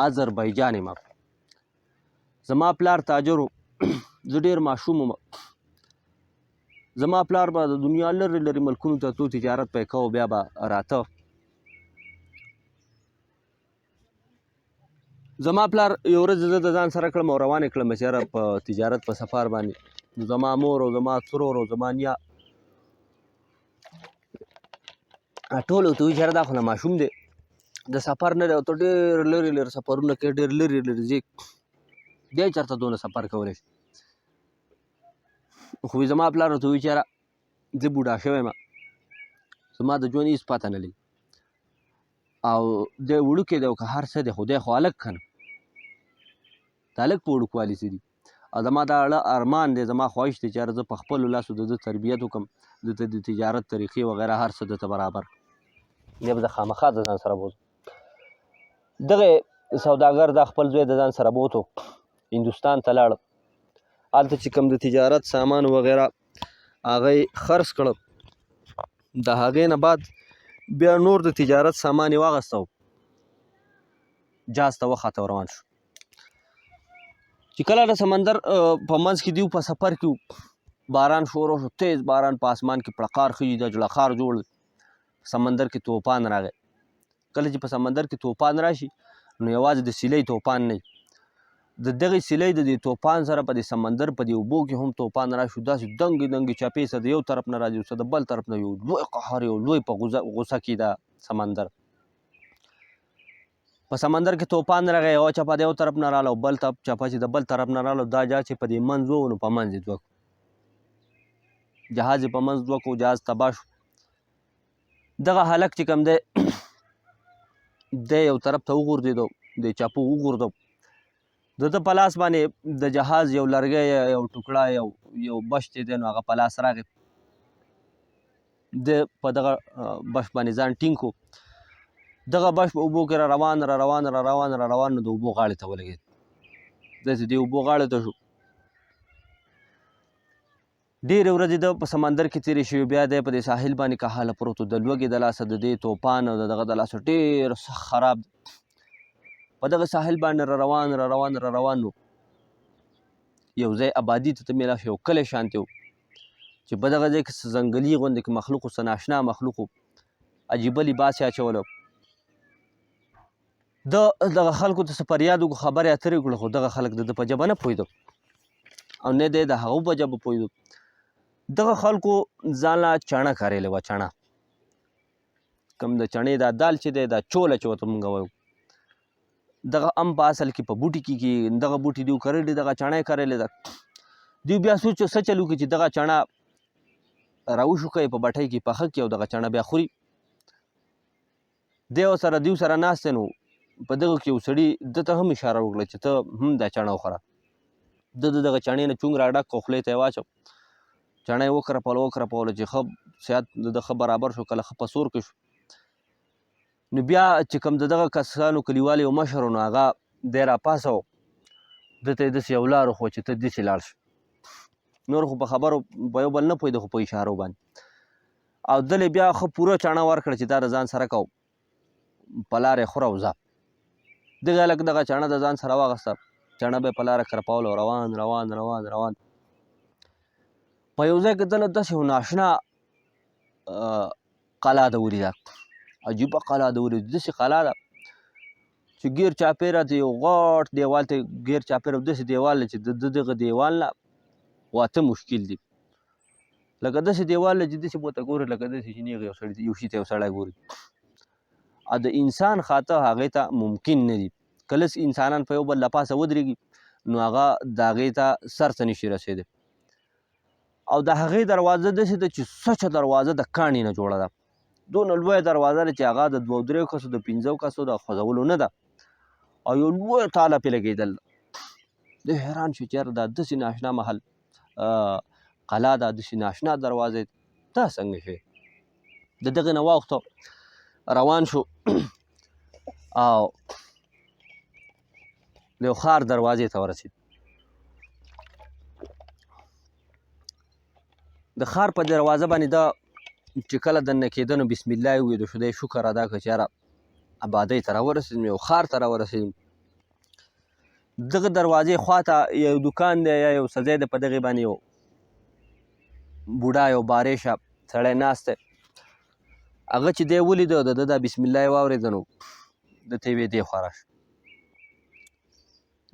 آذربایجان یم، زما پلار تاجر و، زه ډېر ماشوم وم، زما پلار به د دنیا لرې لرې ملکونو ته تلو، تجارت به یې کوو، بیا به راته. زما پلار یو ورځ زه د ځان سره کړم او روان یې کړم چې یاره په تجارت په سفر باندې زما مور او زما ترور او زما نیا ټول ورته وایي چې یاره دا خو نه ماشوم دی، د سفر نه دی او ته ډېر لرې لرې سفرونه کوې، ډېر لرې لرې ځې، دی چېرته دونه سفر کولی شي. خو زما پلار ورته وایي چې یاره زه بوډا شوی یم، زما د ژوند هېڅ پته نه لګي او دی وړوکی دی او که هر څه دی خو دی خو هلک که نه، د هلک په وړوکوالي څه دي. او زما دا اړه ارمان دی، زما خواهش دی چې یاره زه په خپلو لاسو د ده تربیت وکړم، د ته د تجارت طریقې وغیره هر څه دته برابر، بیا به زه خامخا د ځان سره بوځم. دغه سوداګر دا خپل زوی د ځان سره بوتو، هندوستان ته لاړ، هلته چې کوم د تجارت سامان وغیره هغه یې خرڅ کړه، د هغې نه بعد بیا نور د تجارت سامان یې واخیسته او جاز ته وخته روان شو. چې کله د سمندر په منځ کې دیو په سفر کې باران شروع شو، تیز باران په اسمان کې پړقار خیږي، د جړقار جوړ سمندر کې توپان راغی. کله چې په سمندر کې توپان راشي نو یوازې د سیلۍ توپان نه وي، د دغې سیلۍ د دې توپان سره په دې سمندر په دې اوبو کې هم توپان راشي، داسې دنګې دنګې چپې څه د یو طرف نه راځي څه د بل طرف نه، یو لوی قهر، یو لوی په غوسه کې دا سمندر. په سمندر کې توپان راغی، یوه چپه د یو طرف نه راله او بل چپه چې د بل طرف نه راله، دا جهاز چې په دې منځ و نو په منځ یې دوه کړو، جهاز یې په منځ دوه کړو، جهاز تباه شو. دغه هلک چې کوم دی دی یو طرف ته وغورځېدو، د چپو وغورځو، د ده په لاس باندې د جهاز یو لرګی یو ټوکړه یو بش چې دی نو هغه په لاس راغی، د په دغه بش باندې ځان ټینګ کړو، دغه بش په اوبو کې را روان نو د اوبو غاړې ته ولګېد، داسې د اوبو غاړې ته شو. ډېرې ورځې ده په سمندر کې تېرې شوې، بیا دی په دې ساحل باندې کهاله پروت و، د لوږې د لاسه د دې توپان او د دغه د لاسه ډېر سخت خراب دی. په دغه ساحل باندې را روان نو یو ځای آبادي ته میلاو شو، یو کلی شانتې و چې په دغه ځای کې څه ځنګلي غوندې کې مخلوق و، څه ناشنا مخلوق و، عجیبه لباس یې اچولی و. دغه خلکو ته څه فریاد وکړو، خبرې اترې وکړو، خو دغه خلک د ده په ژبه نه پوهېده او نه دی د هغو په ژبه پوهېدو. دغه خلکو ځان له چڼه کاریلې وه، چڼه کوم د چڼې دا دال چې دی دا چوله چې ورته مونږ وایو، دغه هم په اصل کې په بوټي کې دغه بوټي دیو کرلي، دغه چڼه یې کرلې ده. دیو بیا څه چل وکړي چې دغه چڼه راوشوکوي په بټۍ کې پخه کړي او دغه چڼه بیا خوري. دیو سره ناست دی نو په دغه کې یو سړي ده ته هم اشاره وکړه چې ته هم دا چڼه وخوره. ده د دغه چڼې نه چونګ راډک کړ، خولې ته یې واچو، چڼه یې وکرپوله چې ښه صحت د ده ښه برابر شو، کله ښه په سور کې شو. نو بیا چې کوم د دغه کسانو کلیوال یو مشر و نو هغه دی راپاڅه و، ده ته یې داسې یو لار وښوه چې ته داسې لاړ شه. نور خو په خبرو په یو بل نه پوهېده، خو په اشارو باندې، او دلې بیا ښه پوره چڼه ورکړه چې دا د ځان سره کو، په لاره یې خوره او ځه. دغه هلک دغه چڼه د ځان سره واخیسته، چڼه به یې په لاره کرپوله او روان په یو ځای کې دله داسې یو ناشنا قلا ده ولیده، عجیبه قلا ده ولیده، داسې قلا ده چې ګیر چاپېره د یو غټ دیوال ته ګیر چاپېره داسې دیوال دی چې د دغه دیوال نه واته مشکل دي، لکه داسې دیوال دی چې داسې ورته ګورې لکه داسې چې نیغ یو شي ته یو سړی ګوري، او د انسان خاطر هغې ته ممکن نه دي. کله انسانان په یو بل له پاسه ودرېږي نو هغه د هغې ته سر ته نشي رسېدی، او د هغې دروازه داسې ده چې سچه دروازه د کاڼي نه جوړه ده، دونه لویه دروازه ده چې هغه د 2-3 کسو د 15 کسو د خوځولو نه ده، او یو لویه تاله پرې لګېدل. دی حیران شو چې یاره دا داسې ناشنا محل قلا ده داسې ناشنا دروازې دا څنګه شی د دغې نه واوښتو روان شو او د یو ښار دروازې ته ورسېد د ښار په دروازه باندې دا چې کله دننه کېده نو بسم الله یې وویل د خدای شکر ادا کړه چې یاره ابادۍ ته راورسېدم یو ښار ته راورسېدم دغه دروازې خواته یو دوکان دی یا یو څه ځای دی په دغې باندې یو بوډا یو باریشه سړی ناست دی هغه چې دی ولیده د ده دا بسم الله یې واورېده نو ده ته یې ویې دې خوا راشه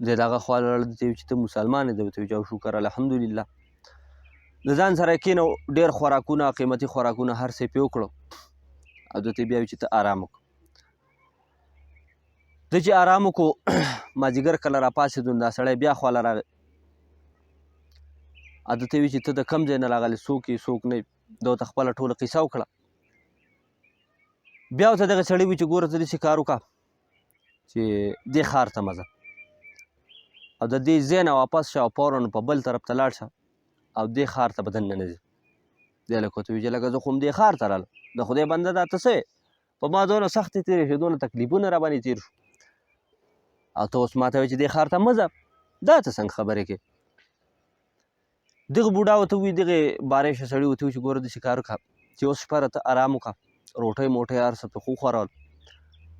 دی د هغه خوا لاړه ده ته یې چې ته مسلمان یې ده ورته ویې چې شکر الحمدلله د ځان سره یې کېنو ډېر خوراکونه قیمتي خوراکونه هر څه یې پې وکړو او ده ته یې بیا ویې چې ته ارام وکړه ده چې ارام وکړو مازدیګر کله راپاڅېدو نو دا سړی بیا خواله راغی او ده ته یې ویې چې ته د کوم ځای نه راغلی څوک یې څوک نه ده ورته خپله ټوله قصه وکړه بیا ورته دغه سړي وي چې ګوره ته داسې کار وکړه چې دې ښار ته مه ځه او د دې ځای نه واپس شه او فوراً په بل طرف ته لاړ شه او دې ښار ته به دننه نه ځي دی هلک ورته وایي چې لکه زه خو همدې ښار ته رالم د خدای بنده دا ته څه یې په ما دونه سختې تېرې شوې دونه تکلیفونه را باندې تېر شو او ته اوس ما ته وایې چې دې ښار ته مه ځه دا ته څنګه خبرې کوې دغه بوډا ورته ووایي دغې باریشه سړي ورته وایي چې ګوره داسې کار وکړه چې اوس شپه راته ارام وکړه روټۍ موټۍ هر څه پرې وخورول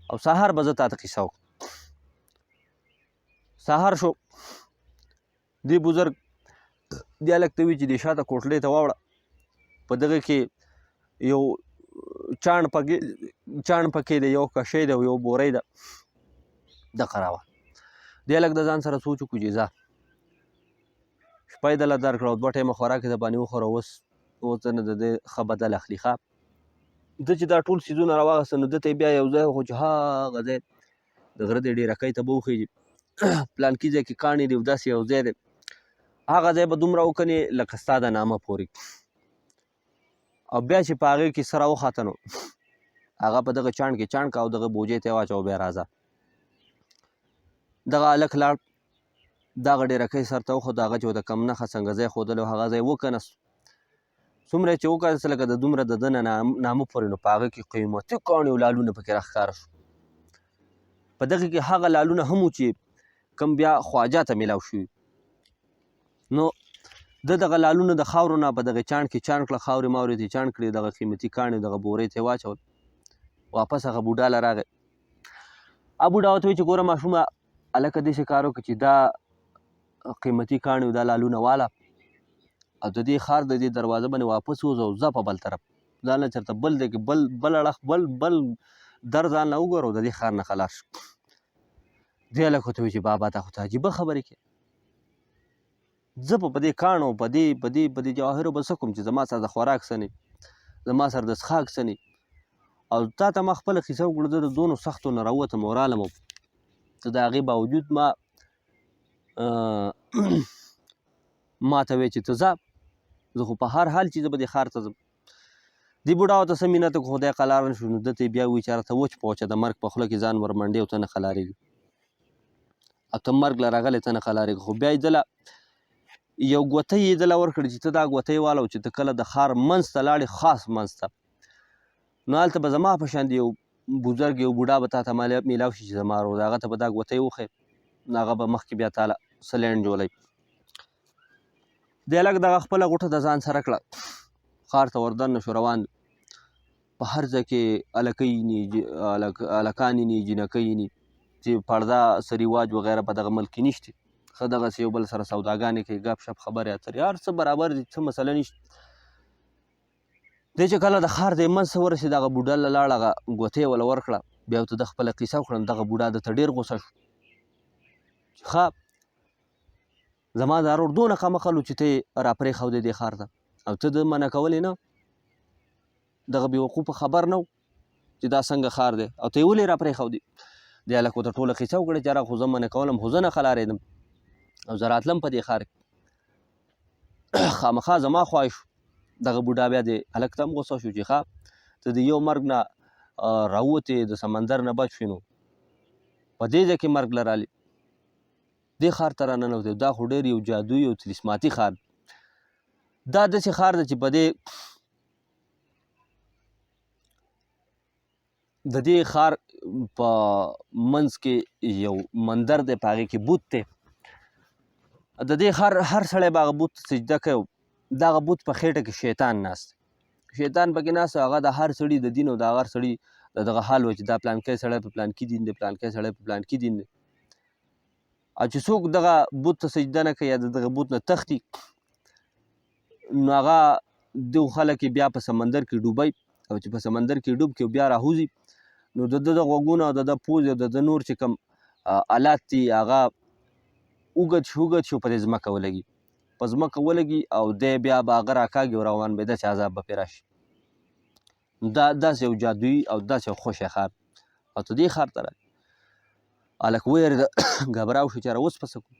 او سهار به زه تا ته قصه وکړم سهار شو دې بزرګ دې هلک ته وایي چې دې شاته کوټلۍ ته واوړه په دغه کې یو چاڼ پکې دی یو کشۍ ده او یو بوری ده دغه راوړه دې هلک د ځان سره سوچ وکړو چې ځه شپه یې دله درکړه او 2 ټایمه خوراک یې د باندې وخوره اوس نه د دې ښه بدل اخلي ښه ده چې دا ټول څیزونه راواغسته نو ده ته یې بیا یو ځای وښود چې هغه ځای د غره دې ډېرکۍ ته به وخېږي پلانکي ځای کې کاڼي دي او داسې یو ځای دی هغه ځای به دومره وکنې لکه ستا د نامه پورې او بیا چې په هغې کې څه راوخته نو هغه په دغه چاڼ کې چاڼ که او دغه بوجۍ ته یې واچوه بیا راځه دغه هلک لاړ دغه ډېرکۍ سر ته وښود هغه چې ورته کم نښه څنګه ځای ښودلی هغه ځای وکنست څومره چې وکړست لکه د دومره د ده نه نامه پورې نو په هغه کې قیمتي کاڼي او لالونه پکې راښکاره شو په دغه کې هغه لالونه هم وو چې کوم بیا خواجه ته میلاو شوي نو د دغه لالونه د خاورو نه په دغه چاڼ کې چاڼ کړه خاورې ماورې ته یې چاڼ کړې دغه قیمتي کاڼي دغه بورۍ ته یې واچول واپس هغه بوډا له راغی هغه بوډا ورته وایي چې ګوره ماشومه هلکه داسې کار وکړه چې دا قیمتي کاڼي او دا لالونه واله او د دې ښار د دې دروازه باندې واپس وځه او ځه په بل طرف ځان له چېرته بل دی کې بل اړخ بل در ځان له وګوره او د دې ښار نه خلاص شو دې هلک ورته وایي چې بابا تا خو ته عجیبه خبرې کوې زه په دې کاڼو په دې جواهرو به څه کوم چې زما سره د خوراک څه نه زما سره د څښاک څه نه او تا ته ما خپله قصه وکړه زه د دونو سختو نه راووتم او رالم او ته د هغې باوجود ما ته وایې چې ته ځه زه خو په هر حال چې زه به دې ښار ته ځم دې بوډا ورته څه مینه ته خدای قلارن شو نو ده ته یې بیا وایي چې یاره ته وچ په وچه د مرګ په خوله کې ځان ورمنډې او ته نه خلارېږي او ته مرګ له راغلی ته نه خلارېږي خو بیا یې دله یو ګوتۍ یې دله ورکړې چې ته دا ګوتۍ والو چې ته کله د ښار منځ ته لاړې خاص منځ ته نو هلته به زما په شان یو بزرګ یو بوډا به تا ته میلاو شي چې زما ورور د هغه ته به دا ګوتۍ وښیې نو هغه به مخکې بیا تاله سلینډ جوړوي دې هلک دغه خپله غوټه د ځان سره کړه ښار ته وردننه شو روان په هر ځای کې هلکان یې جینکۍ یې چې پرده څه رواج وغیره په دغه ملک کې نشته ښه دغسې یو بل سره سوداګانې کوي ګپ شپ خبرې اترې هر څه برابر دي څه مسله نشته دی چې کله د ښار دې منځ ته ورسېد هغه بوډا له لاړ هغه ګوتې یې وله ورکړه بیا ورته د خپله قصه وکړه نو دغه بوډا ده ته ډېر غوسه شو چې ښه زما دا ورور دونه کمقل و چې ته یې راپرېښودې دې ښار ته او ته د منع کولې نه دغه بېوقوفه خبر نه و چې دا څنګه ښار دی او ته یې ولې راپرېښودې دې هلک ورته ټوله قصه وکړه چې یاره خو زه منع کولم خو زه نه خلارېدم او زه راتلم په دې ښار کې خامخا زما خواهش شو دغه بوډا بیا دې هلک ته هم غوسه شو چې ښه ته د یو مرګ نه راووتې د سمندر نه بچ شوې نو په دې ځای کې مرګ له رالې دې ښار ته راننوتې دا خو ډېر یو جادویي او تلسماتي ښار دا داسې ښار ده چې په دې د دې ښار په منځ کې یو مندر دی، په هغې کې بوت دی. د دې ښار هر سړی به هغه بوت ته سجده کوي. دغه بوت په خېټه کې شیطان ناست، شیطان پکې ناست، هغه د هر سړي د دین او د هر سړي د دغه حال و چې دا پلانکی سړی په پلانکي دین دی، پلانکی سړی په پلانکي دین دی. او چې څوک دغه بوت ته سجده نه کوي یا د دغه بوت نه تښتي، نو هغه دغه خلک بیا په سمندر کې ډوبوي، او چې په سمندر کې ډوب کړي بیا راوځي، نو د ده د غوږونه او د ده پوزې او د ده نور چې کوم آلات دي هغه اوږد شي په دې ځمکه ولګي، په ځمکه ولګي او دی بیا به هغه راکاږي او روان به داسې عذاب به پرې راشي. دا داسې یو جادویي او داسې یو خوشی ښار او ته دې ښار ته راغلې. هلک ویرېده، ګبراو شو چې یاره اوس پسه کړو.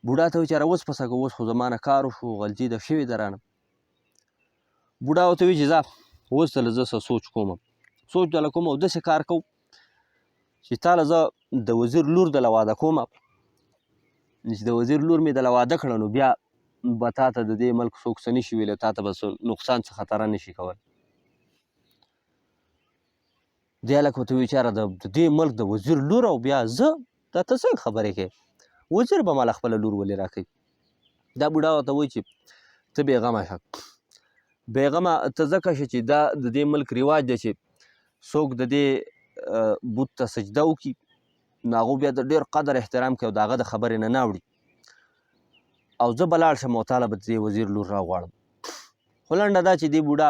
بوډا ته وایي چې یاره اوس پسه کوو، اوس خو زما نه کار وشو، غلطي ده شوې ده رانه. بوډا ورته وایي چې ځه اوس دله زه څه سوچ کوم، سوچ دله کوم او داسې کار کوو چې تاله زه د وزیر لور دله واده کوم، چې د وزیر لور مې دله واده کړه نو بیا به تا ته د دې ملک څوک څه نشي ویلی، تا ته به څه نقصان څه خطره نشي کولی. دې هلک ورته وایي چې یاره د دې ملک د وزیر لور او بیا زه، دا ته څنګه خبرې کوې، وزیر به ماله خپله لور ولې راکوي. دا بوډا ورته وایي چې ته بېغمه شه، بېغمه ته ځکه شه چې دا د دې ملک رواج دی چې څوک د دې بوت ته سجده وکړي نو هغو بیا د ډېر قدر احترام کوي او د هغه د خبرې نه اوړي، او زه به لاړ شم او تاله به د دې وزیر لور راغواړم. خو لنډه دا چې دې بوډا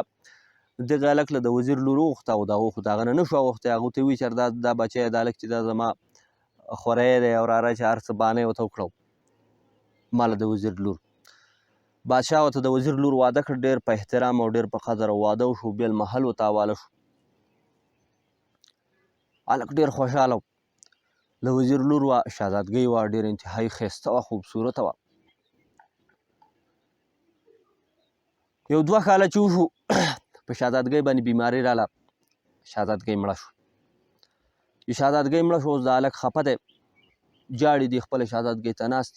دغه هلک له د وزیر لور وغوښته او د هغو خو د هغه نه نشو اغوښتی. هغو ته یې ووایي چې دا بچی دا هلک چې دا زما خوری دی او راره چې هر څه بانې ورته وکړه ما له د وزیر لور. بادشاه ورته د وزیر لور واده کړ، ډېر په احترام او ډېر په قدر او واده وشو، بېل محل ورته حواله شو. هلک ډېر خوشحاله و. د وزیر لور وه، شهزادګۍ وه، ډېر انتهایي ښایسته وه، خوبصورته وه. یو 2 کاله چې وشو په شهزادګۍ باندې بیماري راله، شهزادګۍ مړه شو. چې شهزادګۍ مړه شو اوس دا هلک خفه دی، جاړي دي خپله شهزادګۍ ته ناست،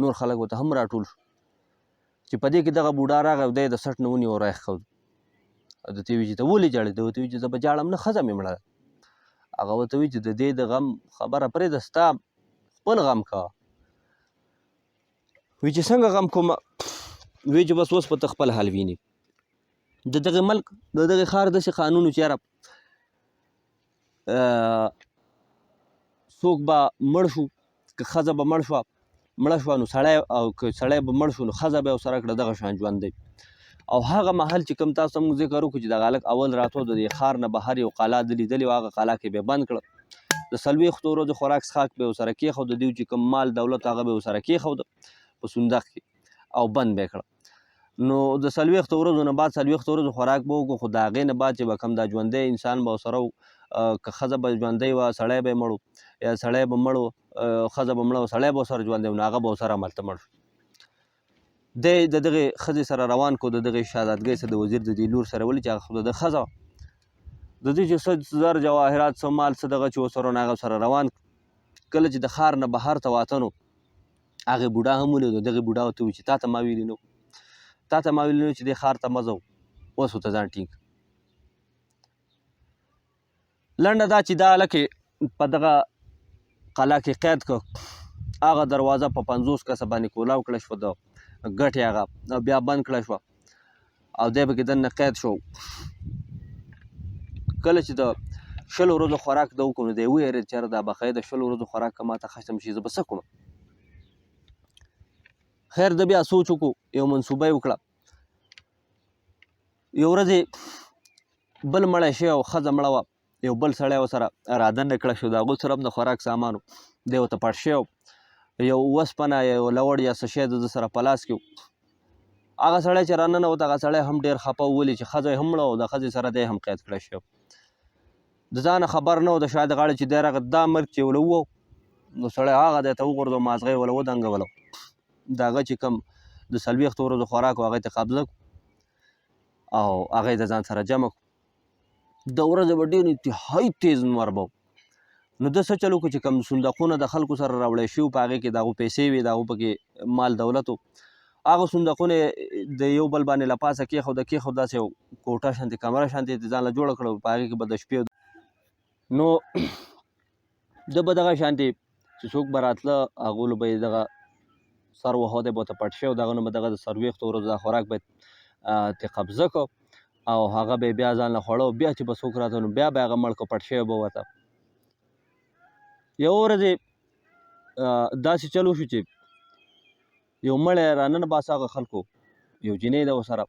نور خلک ورته هم راټول شو. چې په دې کې دغه بوډا راغی او دی د سټ نه ونیو را یې ښود. درته وایي چې ته ولې ژاړې؟ ده ورته وایي چې زه به ژاړم نه، ښځه مې مړه ده. هغه ورته وایي چې د دې د غم خبره پرېږده، ستا خپل غم کوه. وایي چې څنګه غم کومه؟ وایي چې بس اوس به ته خپل حال وینې. د دغې ملک د دغې ښار داسې قانون و چې یاره څوک به مړ شو، که ښځه به مړ شوه نو سړی، او که سړی به مړ شو نو ښځه به یې ورسره کړه، دغه شان ژوند دی. او هغه محل چې کوم تاسو موږ ذکر وکړو چې دغه هلک اول راتلو د دې ښار نه بهر یو قلعه ده لیدلې وه، هغه قلعه کې به یې بند کړه، د 40 ورځو خوراک څښاک به یې ورسره کېښود، د دوی چې کوم مال دولت هغه به یې ورسره کېښود په صندوق کې او بند به یې کړه. نو د 40 ورځو نه بعد 40 ورځو خوراک به وکړو، خو د هغې نه بعد چې به کوم دا ژوندی انسان به ورسره و، که ښځه به ژوندی وه سړی به یې مړ و، یا سړی به مړ و ښځه به مړه وه سړی به ورسره ژوندی و، نو هغه به ورسره هملته مړ شو. دی د دغې ښځې سره روان کړو، د دغې شهزادګۍ سره د وزیر د دې لور سره، ولې چې هغه خو د ده ښځه وه، د دې چې څه زر جواهرات څه مال څه دغه چې ورسره نو هغه سره روان. کله چې د ښار نه بهر ته واته نو هغې بوډا هم ولیدو. دغې بوډا ورته ووایي چې تا ته ما ویلي نه چې دې ښار ته مه ځه، اوس ورته ځان ټینګ. لنډه دا چې دا هلک په دغه قلعه کې قید کړ، هغه دروازه په 50 کسه باندې کولاو کړه شوه، د ګټې هغه بیا بند کړه شوه او دی پکې دننه قید شو. کله چې د 20 ورځو خوراک ده وکړو نو دی وویرېد چې یاره دا بقایده 20 ورځو خوراک که ماته ختم شي زه به څه کړم. خیر ده بیا سوچ وکړو، یو منصوبه یې وکړه. یو ورځ بل مړی شوی او ښځه مړه وه، یو بل سړی ورسره رادنډه کړه شو، د هغوی سره هم د خوراک سامان و، دی ورته پټ شوی و، یو وسپنه یا یو لوړ یا څه شی د ده سره په لاس کې و. هغه سړی چې راننوت هغه سړی هم ډېر خفه و، ولې چې ښځه یې هم مړه و او د ښځې سره دی هم قید کړی شوی و. د ځانه خبر نه و د شا د غاړې چې دی راغی، دا مرګ چې وله ووهو نو سړی هغه دی ته وغورځو، مازغه یې وله ودنګولو، د هغه چې کوم د 40 ورځو خوراک و هغه ته قبضه کړو او هغه یې د ځان سره جمع کړو. د ورځې به ډېر انتهایي تیز لمر به و، نو ده څه چل وکړو چې کوم صندوقونه د خلکو سره راوړی شوي په هغې کې د هغو پیسې وې، د هغو پکې مال دولت و، هغه صندوقونه یې د یو بل باندې له پاسه کېښود داسې یو کوټه شانتې کمره شانتې د ځان له جوړه کړه په هغې کې به د شپې نو ده به دغه شانتې چې څوک به راتله هغولو به یې دغه سر وهوتی به ورته پټ شوی و د هغه نه به دغه د څلوېښتو ورځو دا خوراک به ترې قبضه کړو او هغه به یې بیا ځان له خوړه بیا چې به څوک راته نو بیا به یې هغه مړ کړو پټ شوی به ورته یوه ورځ یې داسې چل وشو چې یو مړی راننه باسه هغه خلکو یو جینۍ ده ورسره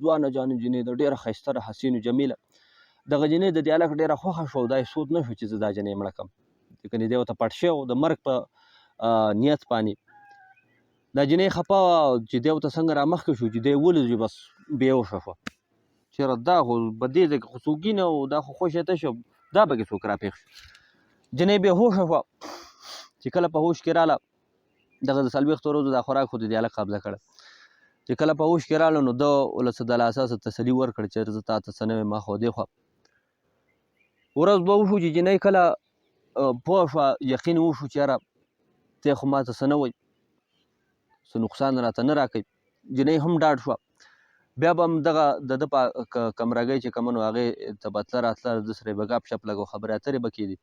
ځوانه جانې جینۍ ده ډېره ښایسته ده حسین و جمیله دغه جینۍ د دې هلک ډېره خوښه شوه او دا یې سوچ نه شو چې زه دا جینۍ مړه کړم ځکه دی ورته پټ شوی و د مرګ په نیت باندې دا جینۍ خفه وه چې دی ورته څنګه رامخکې شو چې دی ولید چې بس بېهوشه شوه چېرې دا خو په دې ځای کې خو څوک نه و دا خو خوشې تشه دا پکې څوک راپېښ شو جینۍ بېهوشه شوه چې کله په هوش کې راله دغه د 40 ورځو دا خوراک خو د دې هلک قبضه کړی چې کله په هوش کې راله نو ده له څه دلاسه څه تسلي ورکړه چې زه تا ته څه نه ویم ما خو دې خوا ورځ به وشو چې جینۍ کله پوه شوه یقین وشو چې یاره دی خو ما ته څه نه وایي څه نقصان راته نه راکوي جینۍ هم ډاډ شوه بیا به هم دغه د ده په کمرګۍ چې کومه نو هغې ته به تله راتله ده سره یې به ګپ شپ لګو خبرې اترې به کېدې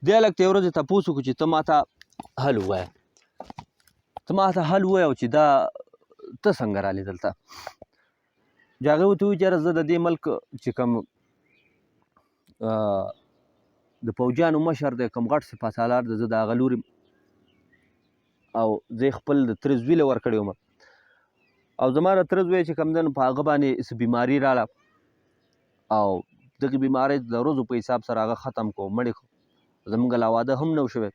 دې هلک ته یې ورځې تپوس وکړو چې ته ما ته حل ووایه ته ما ته حل ووایه چې دا ته څنګه رالې دلته چې هغې ورته ووایي چې یاره زه د دې ملک چې کوم د پوجیانو مشر دی کوم غټ سپاه سالار دی زه د هغه لور او زه خپل د تره زوی له ورکړی وم او زما د تره زوی چې کوم دی نو په هغه باندې څه بیماري راله او دغې بیمارۍ د ورځو په حساب سره هغه ختم کړو مړې کړو زموږ لا واده هم نه و شوی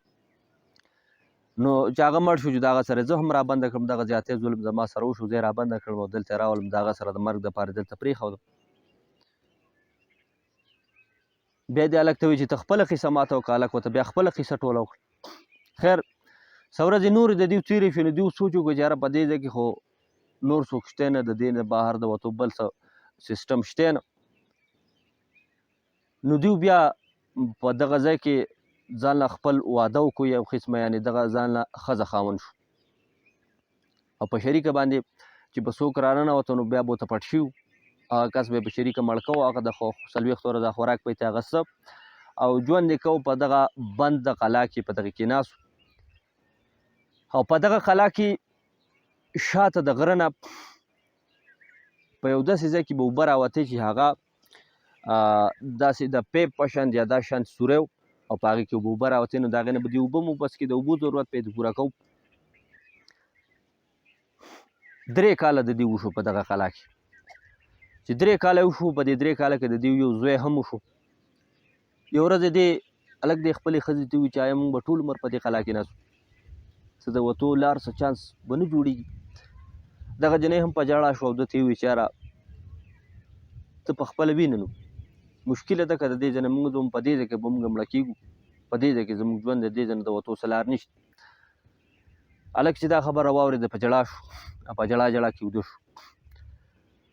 نو چې هغه مړ شو چې د هغه سره زه هم رابنده کړم دغه زیاتی ظلم زما سره وشو زه یې رابنده کړم او دلته یې راولم د هغه سره د مرګ دپاره دلته پرېښودم بیا دې هلک ته وایي چې ته خپله قیصه ماته وکړه هلک ورته بیا خپله قیصه ټوله وکړه خیر څه ورځې نورې د دوی تېرې شوې نو دوی سوچ وکړو چې یاره په دې ځای کې خو نور څوک شته نه د دې نه بهر د وتو بل څه سیسټم شته نه نو دوی بیا په دغه ځای کې ځان له خپل واده وکړو یو قسمه یعنې دغه ځان له ښځه خاوند شو او په شریکه باندې چې به څوک راننوته نو بیا به ورته پټ شي هغه کس به یې په شریکه مړ کوو هغه د 40 ورځو خوراک به یې ترې اخیسته او ژوند یې کوو په دغه بند د قلا کې په دغې کې ناست او په دغه قلا کې شاته د غره نه په یو داسې ځای کې به اوبه راوتې چې هغه داسې د پیپ په شان یا دا شان سوری او په هغې کې به اوبه راوتې نو د هغې نه به دې اوبه مو بس کې د اوبو ضرورت به یې پوره کوو 3 کاله د دې وشو په دغه قلا کې چې 3 کاله وشو په دې 3 کاله کې د دې یو زوی هم وشو یو ورځ دې هلک دې خپلې ښځې ته ووایي چې آیا موږ به ټول عمر په دې قلا کې ناست څه د وتو لار څه چانس به نه جوړېږي دغه جنۍ هم په ژړا شوه او ده ته یې ووایي چې یاره ته په خپله وینه نو مشکله ده که د دې ځای نه موږ به په دې ځای کې به موږ مړه کېږو په دې ځای کې زموږ ژوند د دې ځای نه د وتو څه لار نشته هلک چې دا خبره واورېده په ژړا شو او په ژړا ژړا کې ویده شو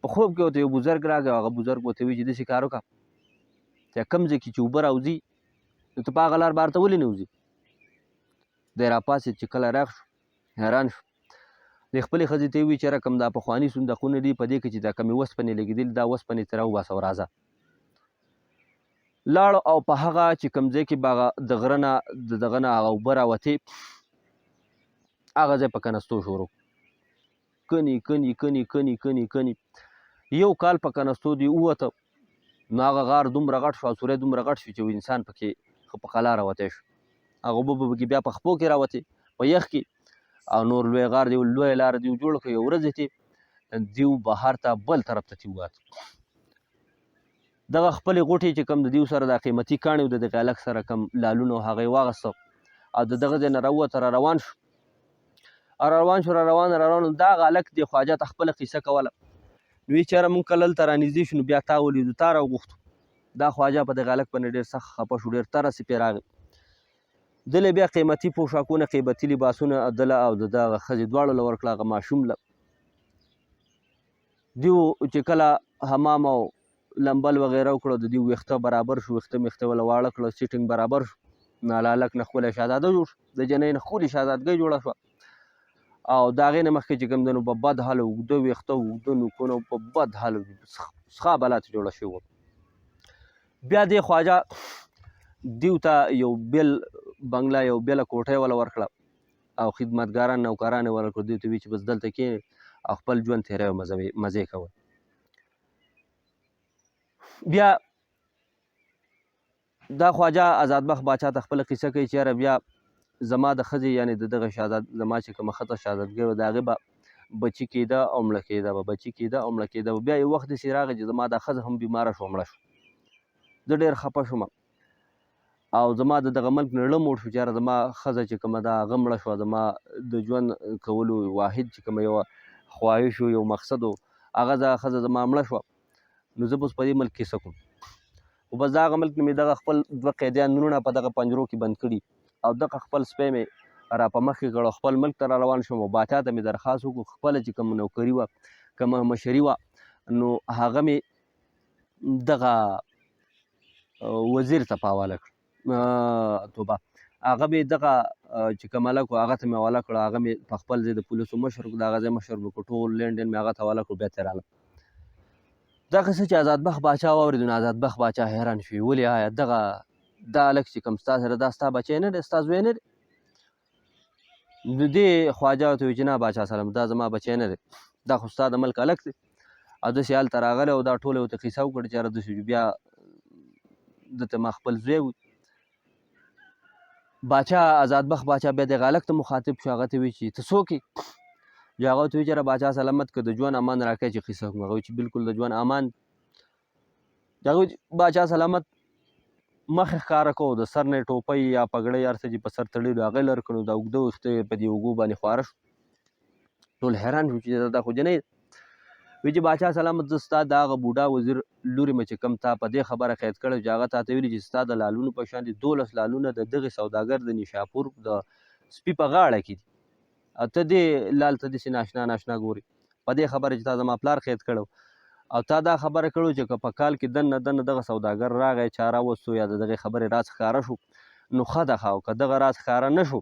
په خوب کې ورته یو بزرګ راغی او هغه بزرګ ورته وایي چې داسې کار وکړه چې کوم ځای کې چې اوبه راوځي نو ته په هغه لار بار ته ولې نه وځي دی راپاڅېد چې کله راغ شو حیران شو د خپلې ښځې ته یې ووایي چې یاره کوم دا پخواني صندوقونه دي په دې کې چې دا کومې وسپنې لګېدلي دا وسپنې ترې راوباسه او راځه لاړ او په هغه چې کوم ځای کې به هغه د غره نه د دغه نه هغه اوبه راوتې هغه ځای په کنستو شروع کني یو کال په کنستو دی ووته نو هغه غار دومره غټ شو او سوری دومره غټ شو چې انسان پکې ښه په قلا راوتی شو هغه اوبه به پکې بیا په خپو کې راوتې په یخ کې او نور لوی غار دی لویه لاره دی جوړه کړه یو ورځ یې دیو بهر ته بل طرف ته تېووت دغه خپلې غوټې چې کوم د دیو سره دا قیمتي کاڼي و د دغې هلک سره کوم لالونه و هغه یې واغسته او د دغه ځای نه راووته را روان شو روان شو را روان دا هغه هلک دی خواجه ته خپله قیصه کوله نو وایي چې یاره مونږ کله دلته رانږدې شو نو بیا تا ولیدو تا راوغوښتو دا خواجه په دغه هلک باندې ډېر سخت خفه شو ډېر ترسې پرې راغی دله بیا قیمتي پوشاکونه قیمتي لباسونه دله او د دغه ښځې دواړو له ورکړه هغه ماشوم له دیو چې کله حمام او لمبل وغیره وکړو د دیو ویښته برابر شو ویښته وله واړه کړه سیټینګ برابر شو نو هلک نه ښکلی شهزاده جوړ شو د جنۍ نه ښکلې شهزادګۍ جوړه شوه او د هغې نه مخکې چې کوم دی نو په بد حال اوږده ویښته اوږده نوکونه په بد حال څښا بلا ته جوړه شوې وه. بیا دې خواجه دیو ته یو بېل بنګله یو بېله کوټه یې وله ورکړه او خدمتګاران نوکران یې ورکړو. دوی ته ویل چې بس دلته کښېنئ او خپل ژوند تېروئ او مزې کوئ. بیا دا خواجه آزادبخت باچا ته خپله کیسه کوي چې یاره بیا زما د ښځې یعنې د دغه زما چې کومه ښځه شهزادګۍ وه د هغې به بچي کېده او مړه کېده به بچي کېده او مړه کېده به. بیا یو وخت داسې راغی چې زما دا ښځه هم بیماره شوه مړه شوه. زه ډېر خفه شوم او زما د دغه ملک نه زړه موړ شو چې یاره زما ښځه چې کومه ده هغه مړه شوه. زما د ژوند کولو واحد چې کومه یوه خواهش و یو مقصد و هغه دغه ښځه زما مړه شوه. نو زه به اوس په دې ملک کې څه کوم؟ خو بس د هغه ملک نه مې دغه خپل 2 قیدیان نورونه په دغه پنجرو کې بند کړي او دغه خپل سپی مې را په مخ کې کړ او خپل ملک ته را روان شوم. او باچا ته مې درخواست وکړو خپله چې کوم نوکري وه کومه مشري وه نو هغه مې دغه وزیر ته په حواله کړ. توبه هغه مې دغه چې کوم هلک و هغه ته مې حواله کړ. هغه مې په خپل ځای د پولیسو مشر کړو. د هغه ځای مشر مې کړو. ټول لینډین مې هغه ته حواله کړو. بیا ترې راغلم. دا قصه چې آزادبخت باچا واورېد نو آزادبخت باچا حیران شو. ولې آیا دغه دا هلک چې کوم ستا سره دا ستا بچی نه دی ستا زوی نه دی؟ نو دې خواجه ورته وویل چې نه باچا صاحب دا زما بچی نه دی دا خو ستا د ملک هلک دی. او داسې هلته راغلی او دا ټوله یې ورته قیصه وکړه چې یاره داسې بیا دته ما خپل زوی و. باچا آزادبخت باچا بیا دغه هلک ته مخاطب شو. هغه ته وایي چې ته څوک یې؟ بیا هغه ورته وایي چې یاره باچا سلامت که د ژوند امان راکوې چې قیصه وکړم. هغه وایي چې بلکل د ژوند امان. هغه وایي چې باچا سلامت مخ یې ښکاره کړو د سر نه یې ټوپۍ یا پګړۍ هر څه چې په سر تړلي وو هغه یې لرې کړو. دا اوږده ویښته یې په دې اوږو باندې خواره شو. ټول حیران شو چې دا خو جنۍ ده. وایي چې باچا سلامت زه ستا د هغه بوډا وزیر لورې مې چې کوم تا په دې خبره قید کړی چې هغه تا ته ویلي چې ستا د لالونو په شان دي 12 لالونه د دغې سوداګر د نیشاپور د سپي په غاړه کې دي او ته دې لال ته داسې ناشنا ناشنا ګورې په دې خبره چې تا زما پلار قید کړی او تا دا خبره کړو چې که په کال کې دننه دغه سوداګر راغی چا راوستو یا د دغې خبرې راز ښکاره شو نو ښه ده ښه او که دغه راز ښکاره نه شو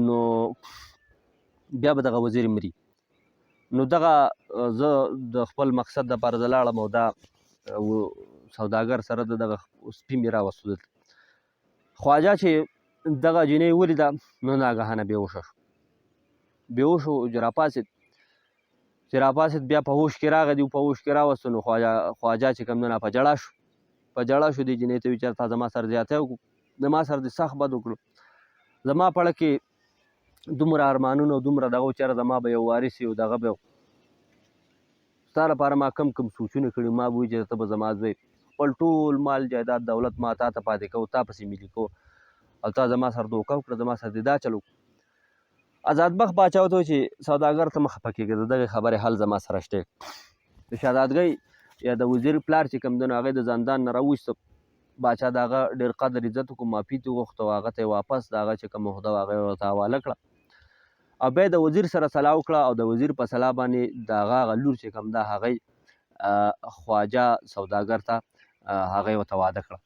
نو بیا به دغه وزیر مري. نو دغه زه د خپل مقصد دپاره زه لاړم او دا سوداګر سره د دغه سپي مې راوستو دلته. خواجه چې دغه جنۍ ولیده نو ناګهانه بېهوشه شو. بېهوش و چې راپاڅېد چې راپاڅېد بیا په هوش کې راغی. دوی په هوش کې راوستو نو خواجه چې کوم دی په ژړا شو. په ژړا شو دې جنۍ ته وایي چې تا زما سره زیاتی وکړو زما سره دې سخت بد وکړو. زما په اړه کې دومره ارمانونه او دومره دغه و چې یاره زما به یو وارث یو دغه به ستا لپاره ما کم سوچونه کړي. ما به وایي چې ته به زما زوی خپل ټول مال جایداد دولت ما تا ته پاتې کوو تا پسې ملي کوو او تا زما سره دوکه وکړه زما سره دې دا چل وکړو. آزادبخت باچا ورته وایي چې سوداګر ته مه خفه کېږه د دغې خبرې حل زما سره شته. د شهزادګۍ یا د وزیر پلار چې کوم دی نو هغه د زندان نه راوویسته. باچا د هغه ډېر قدر عزت وکړو معافي ترې وغوښته او هغه ته یې واپس د هغه چې کومه عهده وه هغه یې ورته حواله کړه او بیا د وزیر سره سلا وکړه او د وزیر په سلا باندې د هغه لور چې کوم ده هغه خواجه سوداګر ته هغه یې ورته واده کړه.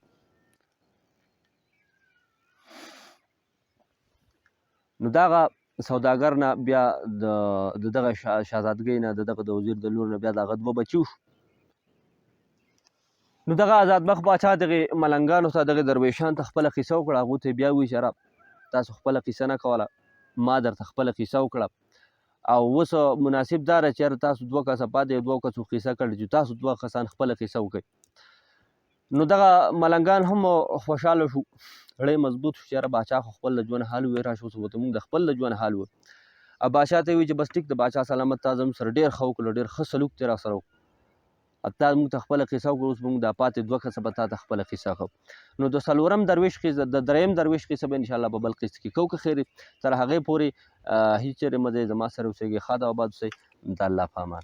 نو دغه سوداګر نه بیا د دغه شهزادګۍ نه د دغه د وزیر د لور نه بیا د هغه 2 بچي وشو. نو دغه آزادبخت باچا دغې ملنګانو ته دغې درویشانو ته خپله قیصه وکړه. هغو ته یې بیا ووایي چې یاره تاسو خپله قیصه نه کوله ما درته خپله قیصه وکړه او اوس مناسب دا ده چې یاره تاسو 2 کسه پاتې 2 کسو قیصه کړې چې تاسو 2 کسان خپله قیصه وکړئ. نو دغه ملنګان هم خوشحاله شو زړه یې مضبوط شو چې یاره باچا خو خپل د ژوند حال ووایي راشو اوس به موږ د خپل د ژوند حال ووایو. او باچا ته یې وایي چې بس ټیک د باچا سلامت تا زموږ سره ډېر ښه وکړو ډېر ښه سلوک دې راسره وکړو تا موږ ته خپله قیصه وکړو اوس موږ دا پاتې 2 کسه به تا ته خپله قیصه کوو. نو د 4م درویش قیصه د 3م درویش قیصه به انشاءالله په بل قسط کې کوو که خیر تر هغې پورې هېڅ چېرې مه ځئ زما سره اوسېږئ ښه ده او آباد اوسئ د الله په امان.